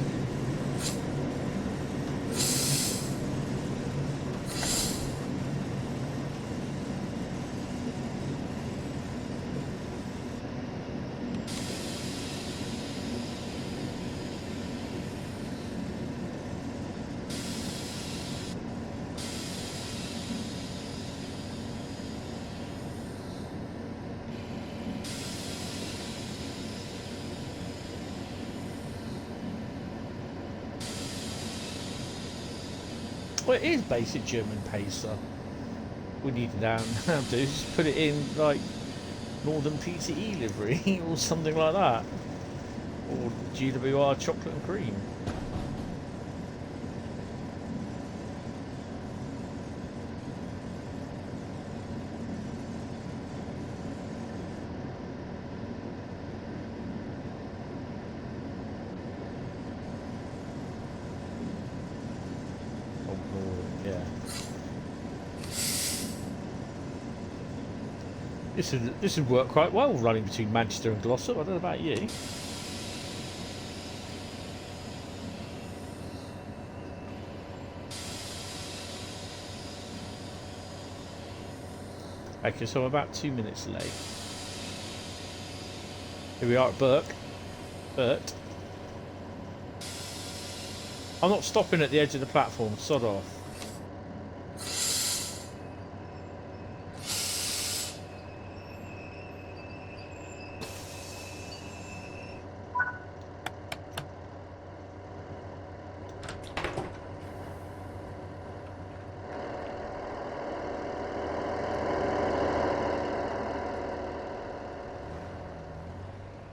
[SPEAKER 1] Well, it is basic German pacer. We need to down do is just put it in like Northern PTE livery or something like that. Or GWR chocolate and cream. This would work quite well running between Manchester and Glossop. I don't know about you. Okay, so I'm about 2 minutes late. Here we are at Burt. I'm not stopping at the edge of the platform, sod off.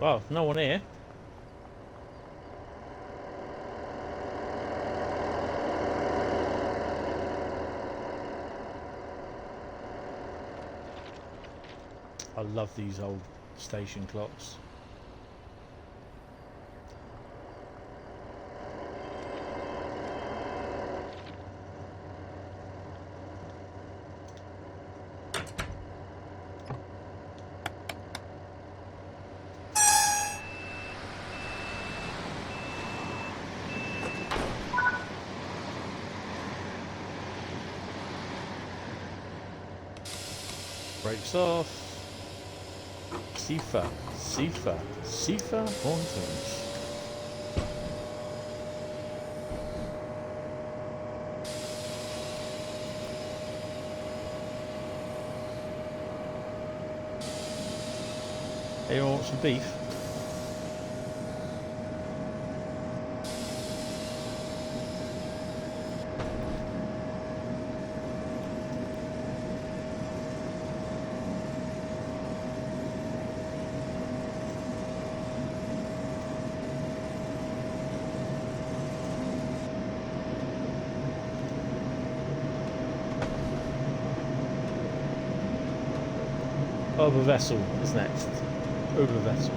[SPEAKER 1] Well, no one here. I love these old station clocks. Brakes off. Sifa Mountains. Hey, you want some beef? Obervessel is next. Obervessel.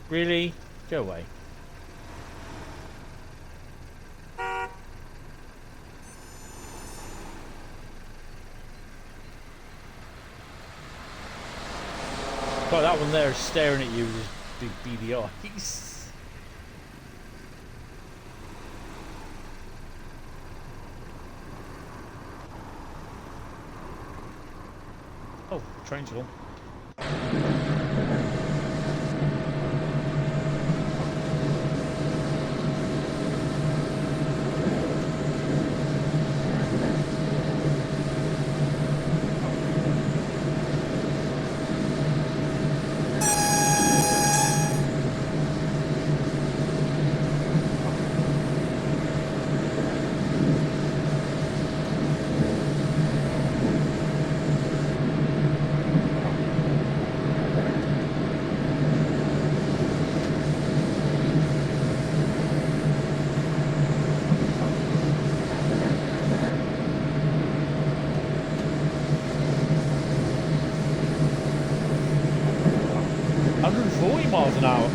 [SPEAKER 1] Really? Go away. God, that one there is staring at you with his big beady eyes. Oh, train's gone.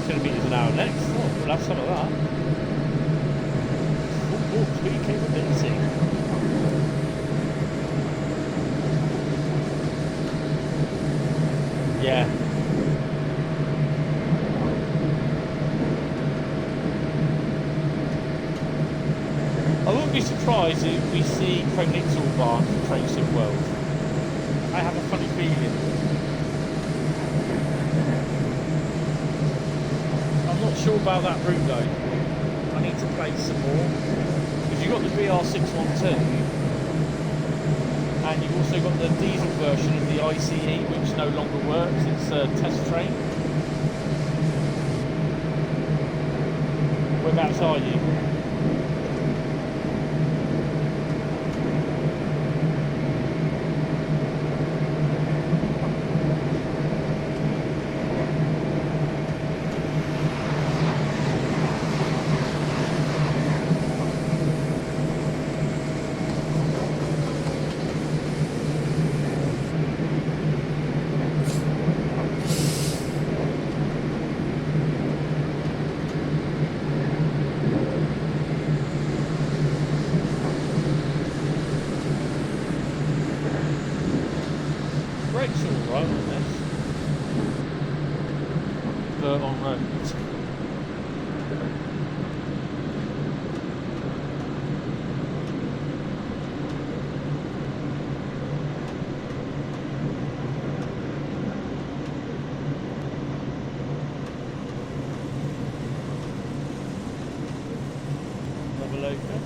[SPEAKER 1] Kilometres an hour next. Oh, we'll have some of that. Oh, speed capability. Yeah. I wouldn't be surprised surprised if we see Koblenz Mainz for Train Sim World. I have a funny feeling. I'm not sure about that route though. I need to play some more. Because you've got the BR612 and you've also got the diesel version of the ICE which no longer works. It's a test train. Whereabouts are you? On roads. Another local.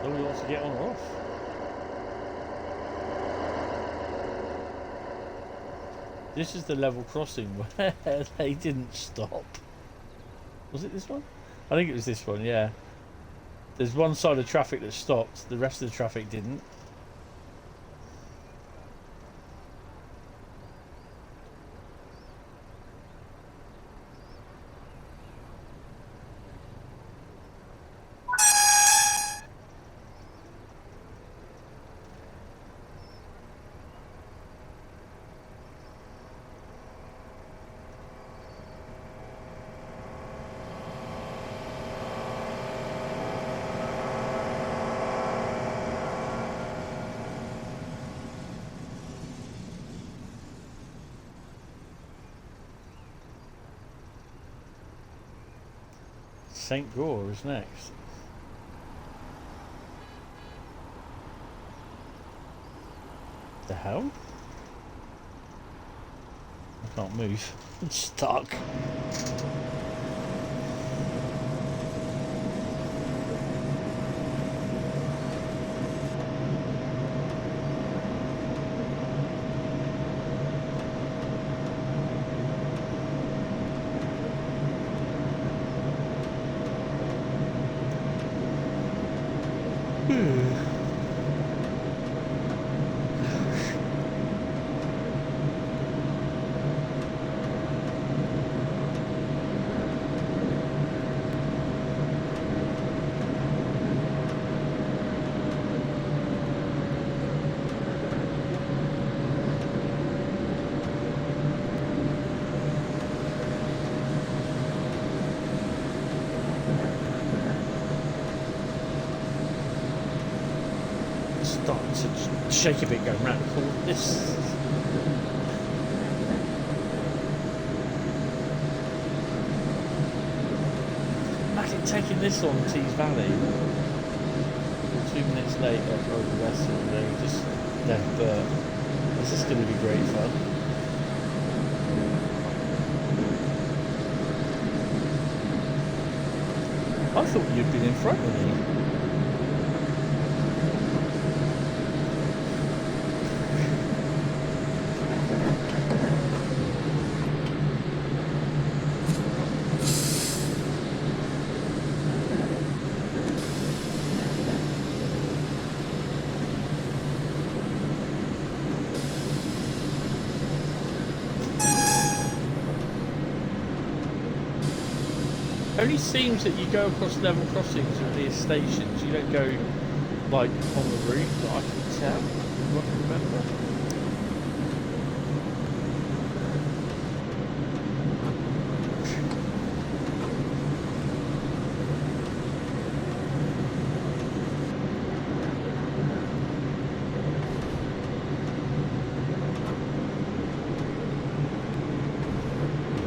[SPEAKER 1] Nobody wants to get on or off. This is the level crossing where they didn't stop. Was it this one? I think it was this one, yeah. There's one side of traffic that stopped, the rest of the traffic didn't. St. Gore is next. The hell? I can't move. I'm stuck. Starting to shake a bit going round the corner. This. Imagine taking this on Tees Valley. 2 minutes later, over the rest of the day, just left Bert. This is going to be great fun. I thought you'd been in front of me. Only seems that you go across level crossings at these stations. You don't go like on the route that I can tell. What I can remember.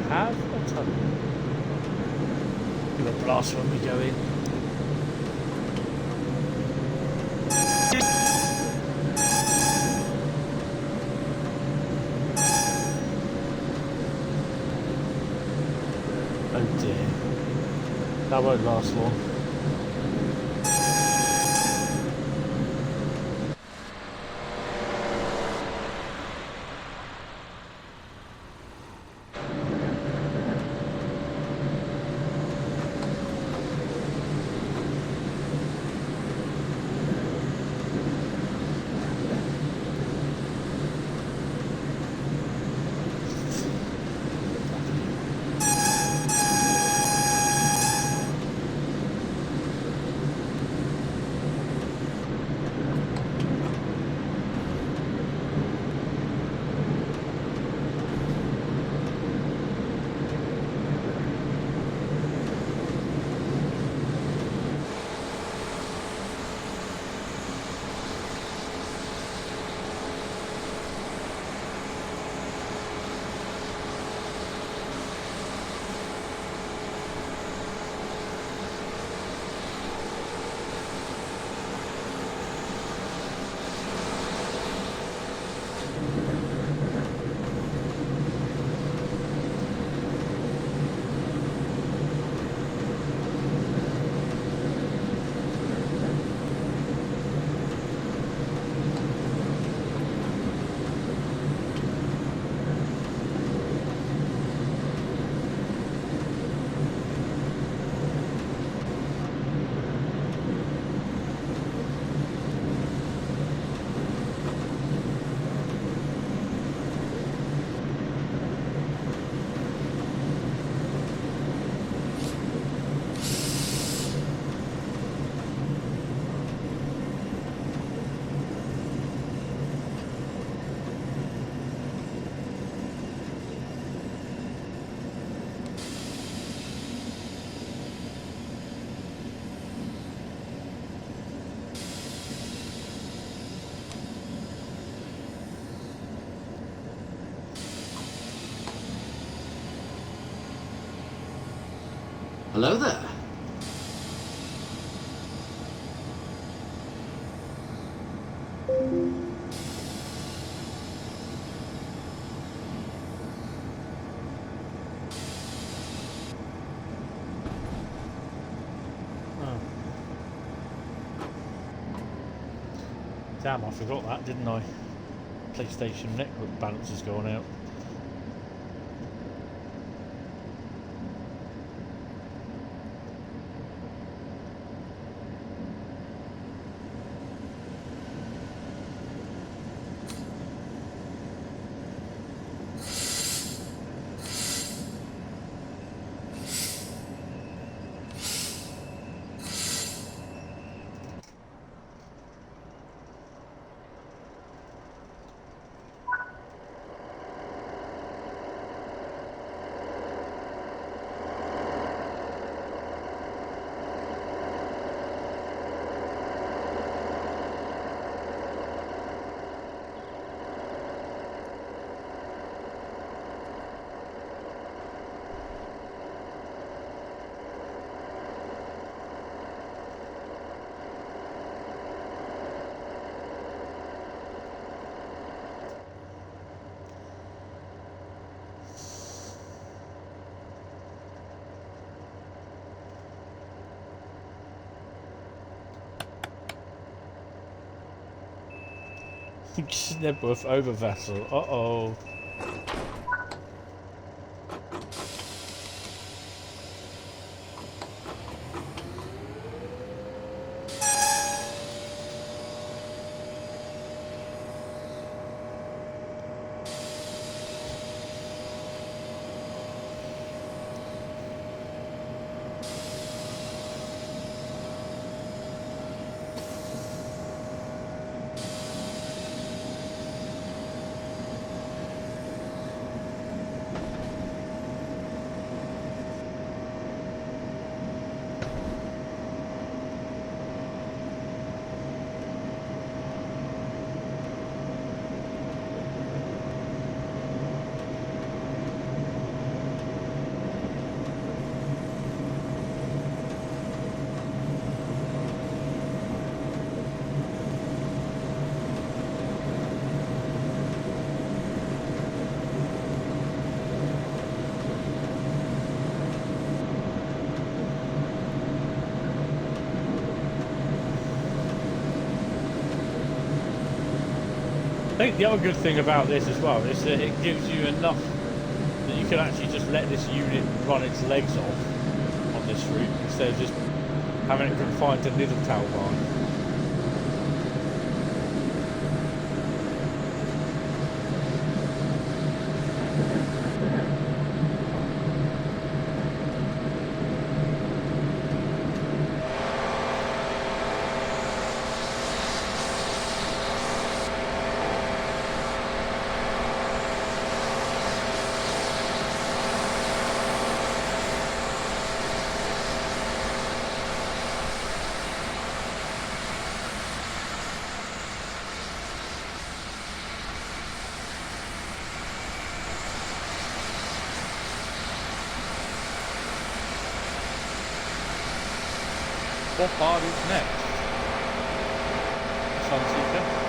[SPEAKER 1] Have a tunnel. Give a blast when we go in. Oh dear. That won't last long.
[SPEAKER 2] Hello there.
[SPEAKER 1] Damn, I forgot that, didn't I? PlayStation network balance has gone out. Snebworth over vessel. Uh-oh. I think the other good thing about this as well is that it gives you enough that you can actually just let this unit run its legs off on this route instead of just having it confined to Dovetail line. What part is next? Sunseeker.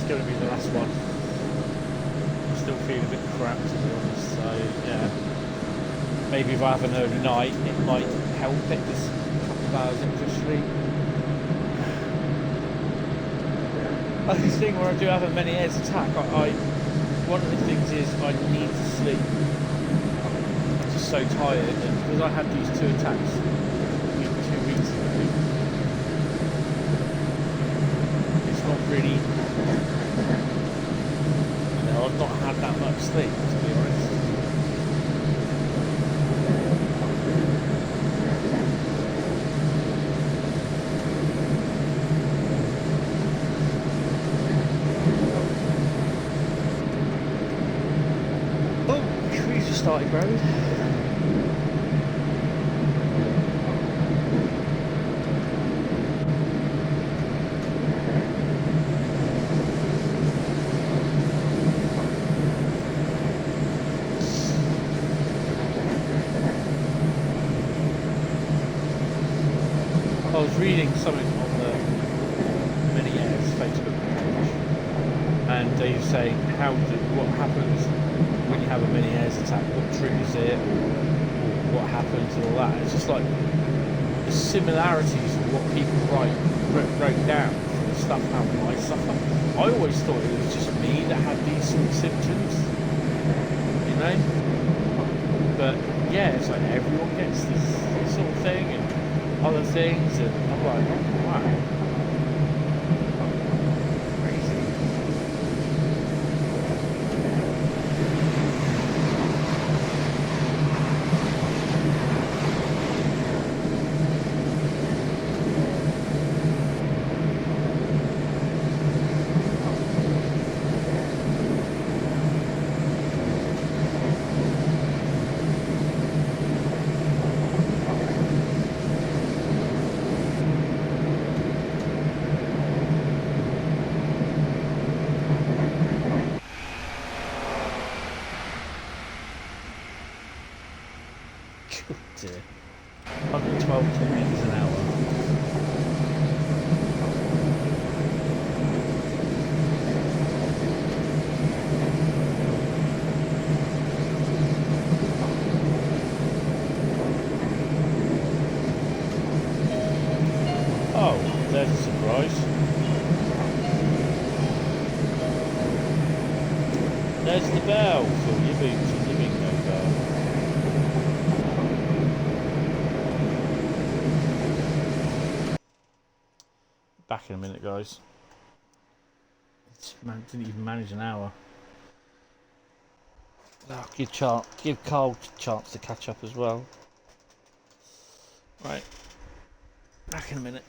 [SPEAKER 1] Going to be the last one. I still feel a bit crap, to be honest, so yeah. maybe if I have an early night, it might help it this couple of hours extra sleep. I think when I do have a many airs attack, one of the things is I need to sleep. I'm just so tired, and because I had these 2 attacks 2 weeks ago, it's not really, I've not had that much sleep, to be honest. Started road. I was reading something on the Mini Airs Facebook page, and they were saying what happens when you have a mini airs attack, what triggers it, or what happens and all that. It's just like the similarities of what people wrote down for the stuff how I suffer. I always thought it was just me that had these sort of symptoms, you know? But yeah, it's like everyone gets this sort of thing and other things, and I'm like, oh, wow. Dear. 112 kilometers an hour. Oh, there's a surprise. There's the bell. Fill your boots and the bingo bell. Back in a minute, guys. Didn't even manage an hour. Oh, give Carl a chance to catch up as well. Right. Back in a minute.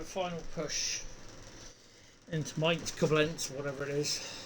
[SPEAKER 1] a final push into Mainz, Koblenz, whatever it is.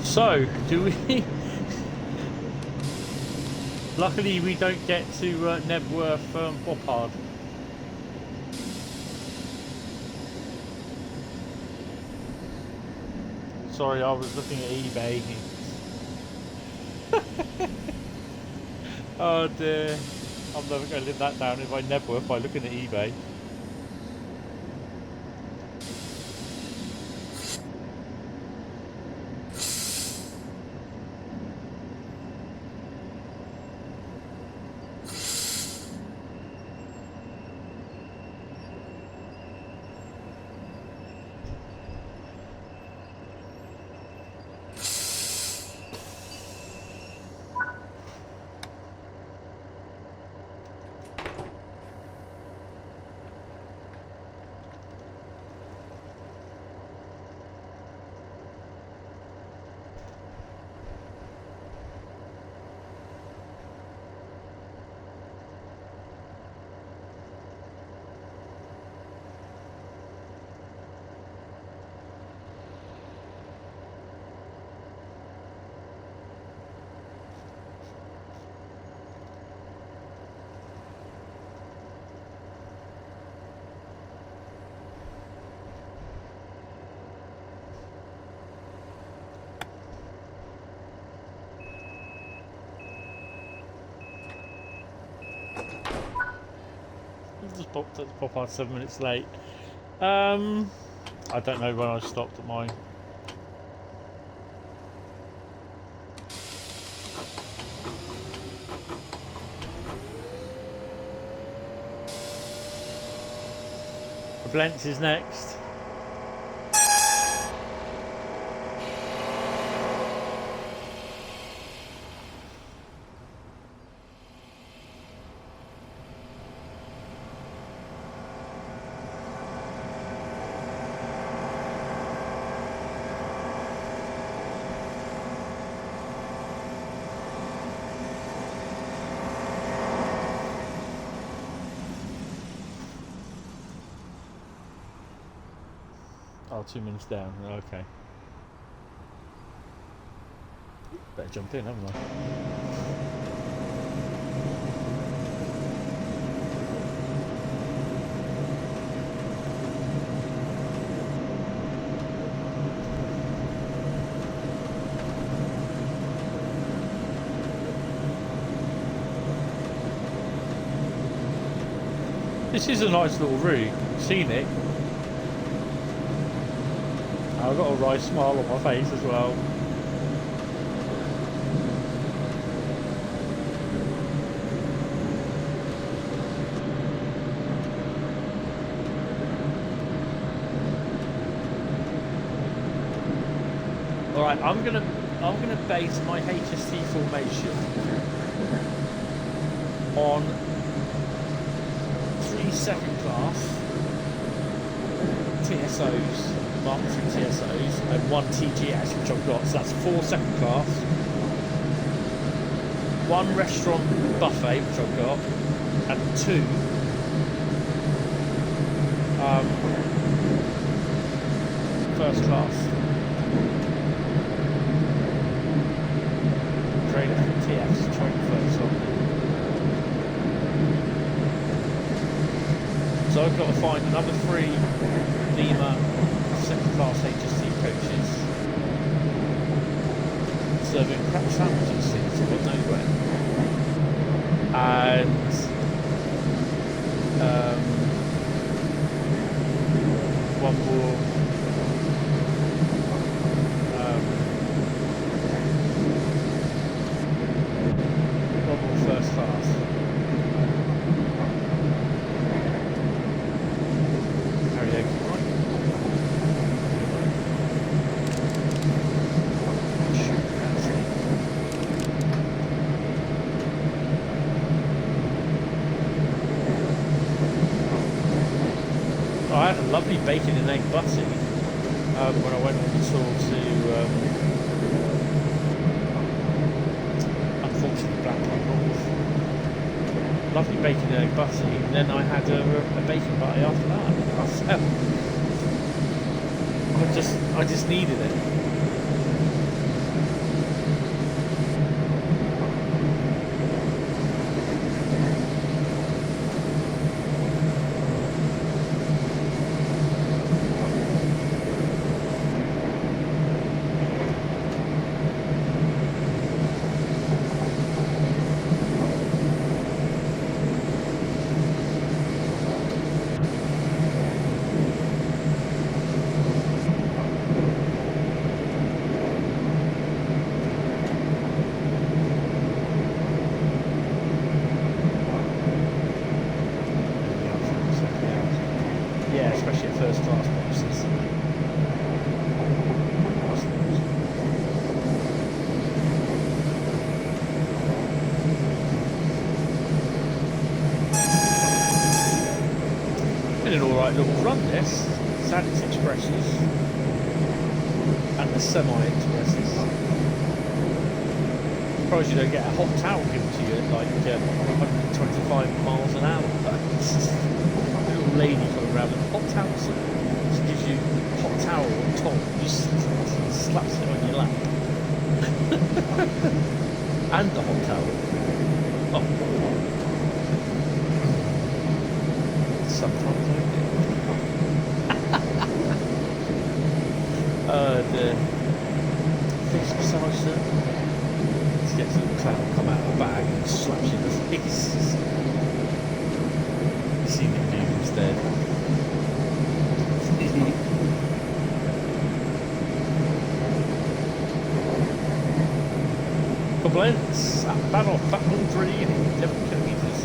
[SPEAKER 1] So, do we... Luckily we don't get to Nebworth Boppard. Sorry, I was looking at eBay. Oh dear. I'm never going to live that down if I Nebworth by looking at eBay. Just popped at the pop out 7 minutes late. I don't know when I stopped at mine. Koblenz is next. Oh, 2 minutes down. Okay. Better jump in, haven't I? This is a nice little route, scenic. I've got a wry smile on my face as well. All right, I'm gonna base my HST formation on 3 second class TSOs. Mark 3 TSOs and 1 TGS, which I've got, so that's 4 second class, 1 restaurant buffet, which I've got, and 2 first class. Trader from TF's train first on. So I've got to find another 3 Lima second class HST coaches serving crap sandwiches to God knows where. And one more first class. Karaoke, right? I had a lovely bacon and egg butty when I went on the tour to unfortunately Blackpool North. Lovely bacon and egg butty, and then I had a bacon butty after that. I just needed it. Little run this, Sadix Expresses and the Semi-Expresses. Surprised you don't get a hot towel given to you at like 125 miles an hour. A little lady coming around with a hot towel, so she gives you a hot towel on top, just slaps it on your lap. And the hot towel. Oh. Sometimes I do. The fish massage them. Just gets a little clown come out of the bag and slaps you in the face. You see the view instead. Koblenz at Battle 3 in 11 kilometres.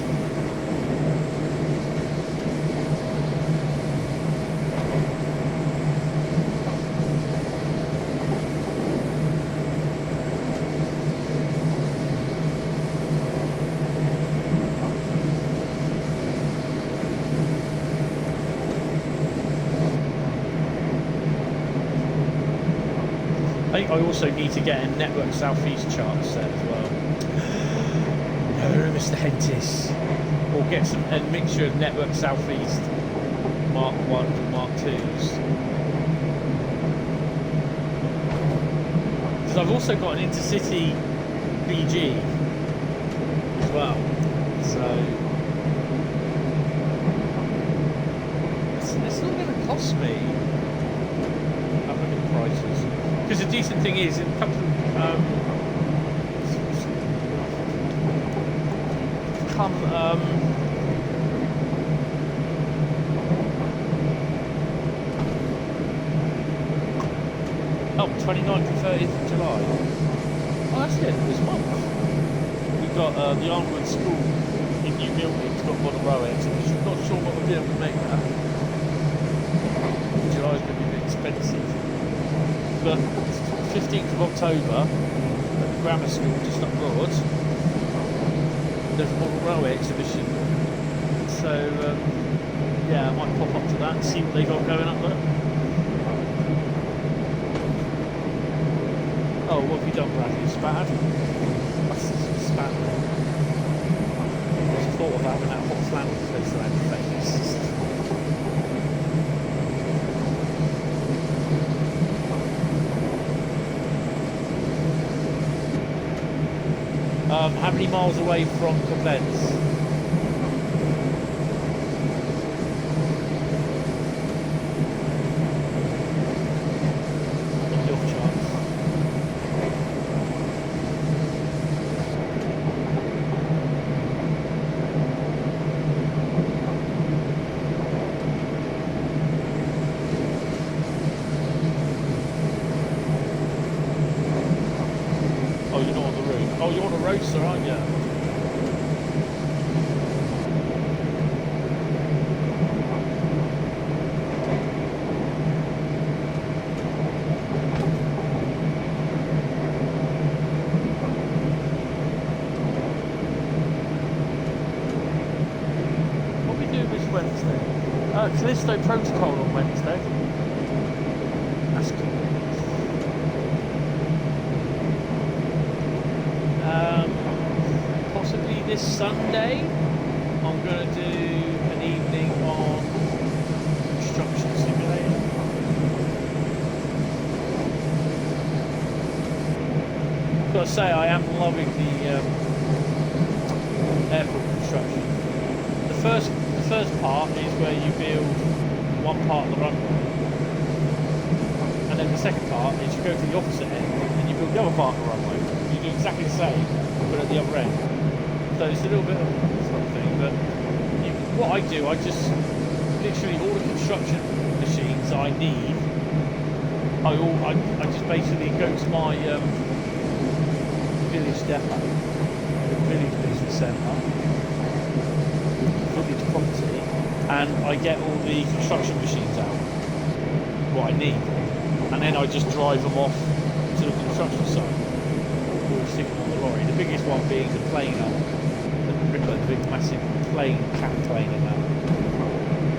[SPEAKER 1] I also need to get a Network Southeast chart set as well. No, Mr. Hentis. Or get a mixture of Network Southeast Mark 1 and Mark 2s. Because I've also got an Intercity BG as well. So it's not going to cost me. Have a look at the prices. Because the decent thing is, in a couple of oh, 29th and 30th of July. Oh, that's the end of this month. We've got the Armwood School in New Milton's got one of row exhibition. Not sure what we'll be able to make that. July's going to be a bit expensive. But 15th of October at the grammar school just up the road, there's a model railway exhibition. So yeah, I might pop up to that and see what they got going up there. Oh, what have you done, Bradley? Spat? Spat. I just thought of having that hot flannel place around your face. How many miles away from Koblenz? Aren't you? What are we doing this Wednesday? Callisto Protocol on Wednesday. That's good. Possibly this Sunday, I'm going to do an evening on Construction Simulator. I've got to say, I am loving the airport construction. The first part is where you build one part of the runway, and then the second part is you go to the opposite end and you build the other part of the runway. You do exactly the same, but at the other end. So it's a little bit of something, but what I do, I just literally all the construction machines I need. I just basically go to my village depot, village business centre, village property, and I get all the construction machines out, what I need, and then I just drive them off to the construction site, or stick them on the lorry. The biggest one being the planer. The big massive plane, cat plane and that.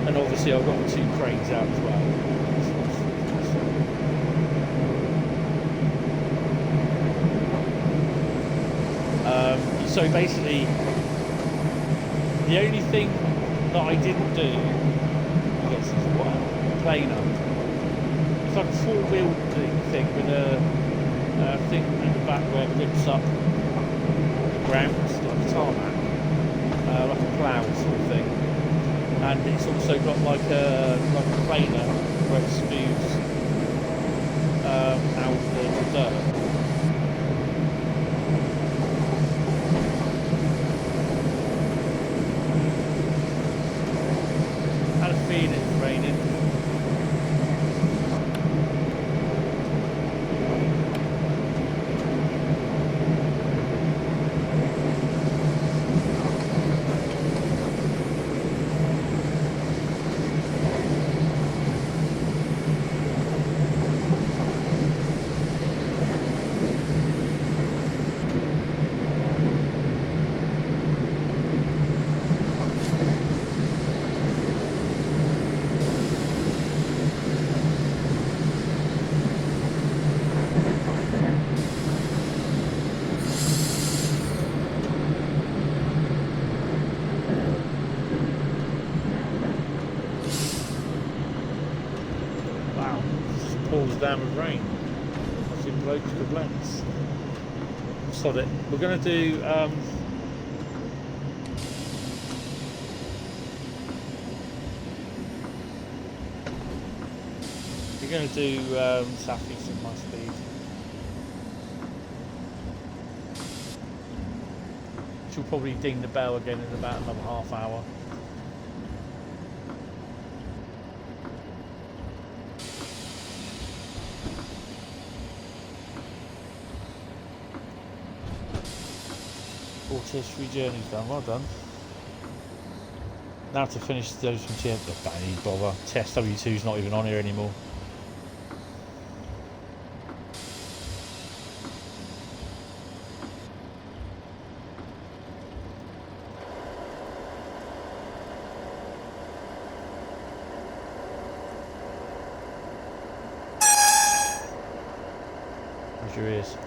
[SPEAKER 1] And obviously I've got the 2 cranes out as well. So basically, the only thing that I didn't do, I guess is what? Planer. It's like a 4-wheel thing with a thing at the back where it rips up the ground, like a tarmac. Like a plough sort of thing, and it's also got like a planer where it smooths out the dirt. Had a feeling it's raining. Down with rain. I've seen loads of Koblenz. Sod it. We're going to do Southeastern Highspeed. Which will probably ding the bell again in about another half hour. Test 3 journeys done, well done. Now to finish those from TM, don't need bother. Test W2's not even on here anymore. Where's your ears?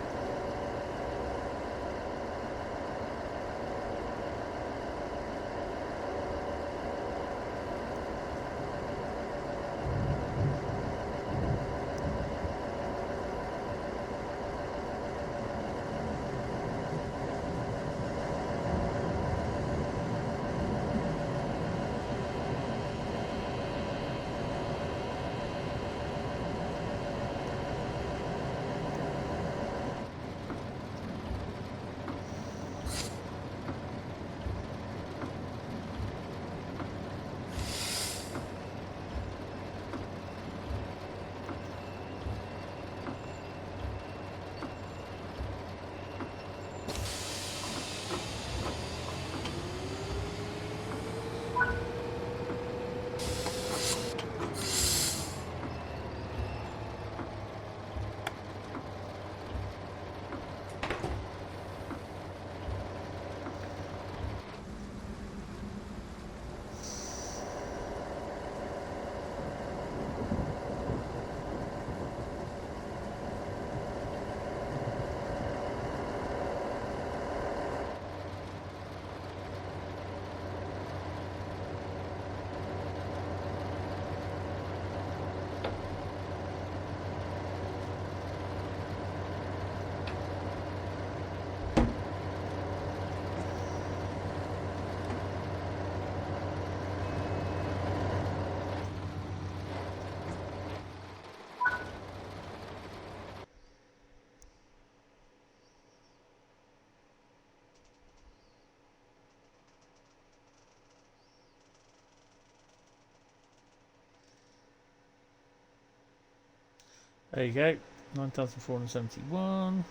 [SPEAKER 1] There you go. 9,471.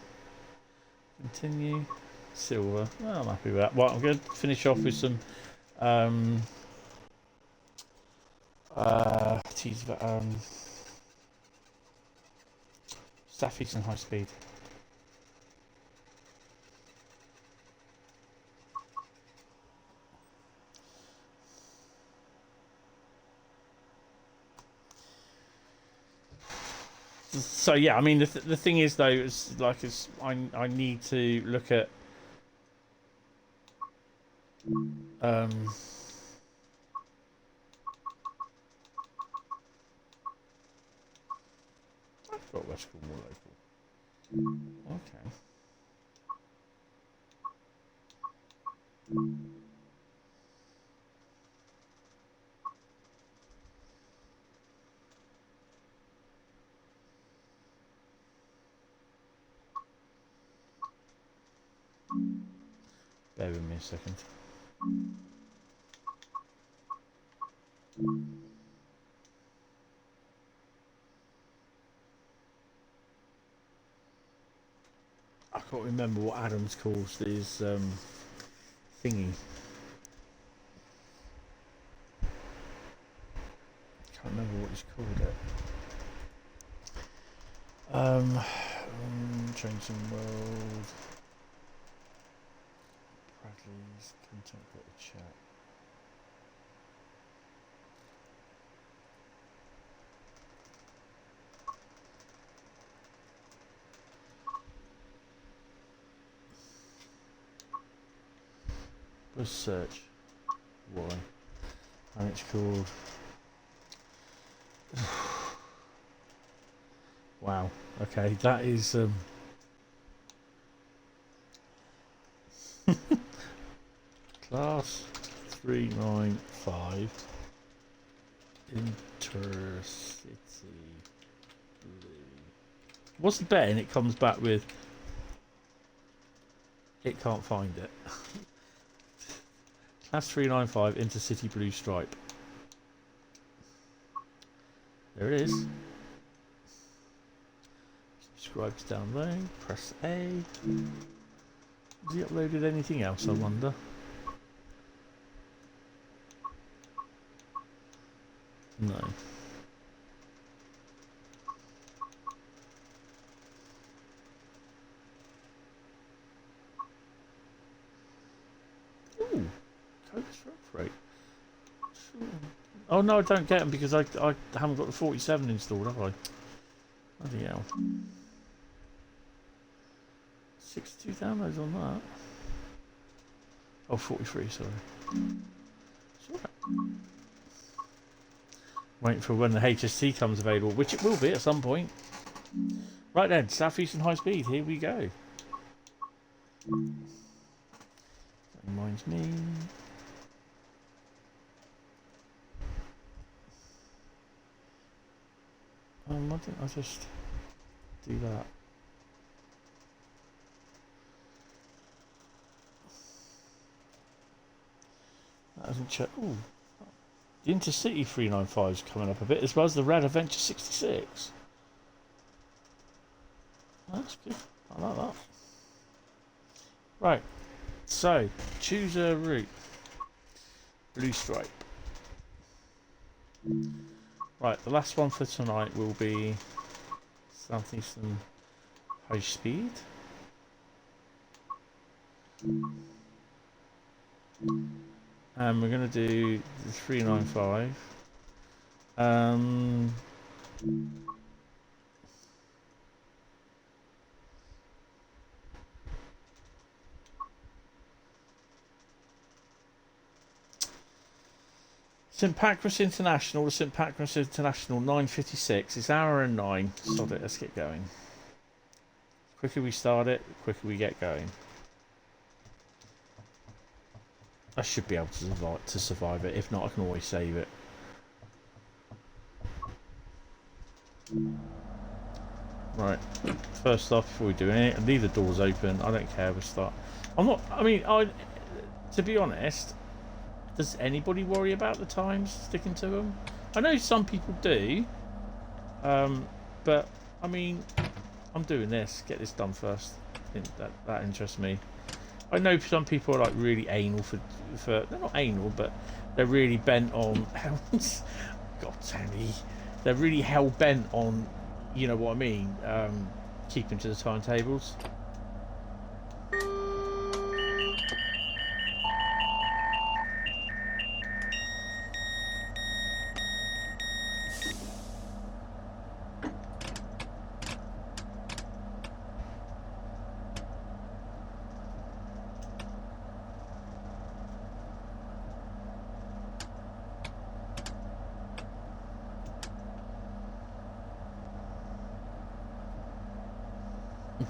[SPEAKER 1] Continue. Silver. Well, I'm happy with that. Well, I'm going to finish off with some Southeastern Highspeed. So yeah, I mean the thing is though, it's like I need to look at I've got West Cornwall local. Okay. Bear with me a second. I can't remember what Adams calls his thingy. Can't remember what he's called it. Changing world. Bradley's content creator chat. Let's search why, and it's called. Wow. Okay, that is class 395 Intercity Blue. What's the bet? And it comes back with it can't find it. Class 395 Intercity Blue Stripe. There it is. Subscribe to download. Press A. Has he uploaded anything else, I wonder? No. Ooh, Coast Rock Freight. Sure. Oh no, I don't get them because I haven't got the 47 installed, have I? Bloody hell. 62 downloads on that. Oh, 43, sorry. Sorry. Waiting for when the HST comes available, which it will be at some point. Right then, Southeastern Highspeed, here we go. That reminds me. Why didn't I just do that? That hasn't checked. Ooh. The Intercity 395 is coming up a bit, as well as the Red Adventure 66. That's good. I like that. Right. So, choose a route. Blue Stripe. Right, the last one for tonight will be Southeastern Highspeed. And we're going to do the 395. St Pancras International, the St Pancras International 9:56. It's hour and 9. Sod it, let's get going. The quicker we start it, the quicker we get going. I should be able to survive it. If not, I can always save it. Right. First off, before we do anything, leave the doors open. I don't care. We'll start. I'm not. I mean, to be honest, does anybody worry about the times sticking to them? I know some people do, but I mean, I'm doing this. Get this done first. I think that interests me. I know some people are like really anal for they're not anal, but they're really bent on. God damn me, they're really hell bent on. You know what I mean? Keeping to the timetables.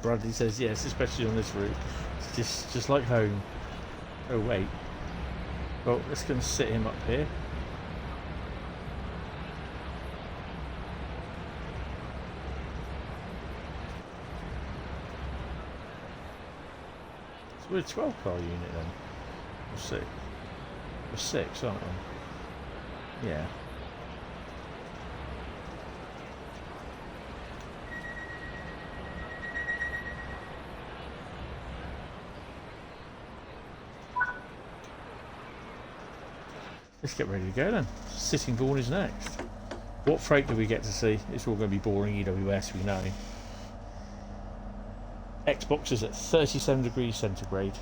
[SPEAKER 1] Bradley says yes, especially on this route. It's just like home. Oh wait. Well, let's go and sit him up here. So we're a 12 car unit then. Or 6. We're 6, aren't we? Yeah. Let's get ready to go then. Sittingbourne is next. What freight do we get to see? It's all going to be boring EWS, we know. Xbox is at 37 degrees centigrade.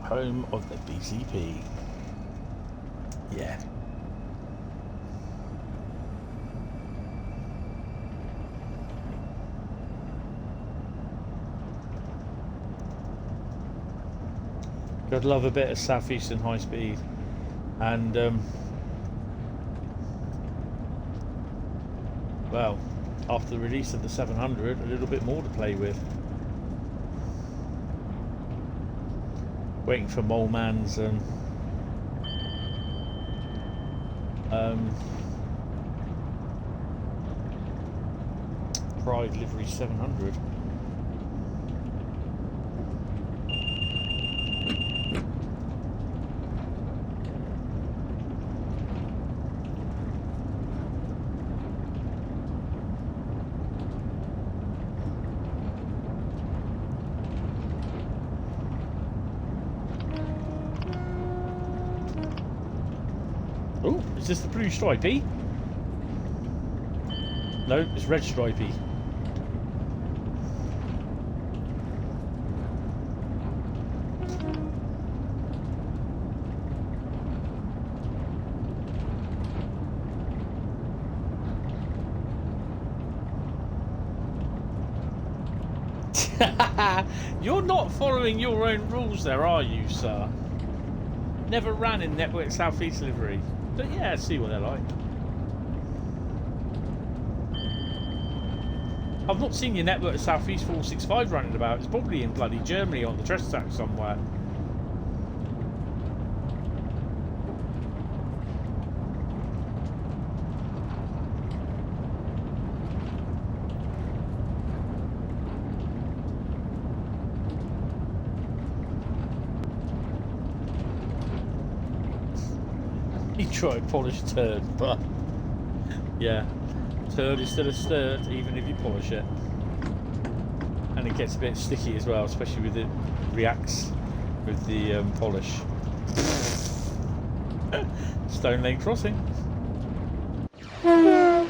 [SPEAKER 1] Home of the BCP. Yeah. I'd love a bit of Southeastern Highspeed, and well, after the release of the 700, a little bit more to play with. Waiting for Moleman's Pride livery 700. Oh, is this the blue stripey? No, it's red stripey. You're not following your own rules there, are you, sir? Never ran in Network Southeast livery. But yeah, see what they're like. I've not seen your Network Southeast 465 running about. It's probably in bloody Germany on the Dresden somewhere. Try polish turd, but yeah, turd is still a sturd even if you polish it, and it gets a bit sticky as well, especially with it reacts with the polish. Stone Lane Crossing. Do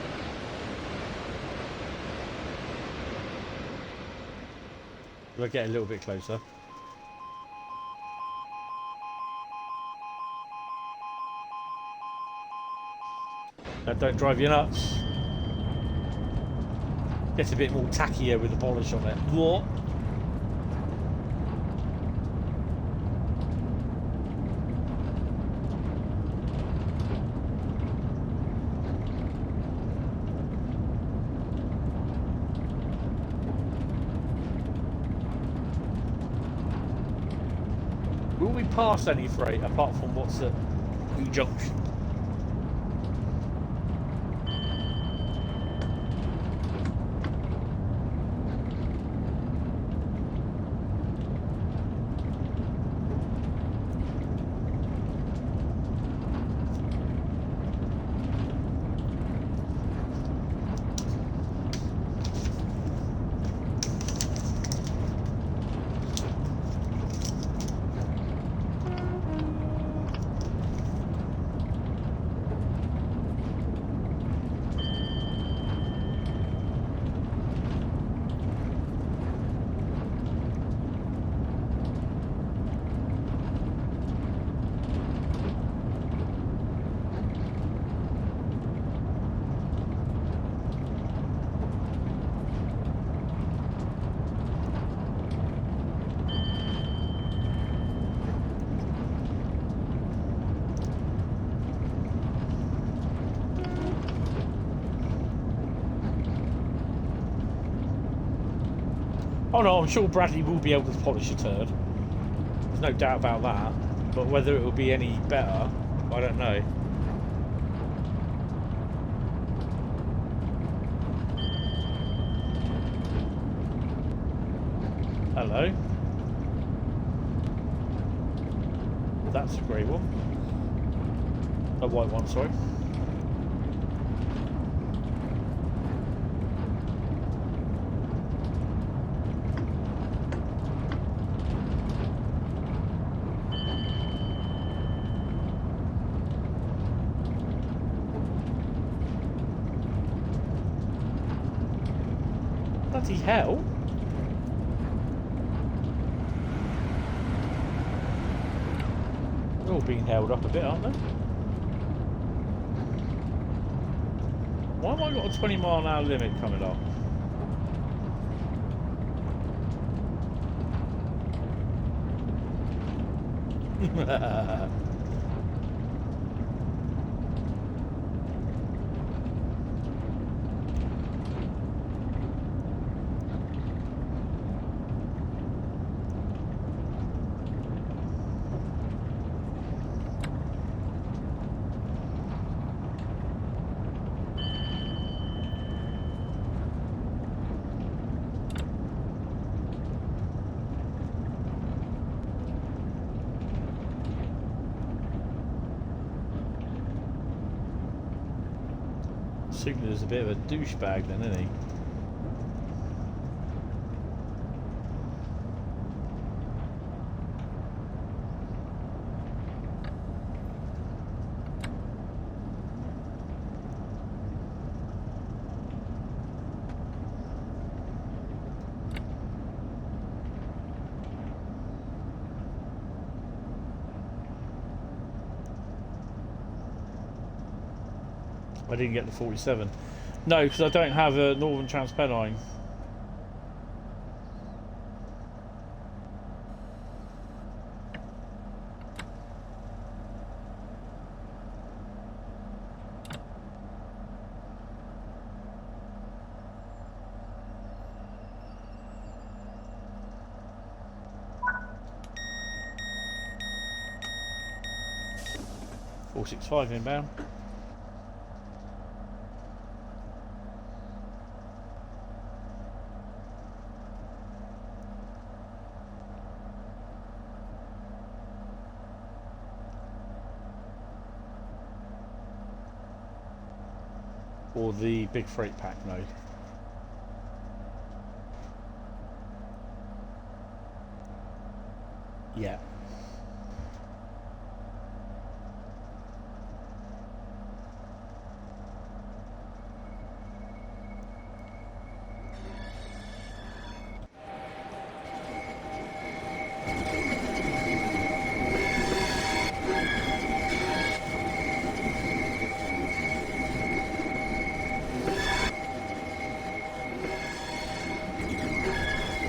[SPEAKER 1] I get a little bit closer? That don't drive you nuts. Gets a bit more tackier with the polish on it. What? Will we pass any freight apart from what's at New Junction? Oh no, I'm sure Bradley will be able to polish a turd. There's no doubt about that. But whether it will be any better, I don't know. Hello. That's a grey one. A white one, sorry. Bloody hell. They're all being held up a bit, aren't they? Why have I got a 20-mile-an-hour limit coming up? Sigler's a bit of a douchebag then, isn't he? I didn't get the 47. No, because I don't have a Northern Trans Pennine. .465 inbound. Or the big freight pack, no. Yeah.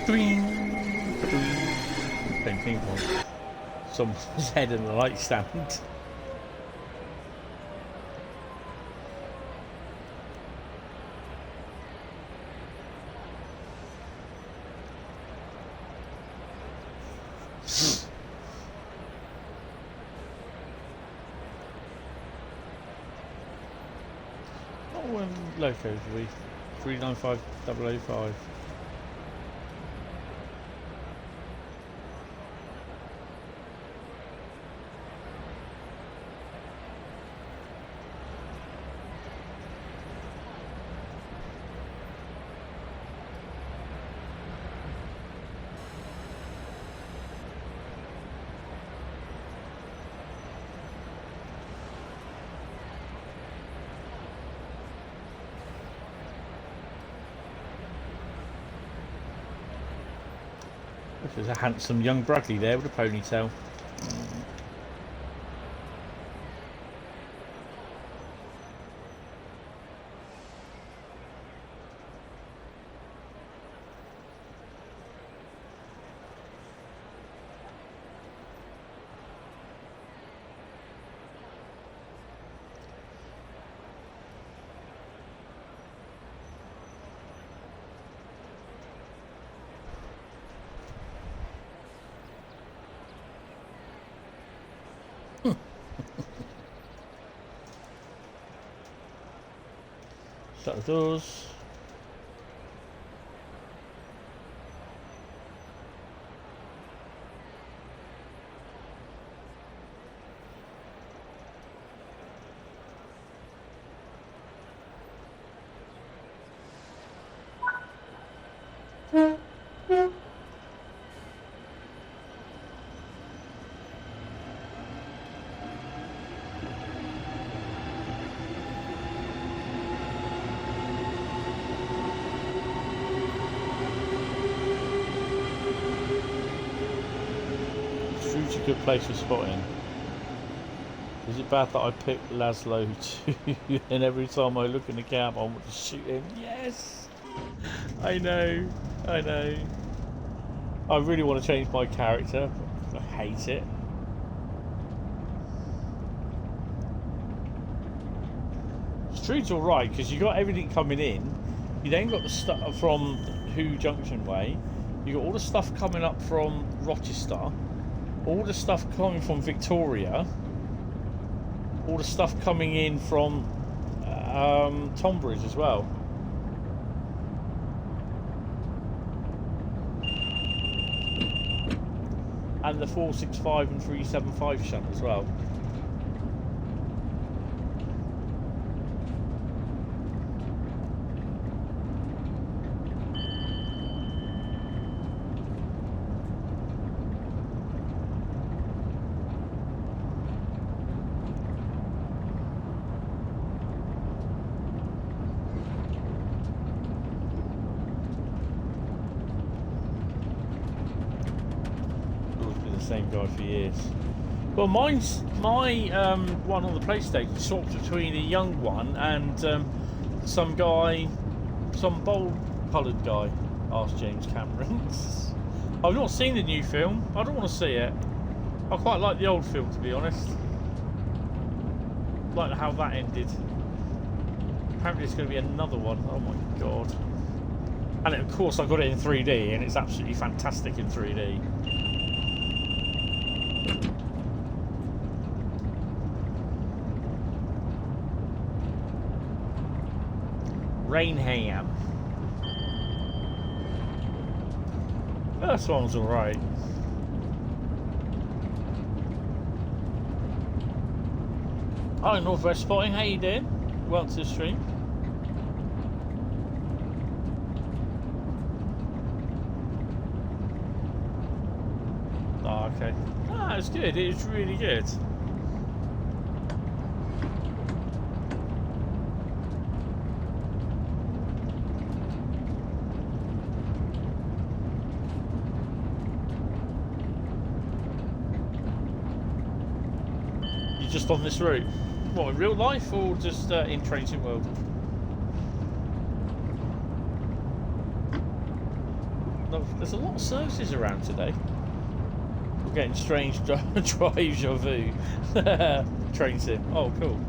[SPEAKER 1] Playing ping pong. Someone's head in the light stand. Oh, loco for me. 395005. There's a handsome young Bradley there with a ponytail. Shut the doors. It's a good place for spotting. Is it bad that I picked Laszlo too? And every time I look in the cab, I want to shoot him? Yes! I know, I know. I really want to change my character. I hate it. Street's alright because you got everything coming in. You then got the stuff from Who Junction way. You got all the stuff coming up from Rochester. All the stuff coming from Victoria. All the stuff coming in from Tonbridge as well. And the 465 and 375 shunt as well. Same guy for years. Well, my one on the PlayStation swapped between a young one and some guy, some bold-coloured guy. Asked James Cameron. I've not seen the new film. I don't want to see it. I quite like the old film, to be honest. Like how that ended. Apparently, there's going to be another one. Oh my god! And of course, I got it in 3D, and it's absolutely fantastic in 3D. Rainham. First one's alright. Hi, Northwest Spotting, how you doing? Welcome to the stream. Oh, okay. Ah, it's good, it's really good. Just on this route? What, in real life or just in Train Sim World? No, there's a lot of services around today. We're getting strange deja vu. Train Sim. Oh, cool.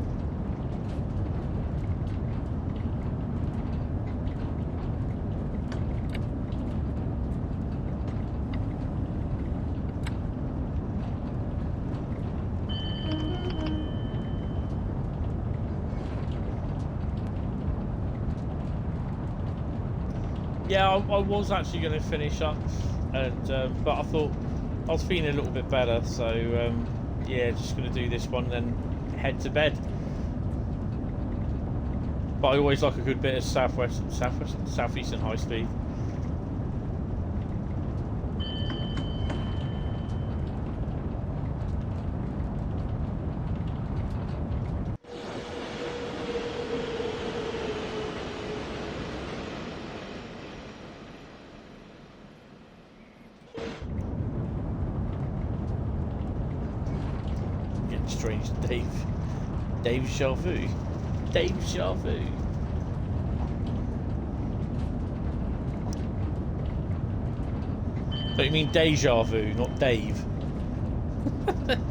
[SPEAKER 1] Yeah, I was actually going to finish up, and but I thought I was feeling a little bit better, so yeah, just going to do this one and then head to bed. But I always like a good bit of Southeastern Highspeed. Strange deja vu. Deja vu. But you mean deja vu, not Dave.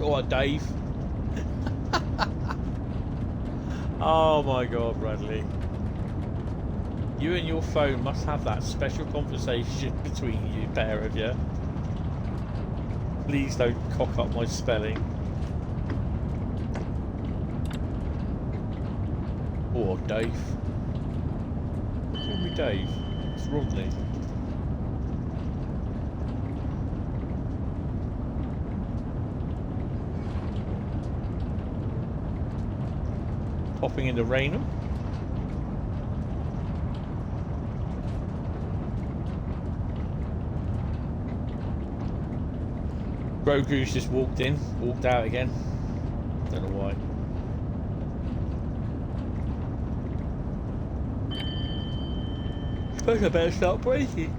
[SPEAKER 1] Or Dave. Oh my god, Bradley. You and your phone must have that special conversation between you, pair of you. Please don't cock up my spelling. Or Dave. Call me Dave. It's Rodney. Popping into Rhein. Grogu's just walked out again. Don't know why. I better start braking.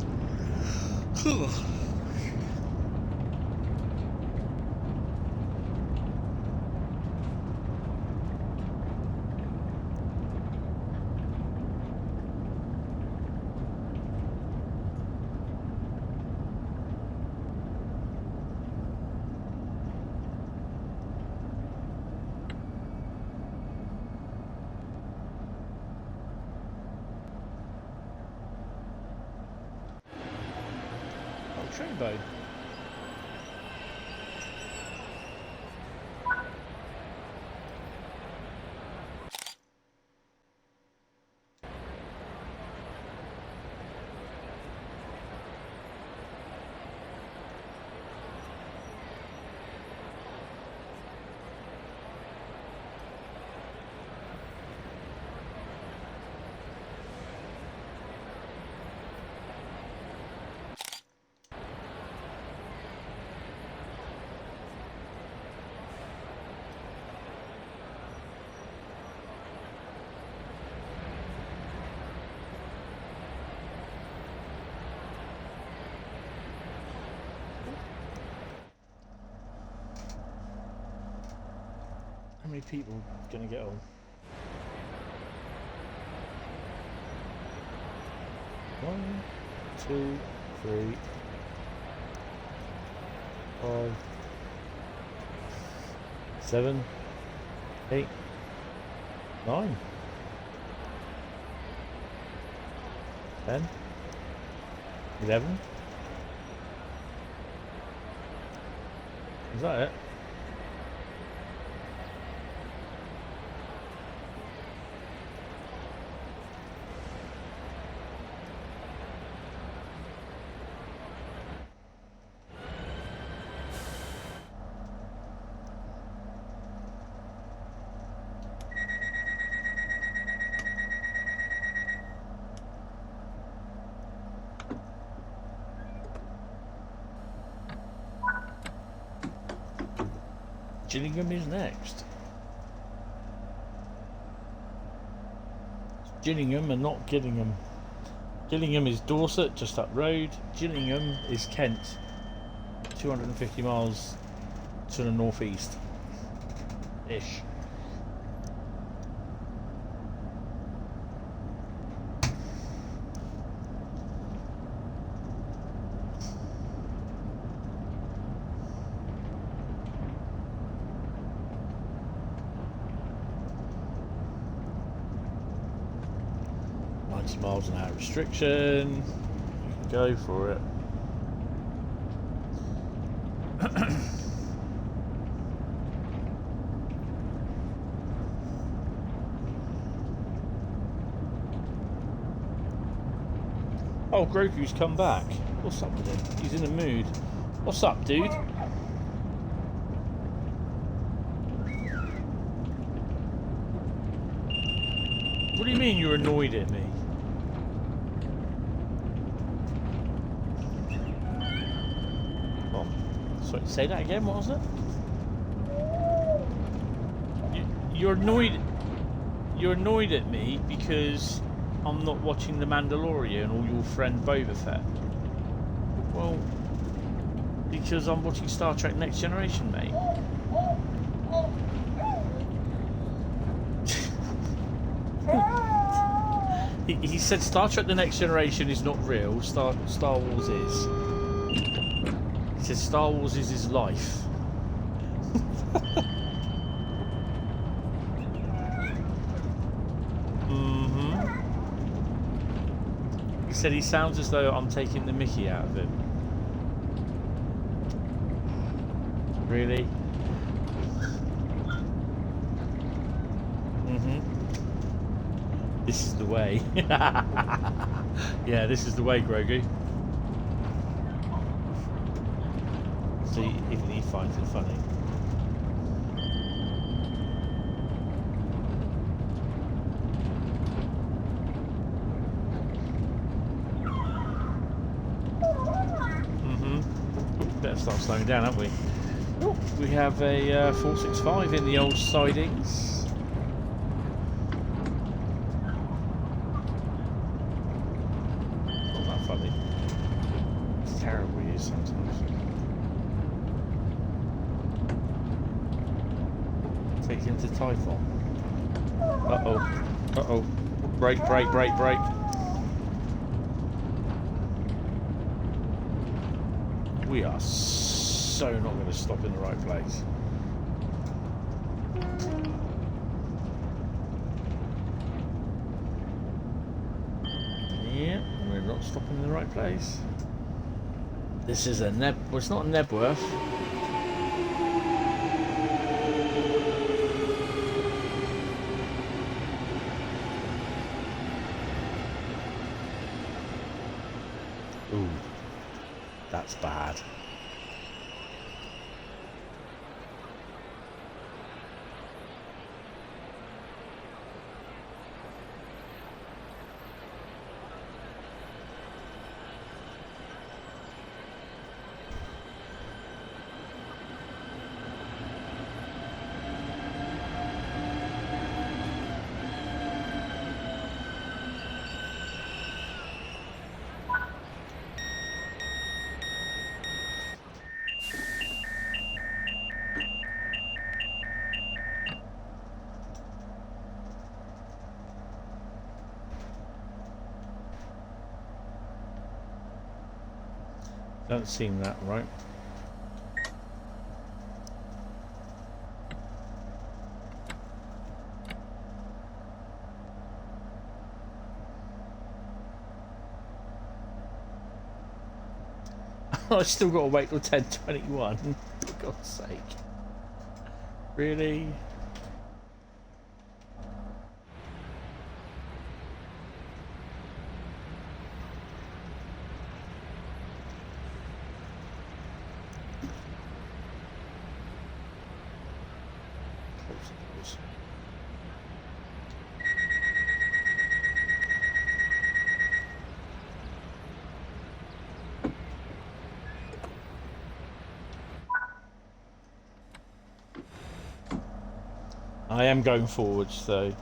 [SPEAKER 1] Trainbow. How many people are going to get on? One, two, three, 5, 7, 8, 9, 10, 11. Is that it? Gillingham is next. It's Gillingham and not Gillingham. Gillingham is Dorset, just up road. Gillingham is Kent, 250 miles to the northeast. Ish. Miles an hour restriction. You can go for it. Oh, Grogu's come back. What's up with him? He's in a mood. What's up, dude? What do you mean you're annoyed at me? Sorry, say that again. What was it? You're annoyed. You're annoyed at me because I'm not watching The Mandalorian or your friend Boba Fett. Well, because I'm watching Star Trek Next Generation, mate. He said Star Trek The Next Generation is not real. Star Wars is. He says Star Wars is his life. He said he sounds as though I'm taking the mickey out of him. Really? This is the way. Yeah, this is the way, Grogu. See, even he finds it funny. Better start slowing down, haven't we? Oh, we have a 465 in the old sidings. Not that funny. It's terrible, he is sometimes. Take him to Typhon. Uh-oh. Uh-oh. Brake, brake, brake, brake. We are so not going to stop in the right place. Yeah, we're not stopping in the right place. This is a well, it's not a Nebworth. Ooh. That's bad. Don't seem that right. I still got to wait till 10:21. For God's sake. Really? I am going forwards, so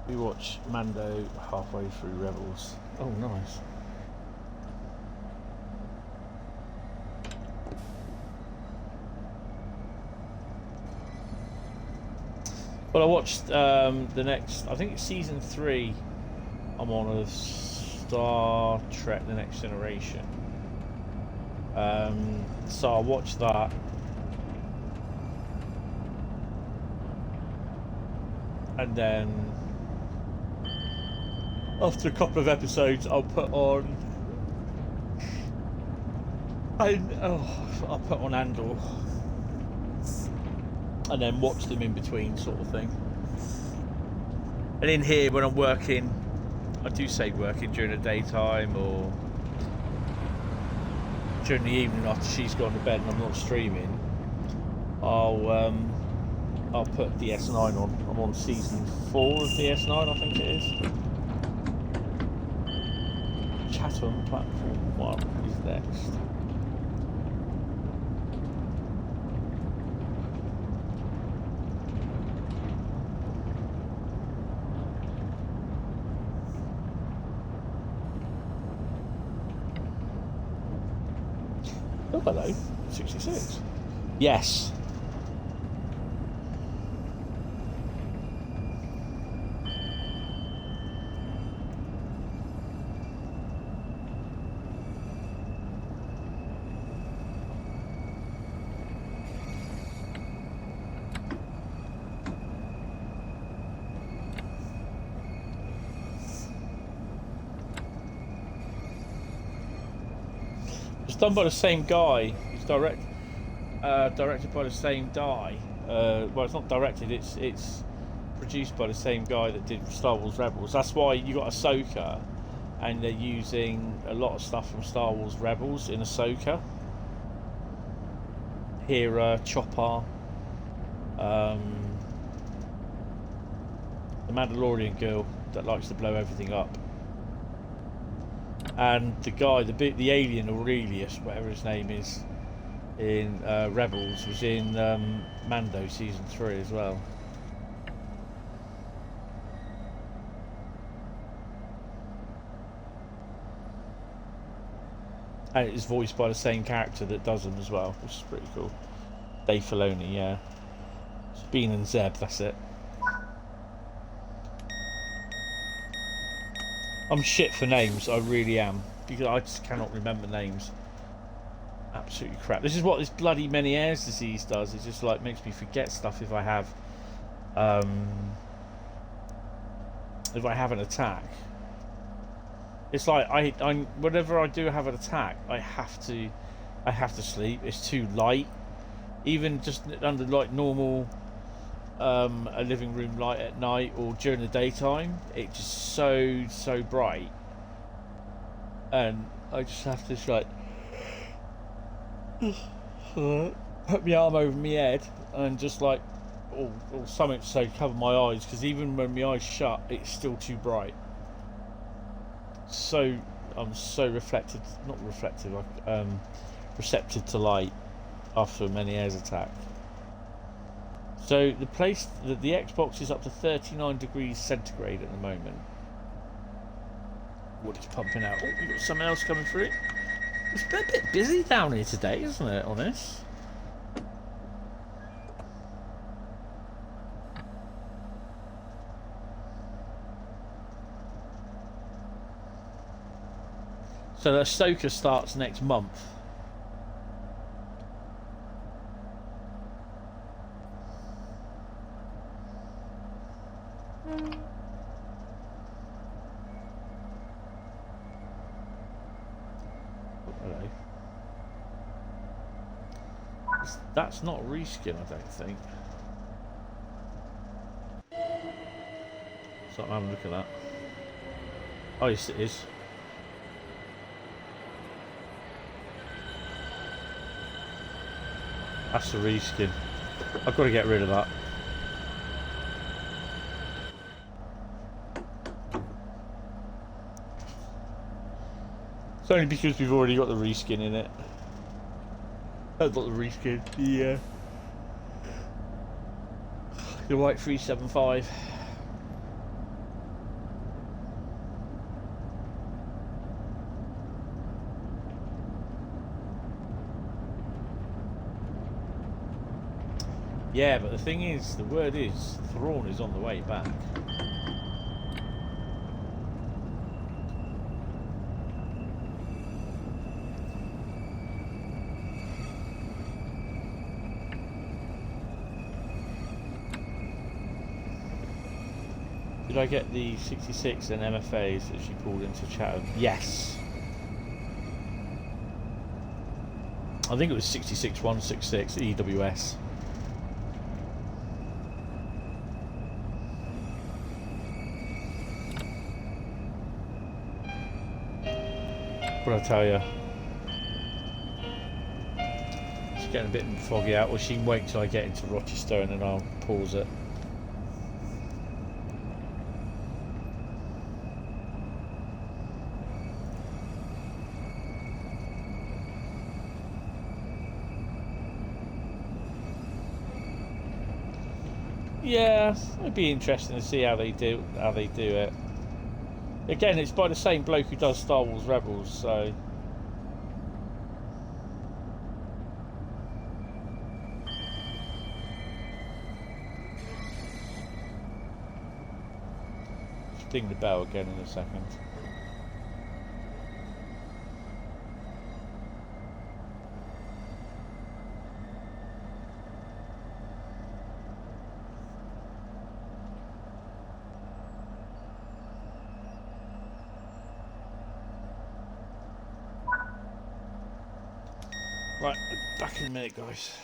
[SPEAKER 1] we watch Mando halfway through Rebels. Oh, nice. Well, I watched the next, I think it's season 3. I'm on of Star Trek: The Next Generation. So I watched that. And then after a couple of episodes, I'll put on I'll put on Andor, and then watch them in between, sort of thing. And in here, when I'm working, I do say working during the daytime or during the evening after she's gone to bed and I'm not streaming. I'll put DS9 on. I'm on season 4 of DS9, I think it is. Chatham Platform 1 is next. Oh, hello. 66. Yes. It's done by the same guy. It's directed by the same guy. Well, it's not directed. It's produced by the same guy that did Star Wars Rebels. That's why you got Ahsoka, and they're using a lot of stuff from Star Wars Rebels in Ahsoka. Hera, Chopper, the Mandalorian girl that likes to blow everything up, and the guy, the alien Aurelius, whatever his name is, in Rebels, was in Mando season 3 as well. And it is voiced by the same character that does them as well, which is pretty cool. Dave Filoni, yeah. It's Bean and Zeb, that's it. I'm shit for names, I really am. Because I just cannot remember names. Absolutely crap. This is what this bloody Meniere's disease does. It just like makes me forget stuff if I have an attack. It's like whenever I do have an attack, I have to sleep. It's too light. Even just under like normal a living room light at night or during the daytime, it's just so bright, and I just have to just like put my arm over my head and just like or something to say cover my eyes, because even when my eyes shut, it's still too bright. So I'm so receptive to light after a Meniere's attack. So the Xbox is up to 39 degrees centigrade at the moment. What is pumping out? Oh, we've got something else coming through. It's been a bit busy down here today, isn't it, on this? So the Ahsoka starts next month. Hello. That's not reskin, I don't think. So I'm having a look at that. Oh yes, it is. That's the reskin. I've got to get rid of that. It's only because we've already got the reskin in it. I've got the reskin. Yeah. The white 375. Yeah, but the thing is, the word is, Thrawn is on the way back. Did I get the 66 and MFAs that she pulled into Chatham? Yes. I think it was 66166 EWS. What I tell you, it's getting a bit foggy out. Well, she can wait till I get into Rochester and then I'll pause it. Yeah, it'd be interesting to see how they do it. Again, it's by the same bloke who does Star Wars Rebels, so just ding the bell again in a second. Right, back in a minute, guys.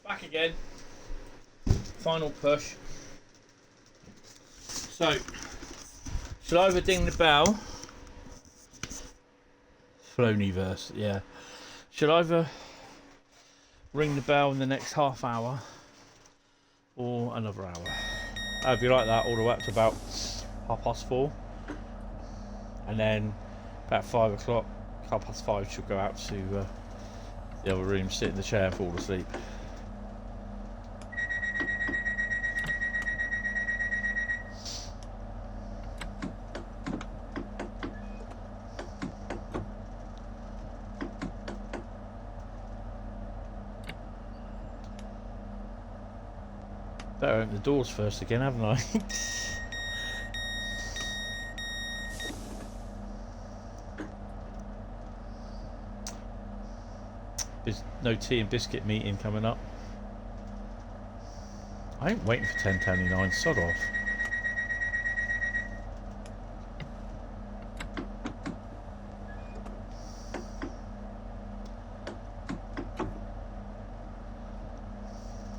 [SPEAKER 1] Back again. Final push. So, shall I either ding the bell? Floniverse, yeah. Should I either ring the bell in the next half hour or another hour? I'd be like that all the way up to about 4:30, and then about 5 o'clock, 5:30, she'll go out to the other room, sit in the chair and fall asleep. Better open the doors first again, haven't I? There's no tea and biscuit meeting coming up. I ain't waiting for 10:29, sod off.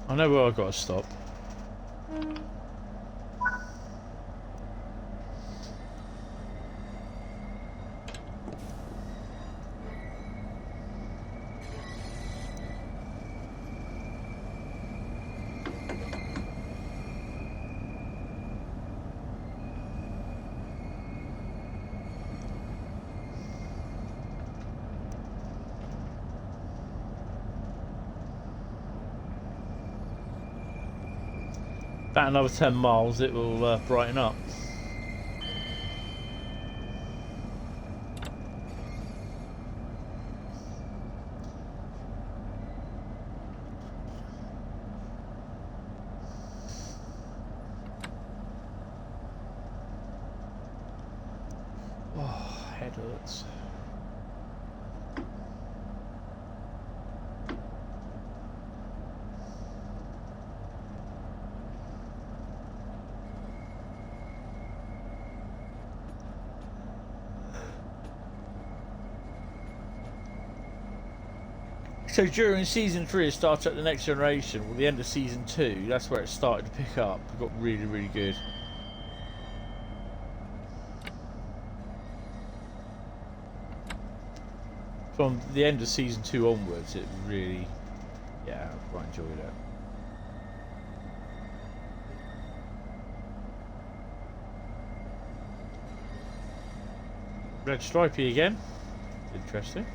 [SPEAKER 1] I know where I've got to stop. About another 10 miles, it will brighten up. Oh, head hurts. So during season 3 it starts at the next generation, well, the end of season 2, that's where it started to pick up. It got really, really good. From the end of season 2 onwards, it really, yeah, I quite enjoyed it. Red stripey again. Interesting.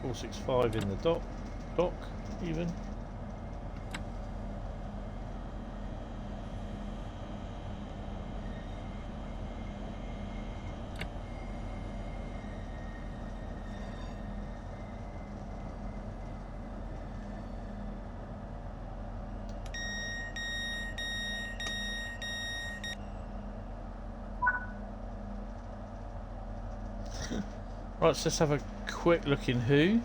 [SPEAKER 1] .465 in the dock even. Right, so let's have a quick look in who.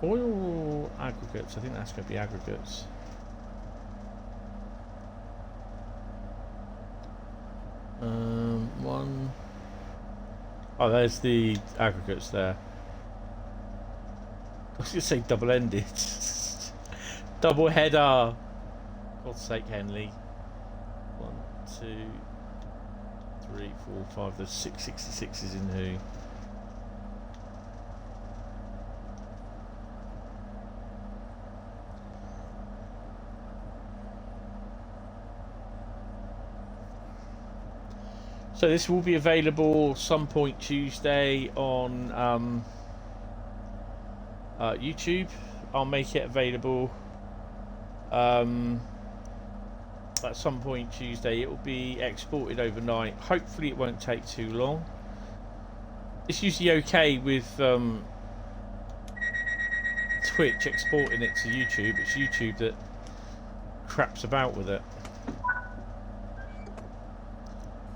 [SPEAKER 1] Oil aggregates, I think that's going to be aggregates. One. Oh, there's the aggregates there. I was going to say double-ended. Double header. God's sake, Henley. 1, 2, 3, 4, 5. There's 6 66s in who. So this will be available some point Tuesday on YouTube. I'll make it available at some point Tuesday. It will be exported overnight. Hopefully it won't take too long. It's usually okay with Twitch exporting it to YouTube. It's YouTube that craps about with it.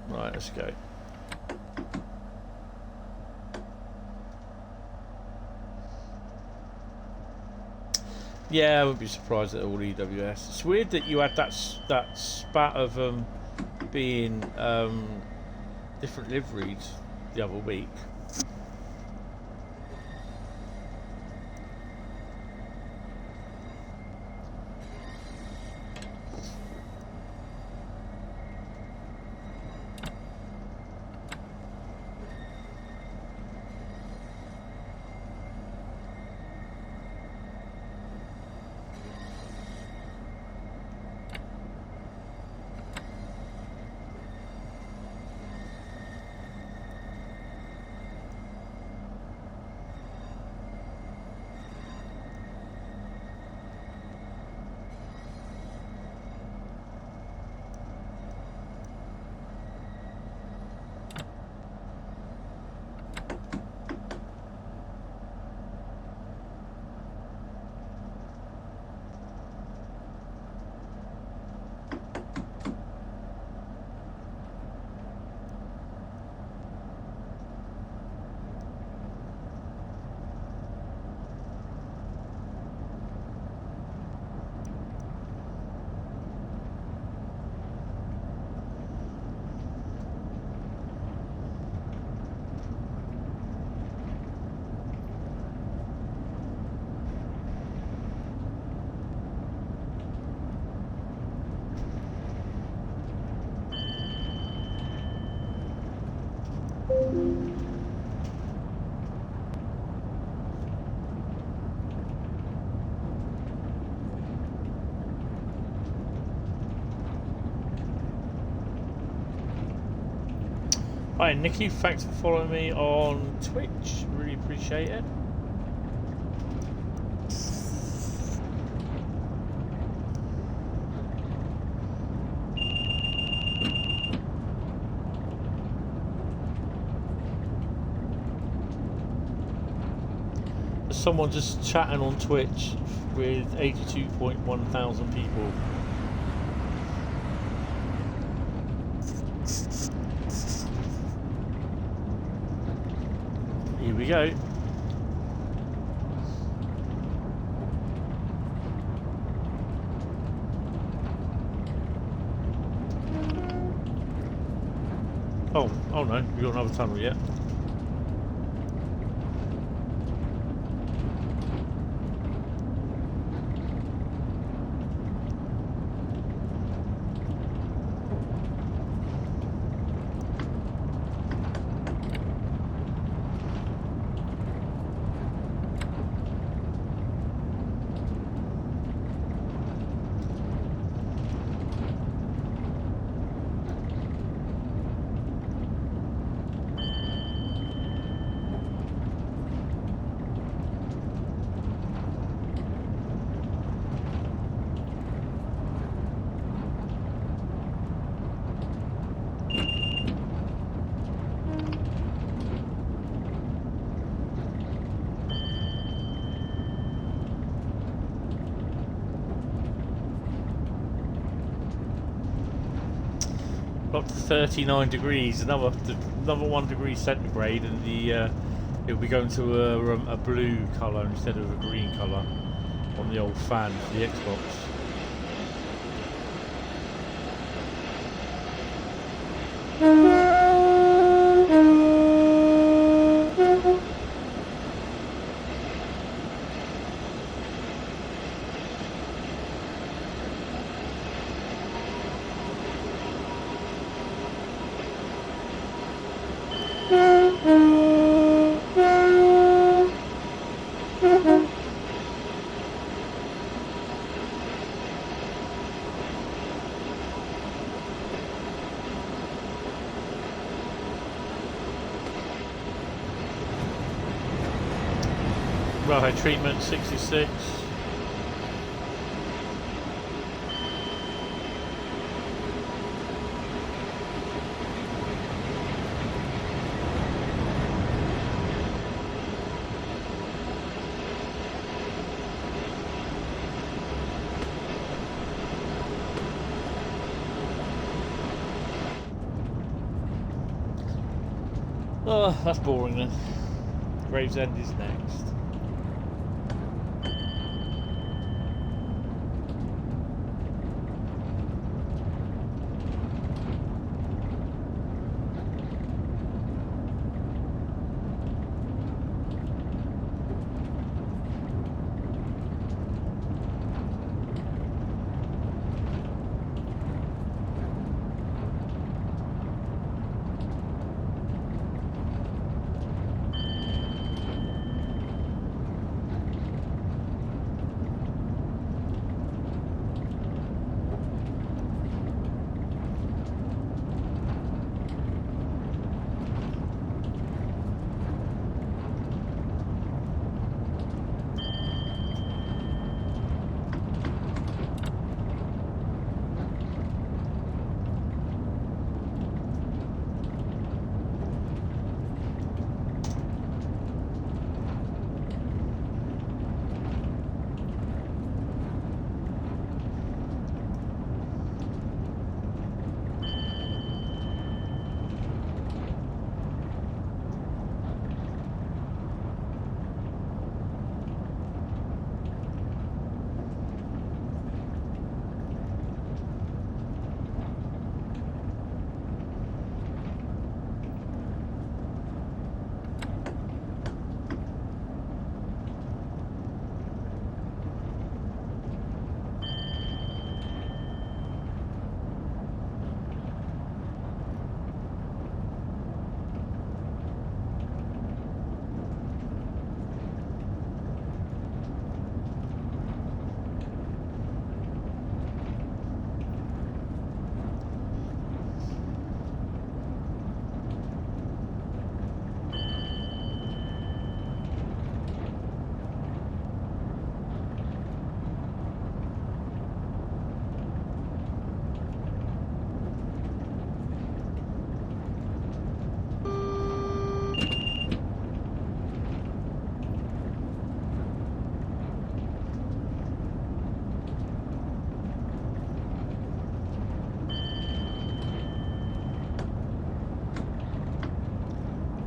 [SPEAKER 1] Right, let's go. Yeah, I wouldn't be surprised at all EWS. It's weird that you had that spat of being different liveries the other week. Hi Nikki, thanks for following me on Twitch, really appreciate it. There's someone just chatting on Twitch with 82.1 thousand people. Here we go. Oh no, we got another tunnel yet. Up to 39 degrees, another 1 degree centigrade, and the it'll be going to a blue colour instead of a green colour on the old fan for the Xbox. Railway treatment 66. Oh, that's boring then. Gravesend is next.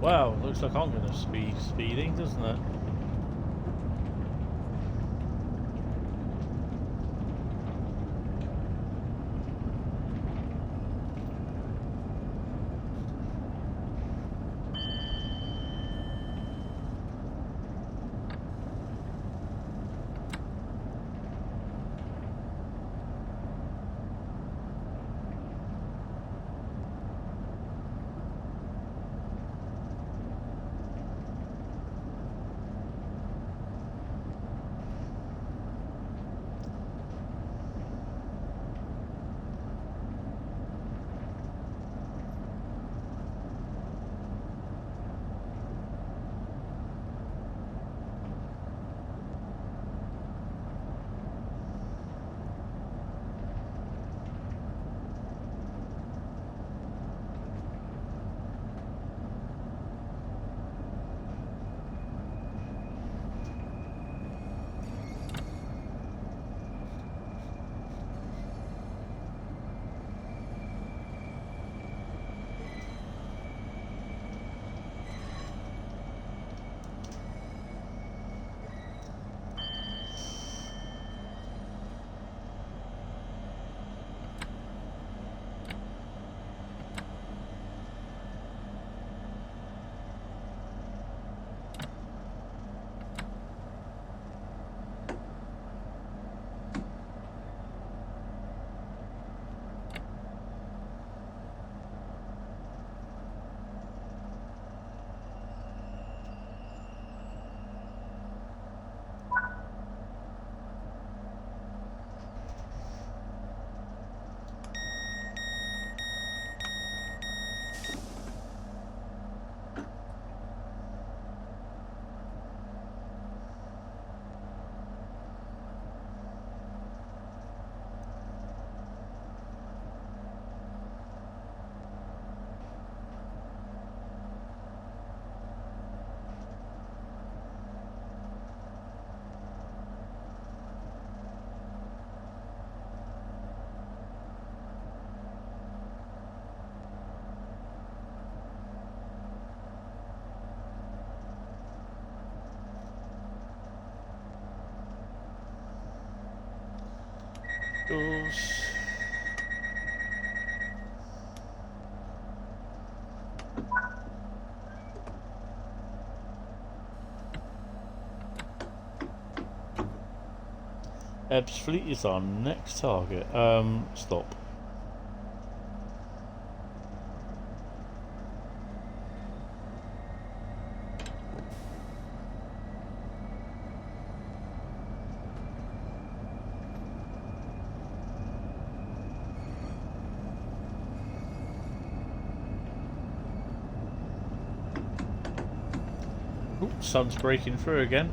[SPEAKER 1] Wow, looks like I'm going to be speeding, doesn't it? Doors. Ebbs Fleet is our next target. Stop. Ooh, sun's breaking through again.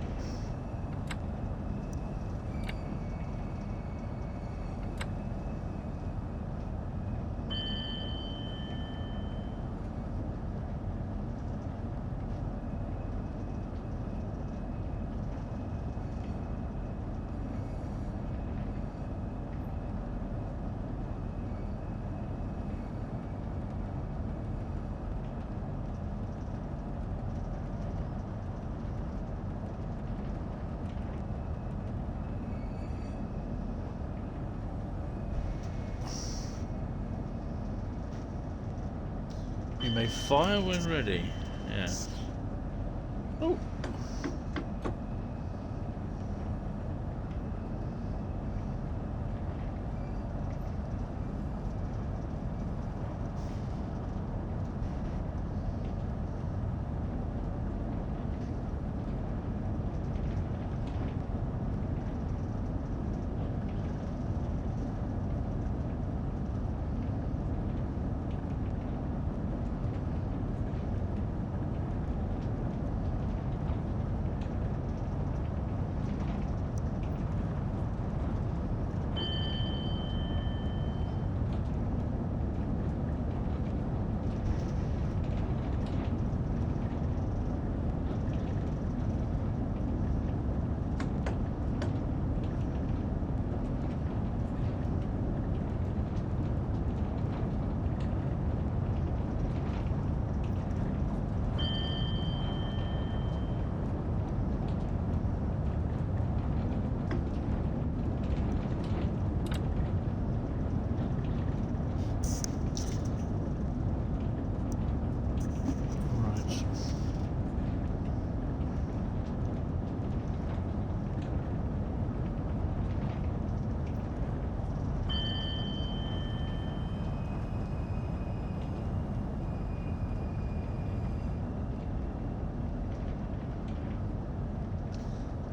[SPEAKER 1] You may fire when ready. Yeah. Oh.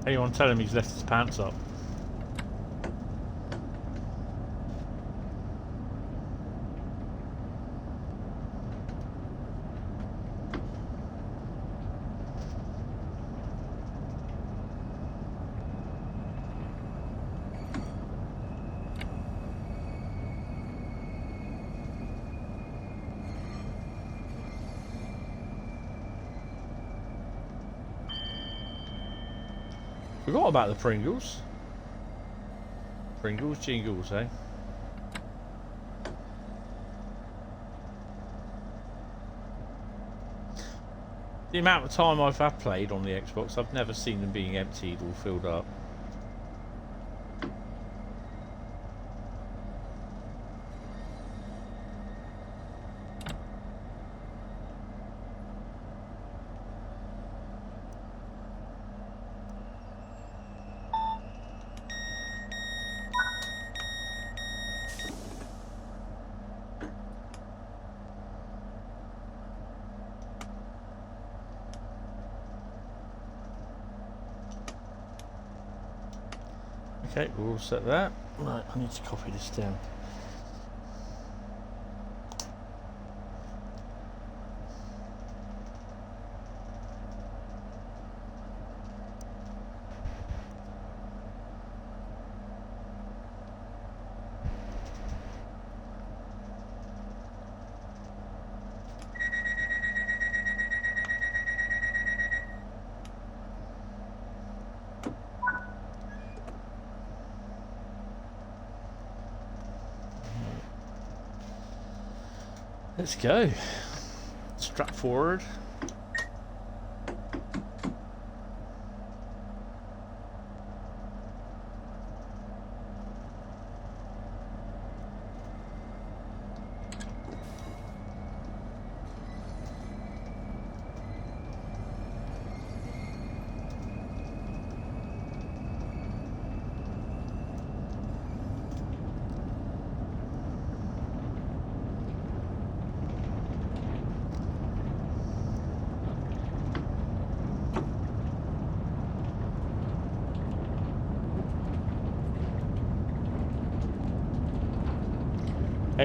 [SPEAKER 1] Anyone tell him he's left his pants up? Forgot about the Pringles. Pringles jingles, eh? The amount of time I've had played on the Xbox, I've never seen them being emptied or filled up. Okay, we'll all set that. Right, I need to copy this down. Let's go. Strap forward.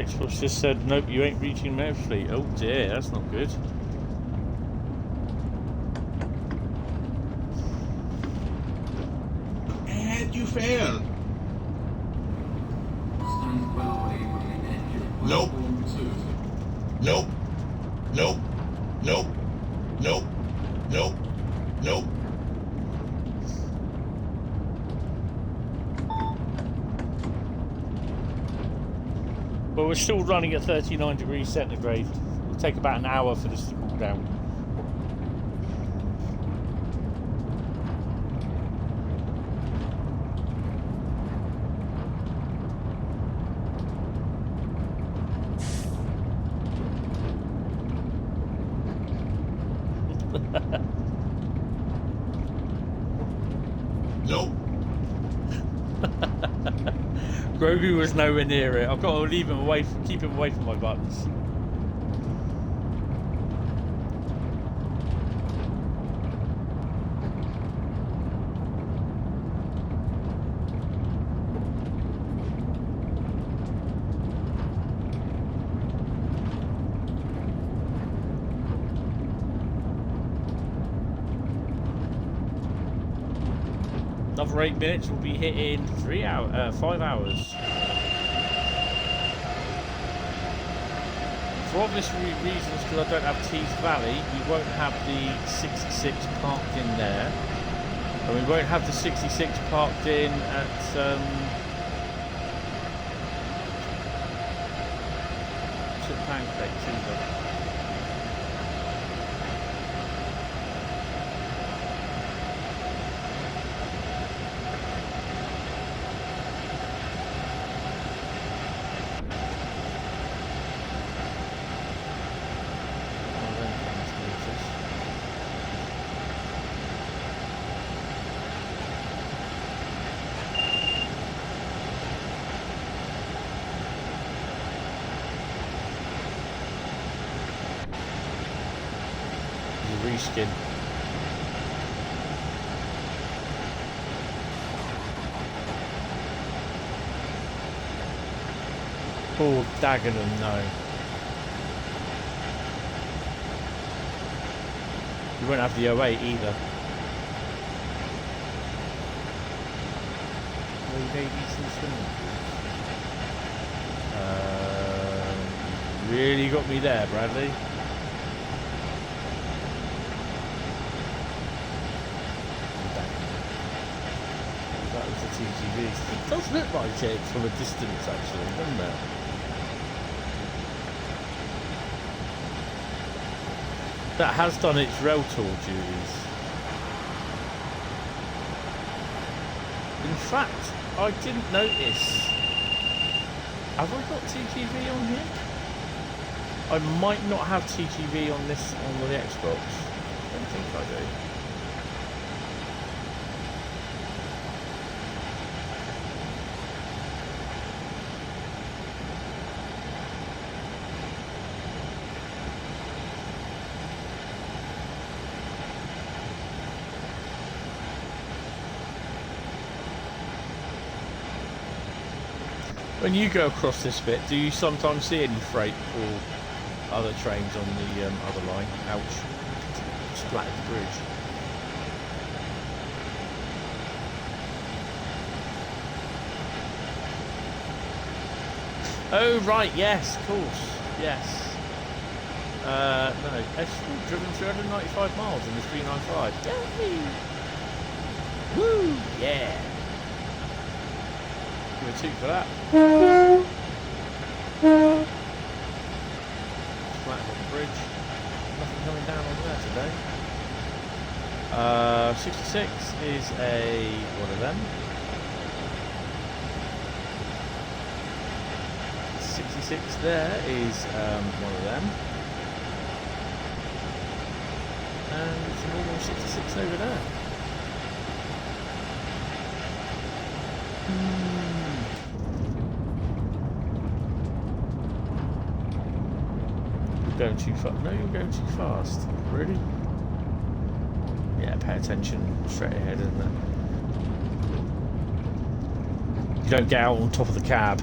[SPEAKER 1] Xbox just said, nope, you ain't reaching Mav Fleet. Oh dear, that's not good.
[SPEAKER 5] And you failed.
[SPEAKER 2] Nope. Nope. Nope. Nope. Nope. Nope. Nope.
[SPEAKER 1] But we're still running at 39 degrees centigrade. It'll take about an hour for this to cool down.
[SPEAKER 2] Nope.
[SPEAKER 1] Grogu was nowhere near it. I've got to leave him away, keep him away from my buttons. Another 8 minutes, we'll be hitting 5 hours. For obvious reasons, because I don't have Tees Valley, we won't have the 66 parked in there. And we won't have the 66 parked in at Pancakes either. Reskin. Oh, Dagenham, no. You won't have the 08 either. Really got me there, Bradley. TGV. It does look like it from a distance, actually, doesn't it? That has done its rail tour duties. In fact, I didn't notice. Have I got TGV on here? I might not have TGV on this on the Xbox. I don't think I do. When you go across this bit, do you sometimes see any freight or other trains on the other line? Ouch. Splattered the bridge. Oh, right, yes, of course. Yes. No, S4 driven 395 miles in the 395. Yay! Woo! Yeah! Give a toot for that. Flat on the bridge. Nothing coming down on there today. 66 is a one of them. 66 there is one of them. And it's a normal 66 over there. Going too fast. No, you're going too fast. Really? Yeah, pay attention straight ahead, isn't it? You don't get out on top of the cab.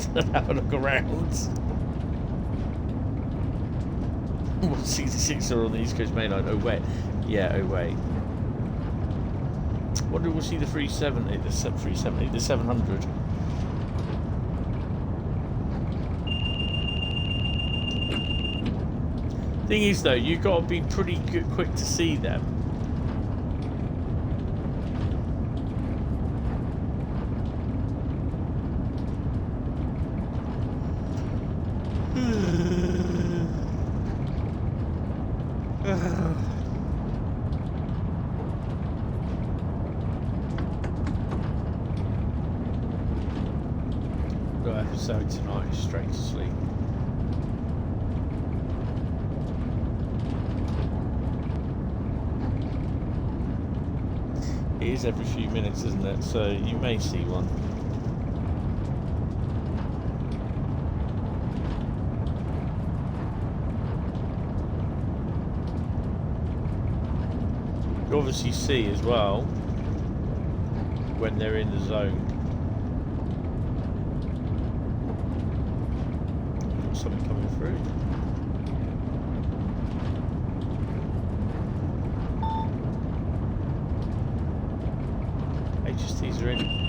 [SPEAKER 1] and have a look around. 66 are on the East Coast Main Line. Oh wait, yeah. Oh wait. Wonder we'll see the 370, the 370, the 700. Thing is though, you got to be pretty good, quick to see them. So tonight is straight to sleep. It is every few minutes, isn't it? So you may see one. You obviously see as well when they're in the zone. Something coming through. HSTs are in.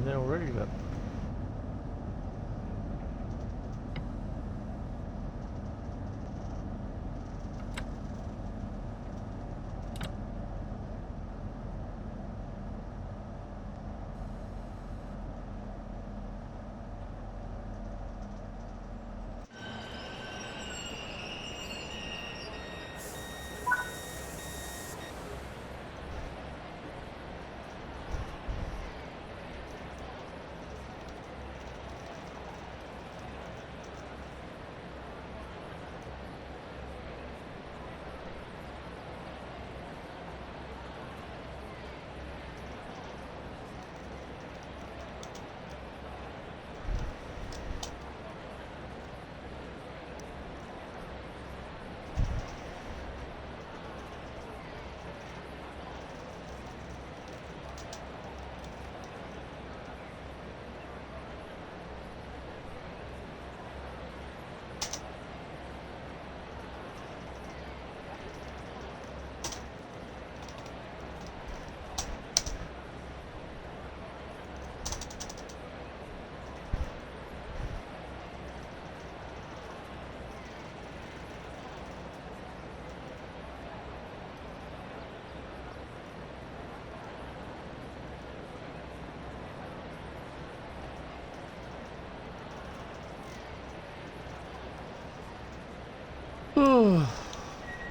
[SPEAKER 1] They're already up.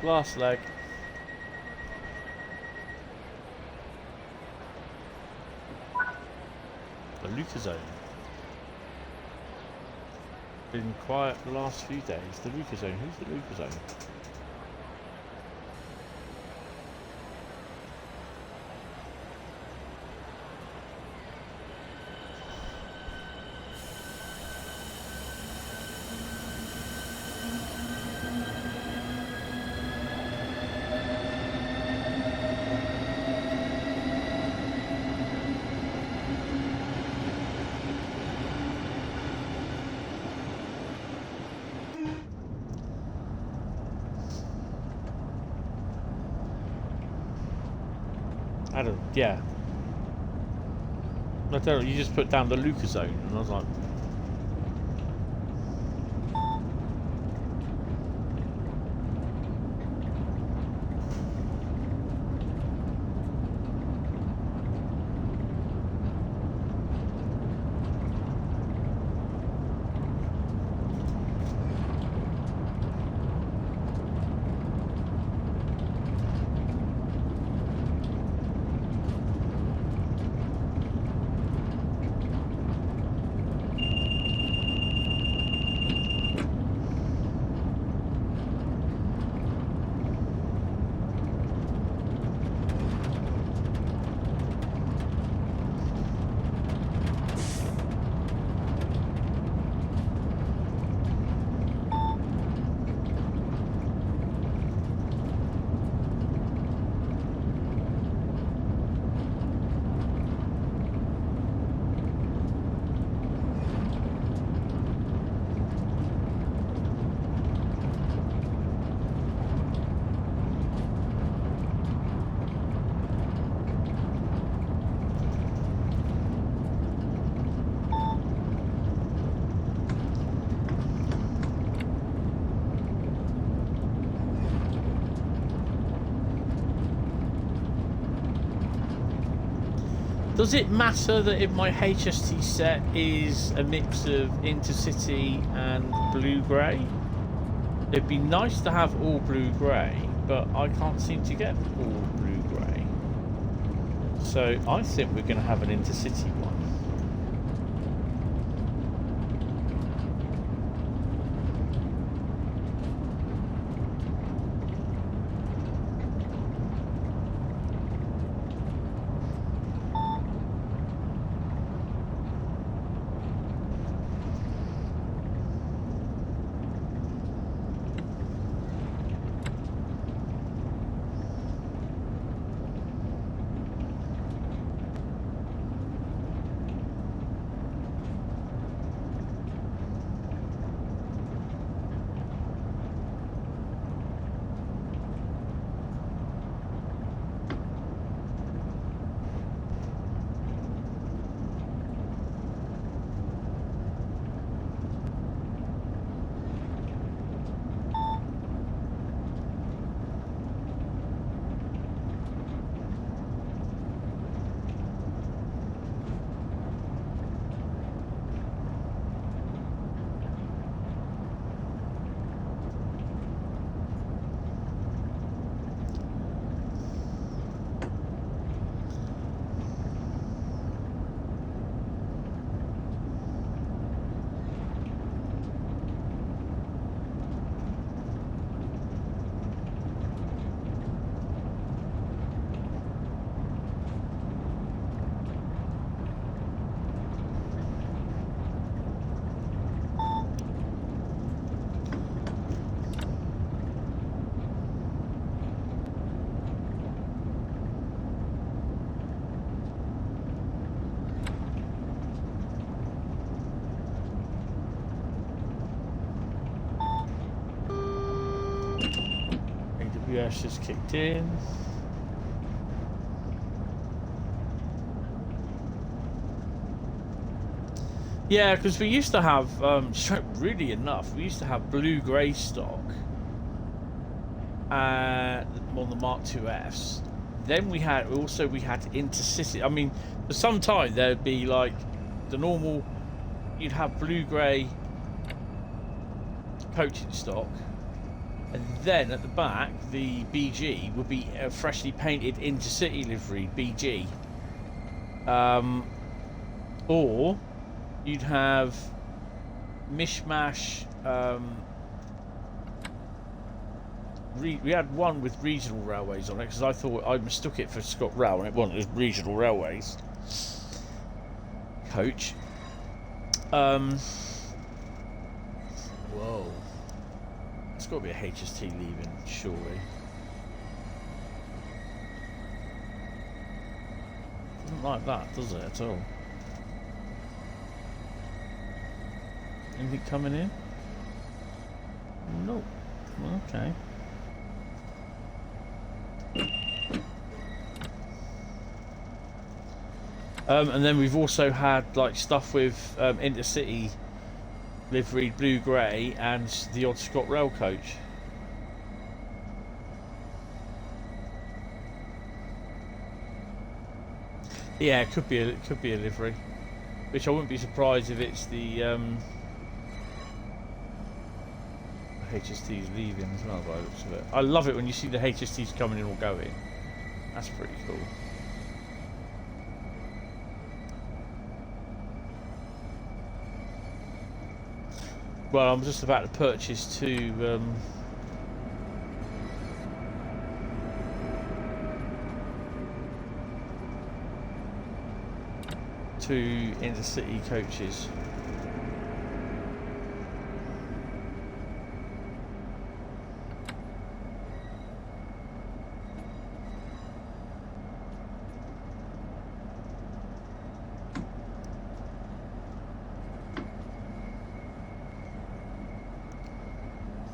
[SPEAKER 1] Last leg. The Luca zone. Been quiet the last few days. The Luca zone. Who's the Luca zone? I don't, yeah. I don't know, you just put down the Luca zone, and I was like... Does it matter that if my HST set is a mix of intercity and blue-grey? It'd be nice to have all blue-grey, but I can't seem to get all blue-grey. So I think we're going to have an intercity one. AWS just kicked in. Yeah, because we used to have, really enough, we used to have blue-grey stock on the Mark IIFs. Then we had intercity. I mean, for some time there'd be like the normal, you'd have blue-grey coaching stock. And then at the back, the BG would be freshly painted intercity livery BG. Or you'd have mishmash. We had one with regional railways on it because I thought I mistook it for ScotRail and it wasn't. It was regional railways coach. Whoa. It's got to be a HST leaving, surely. Doesn't like that, does it, at all? Anything coming in? Nope. Okay. And then we've also had like stuff with intercity livery blue grey and the odd ScotRail coach. Yeah, it could be a livery, which I wouldn't be surprised if it's the HST's leaving as well by the looks of it. I love it when you see the HSTs coming in or going. That's pretty cool. Well, I'm just about to purchase two intercity coaches.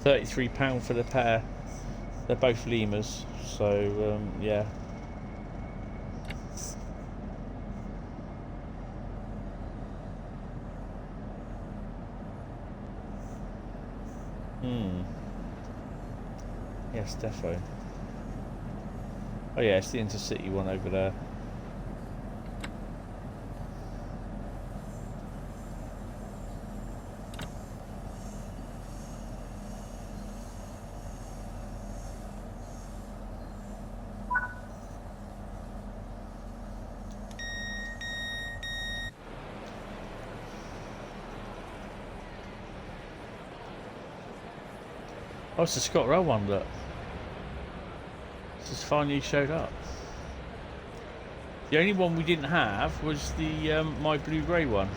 [SPEAKER 1] £33 for the pair. They're both lemurs, so yeah. Yes, defo. Oh yeah, it's the intercity one over there. Oh, it's the ScotRail one, look. This has finally showed up. The only one we didn't have was the my blue-grey one.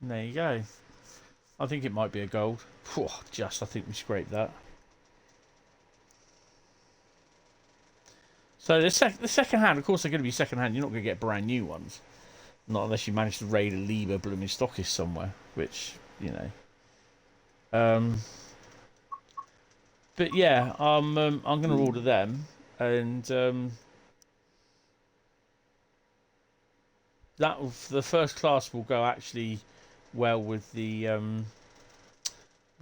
[SPEAKER 1] And there you go. I think it might be a gold. Phew, I think we scraped that. So the second hand, of course, they're going to be second hand. You're not going to get brand new ones, not unless you manage to raid a Liebherr blooming stockist somewhere, which you know. But yeah, I'm going to order them, and the first class will go actually well with the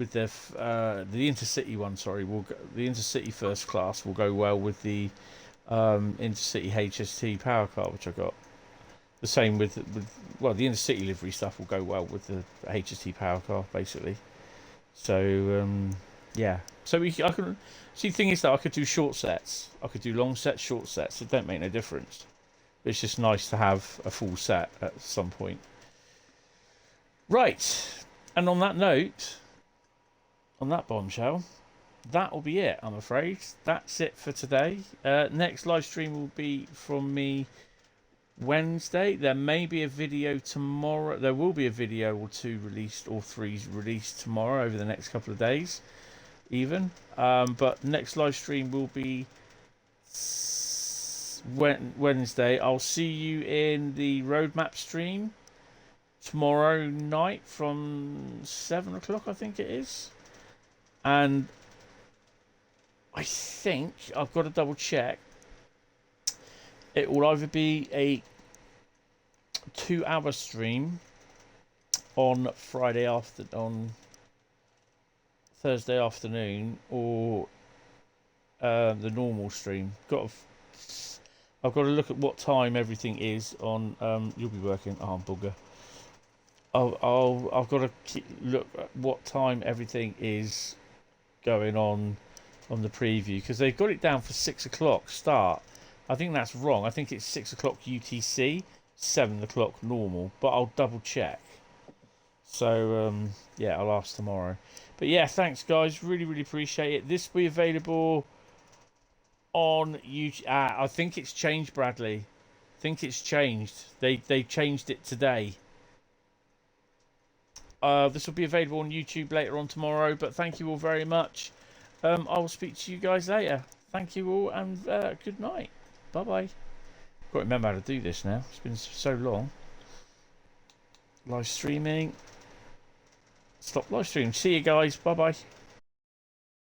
[SPEAKER 1] intercity one. Sorry, the intercity first class will go well with the intercity HST power car, which I got. The same with well, the intercity livery stuff will go well with the HST power car, basically. So yeah, so I can see. The thing is that I could do short sets, I could do long sets, short sets. It don't make no difference. It's just nice to have a full set at some point. Right, and on that note, on that bombshell, that will be it, I'm afraid. That's it for today. Next live stream will be from me Wednesday. There may be a video tomorrow. There will be a video or two released, or three released tomorrow over the next couple of days, even. But next live stream will be Wednesday. I'll see you in the roadmap stream tomorrow night from 7 o'clock, I think it is. And I think I've got to double check. It will either be a 2-hour stream on Thursday Thursday afternoon or the normal stream. I've got to look at what time everything is on. You'll be working. Oh, bugger. I've got to look at what time everything is going on the preview, because they've got it down for 6 o'clock start. I think that's wrong. I think it's 6 o'clock UTC, 7 o'clock normal, but I'll double check. So yeah, I'll ask tomorrow. But yeah, thanks guys, really appreciate it. This will be available on YouTube. I think it's changed, Bradley. I think it's changed. They changed it today. This will be available on YouTube later on tomorrow. But thank you all very much. I will speak to you guys later. Thank you all, and good night. Bye bye. Got to remember how to do this now. It's been so long. Live streaming. Stop live stream. See you guys. Bye bye.